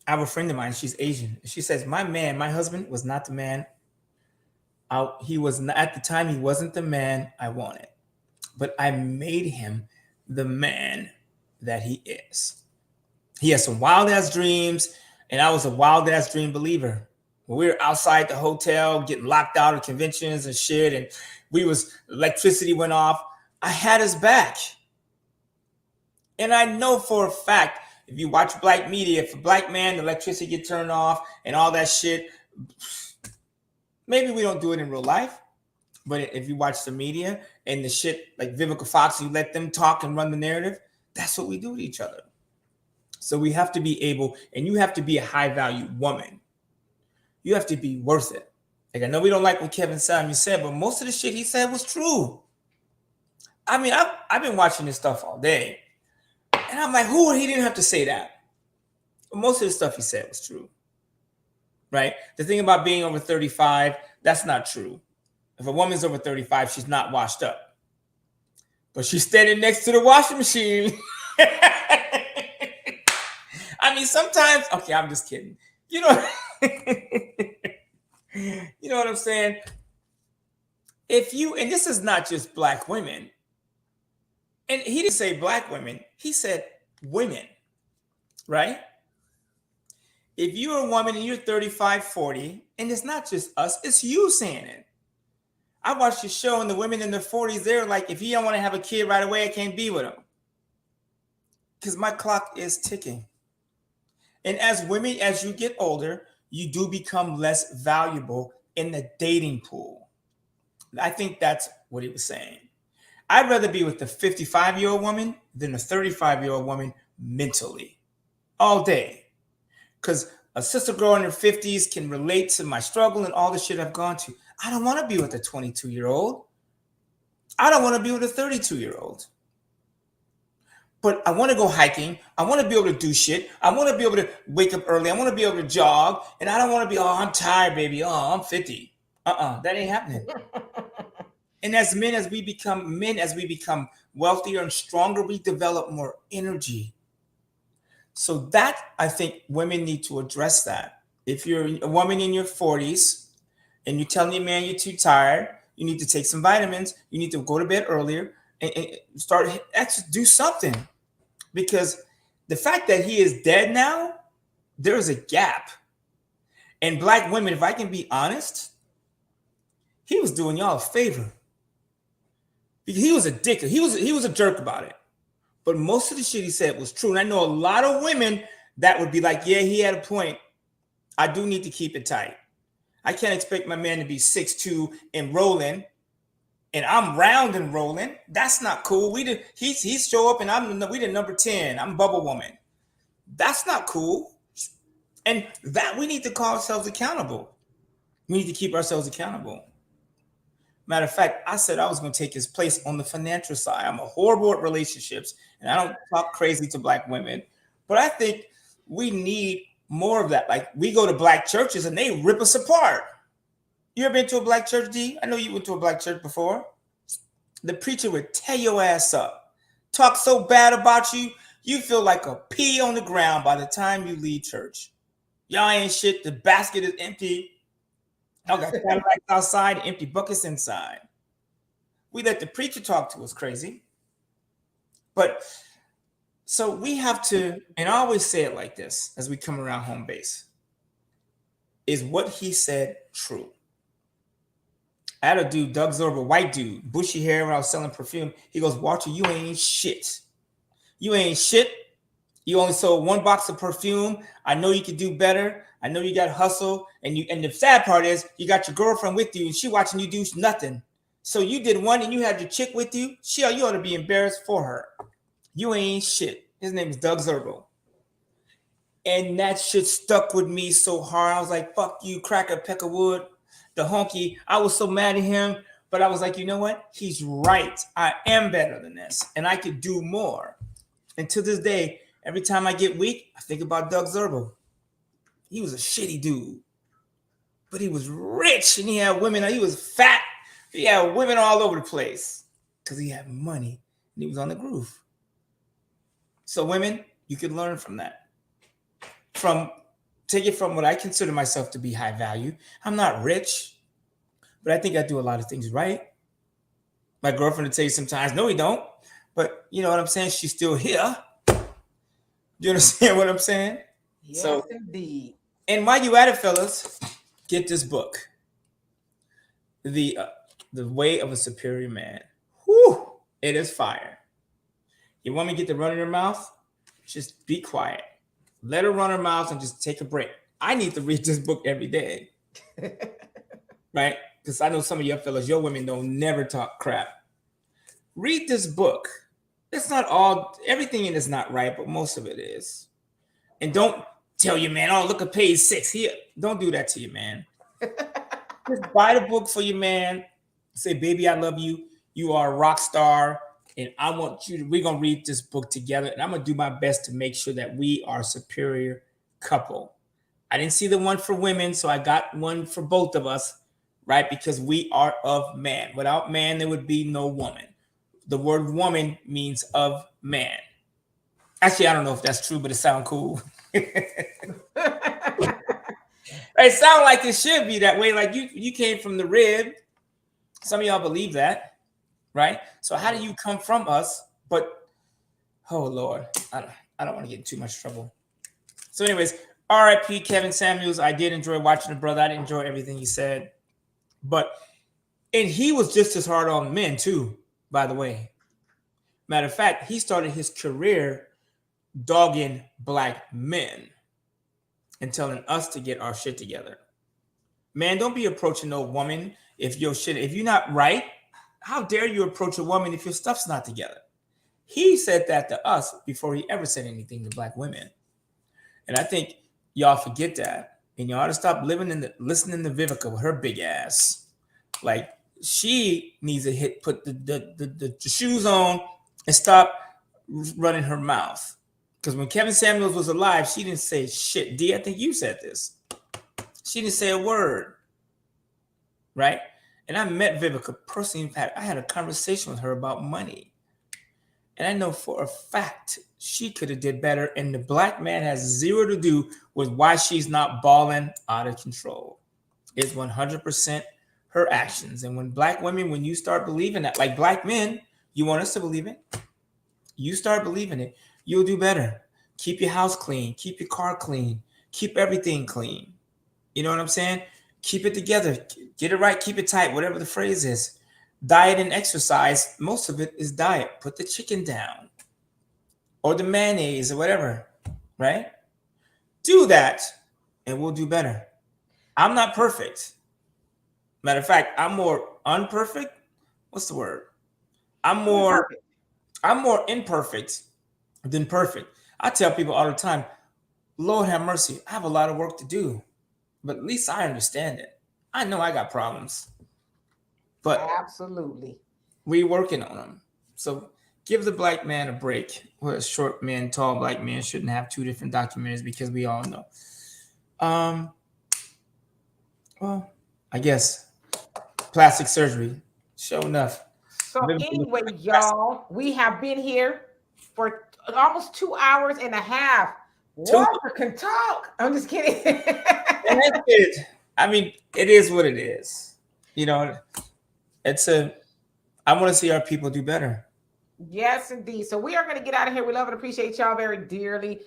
I have a friend of mine, she's Asian. She says, my husband was not the man. He was not, at the time, he wasn't the man I wanted, but I made him the man that he is. He has some wild ass dreams, and I was a wild ass dream believer. When we were outside the hotel, getting locked out of conventions and shit, and electricity went off, I had his back. And I know for a fact, if you watch black media, if a black man, the electricity get turned off and all that shit, maybe we don't do it in real life, but if you watch the media and the shit like Vivica Fox, you let them talk and run the narrative, that's what we do to each other. So we have to be able, and you have to be a high value woman. You have to be worth it. Like, I know we don't like what Kevin Samuel said, but most of the shit he said was true. I mean, I've been watching this stuff all day, and I'm like, who? He didn't have to say that. But most of the stuff he said was true, right? The thing about being over 35, that's not true. If a woman's over 35, she's not washed up. But she's standing next to the washing machine. I mean, sometimes, okay, I'm just kidding. You know, you know what I'm saying? If you, and this is not just black women, and he didn't say black women, he said women, right? If you're a woman and you're 35, 40, and it's not just us, it's you saying it. I watched the show and the women in their 40s, they're like, if you don't want to have a kid right away, I can't be with him. Because my clock is ticking. And as women, as you get older, you do become less valuable in the dating pool. I think that's what he was saying. I'd rather be with the 55-year-old woman than a 35-year-old woman mentally all day. Because a sister girl in her 50s can relate to my struggle and all the shit I've gone to. I don't want to be with a 22-year-old. I don't want to be with a 32-year-old. But I want to go hiking. I want to be able to do shit. I want to be able to wake up early. I want to be able to jog. And I don't want to be, oh, I'm tired, baby. Oh, I'm 50. That ain't happening. And as men, as we become wealthier and stronger, we develop more energy. So that, I think women need to address that. If you're a woman in your 40s and you're telling your man you're too tired, you need to take some vitamins. You need to go to bed earlier and do something. Because the fact that he is dead now, there is a gap. And black women, if I can be honest, he was doing y'all a favor. Because he was a dick. He was a jerk about it. But most of the shit he said was true. And I know a lot of women that would be like, yeah, he had a point. I do need to keep it tight. I can't expect my man to be 6'2" and rolling, and I'm round and rolling. That's not cool. He show up and we did number 10. I'm Bubble Woman. That's not cool. And that we need to call ourselves accountable. We need to keep ourselves accountable. Matter of fact, I said I was going to take his place on the financial side. I'm a horrible at relationships, and I don't talk crazy to black women. But I think we need more of that. Like, we go to black churches, and they rip us apart. You ever been to a black church, D? I know you went to a black church before. The preacher would tear your ass up, talk so bad about you, you feel like a pea on the ground by the time you leave church. Y'all ain't shit. The basket is empty. Y'all got Cadillacs outside, empty buckets inside. We let the preacher talk to us crazy. But so we have to, and I always say it like this as we come around home base. Is what he said true? I had a dude, Doug Zorba, white dude, bushy hair when I was selling perfume. He goes, Walter, you ain't shit. You ain't shit. You only sold one box of perfume. I know you could do better. I know you got hustle. And the sad part is you got your girlfriend with you and she watching you do nothing. So you did one and you had your chick with you. You ought to be embarrassed for her. You ain't shit. His name is Doug Zorba. And that shit stuck with me so hard. I was like, fuck you, Cracker Peckerwood, the honky. I was so mad at him. But I was like, you know what? He's right. I am better than this. And I could do more. And to this day, every time I get weak, I think about Doug Zorba. He was a shitty dude. But he was rich and he had women. He was fat. He had women all over the place. Because he had money. And he was on the groove. So women, you can learn from that. Take it from what I consider myself to be high value. I'm not rich, but I think I do a lot of things right. My girlfriend will tell you sometimes, no, we don't. But you know what I'm saying? She's still here. Do you understand what I'm saying? Yes, so, indeed. And while you at it, fellas, get this book. The Way of a Superior Man. Whew, it is fire. You want me to get the run in her mouth? Just be quiet. Let her run her mouth and just take a break. I need to read this book every day. Right? Because I know some of your fellas, your women don't never talk crap. Read this book. It's not all, everything in it is not right, but most of it is. And don't tell your man, oh, look at page 6 here. Don't do that to your man. Just buy the book for your man. Say, baby, I love you. You are a rock star. And I want you to, we're going to read this book together. And I'm going to do my best to make sure that we are a superior couple. I didn't see the one for women, so I got one for both of us, right? Because we are of man. Without man, there would be no woman. The word woman means of man. Actually, I don't know if that's true, but it sounds cool. It sounds like it should be that way. Like you came from the rib. Some of y'all believe that, right? So how do you come from us? But oh Lord, I don't want to get in too much trouble. So, anyways, R.I.P. Kevin Samuels. I did enjoy watching the brother. I didn't enjoy everything he said, and he was just as hard on men too. By the way, matter of fact, he started his career dogging black men and telling us to get our shit together. Man, don't be approaching no woman if you're not right. How dare you approach a woman if your stuff's not together? He said that to us before he ever said anything to black women. And I think y'all forget that. And y'all ought to stop listening to Vivica with her big ass. Like, she needs to put the shoes on and stop running her mouth. Because when Kevin Samuels was alive, she didn't say shit. D, I think you said this. She didn't say a word. Right? And I met Vivica personally. In fact, I had a conversation with her about money. And I know for a fact she could have did better. And the black man has zero to do with why she's not balling out of control. It's 100% her actions. And when black women, when you start believing that, like black men, you want us to believe it. You start believing it, you'll do better. Keep your house clean. Keep your car clean. Keep everything clean. You know what I'm saying? Keep it together. Get it right. Keep it tight. Whatever the phrase is. Diet and exercise, most of it is diet. Put the chicken down. Or the mayonnaise or whatever. Right? Do that and we'll do better. I'm not perfect. Matter of fact, I'm more unperfect. What's the word? I'm more imperfect than perfect. I tell people all the time, Lord have mercy, I have a lot of work to do, but at least I understand it. I know I got problems, but absolutely, we working on them. So give the black man a break. Well, short men, tall black men shouldn't have two different documentaries because we all know. Well, I guess plastic surgery, sure enough. So anyway, y'all, we have been here for almost 2 hours and a half. Walter can talk. I'm just kidding. I mean, it is what it is. You know, I want to see our people do better. Yes, indeed. So we are going to get out of here. We love and appreciate y'all very dearly.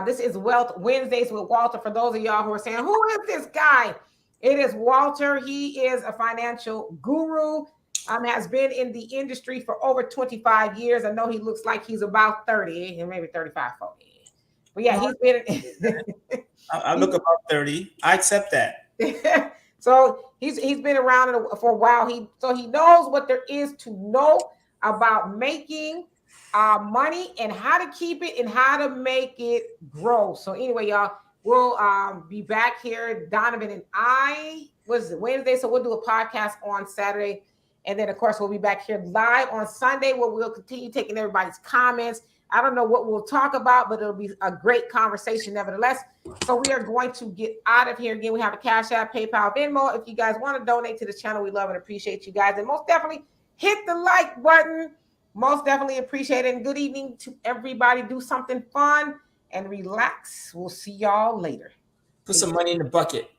This is Wealth Wednesdays with Walter. For those of y'all who are saying, who is this guy? It is Walter. He is a financial guru. Has been in the industry for over 25 years. I know he looks like he's about 30, maybe 35, 40. But yeah, he's been. I look about 30. I accept that. So he's been around for a while. He knows what there is to know about making money and how to keep it and how to make it grow. So anyway, y'all, we'll be back here. Donovan and I was Wednesday, so we'll do a podcast on Saturday. And then, of course, we'll be back here live on Sunday where we'll continue taking everybody's comments. I don't know what we'll talk about, but it'll be a great conversation nevertheless. So we are going to get out of here. Again, we have a Cash App, PayPal, Venmo. If you guys want to donate to the channel, we love and appreciate you guys. And most definitely hit the like button. Most definitely appreciate it. And good evening to everybody. Do something fun and relax. We'll see y'all later. Put some money in the bucket.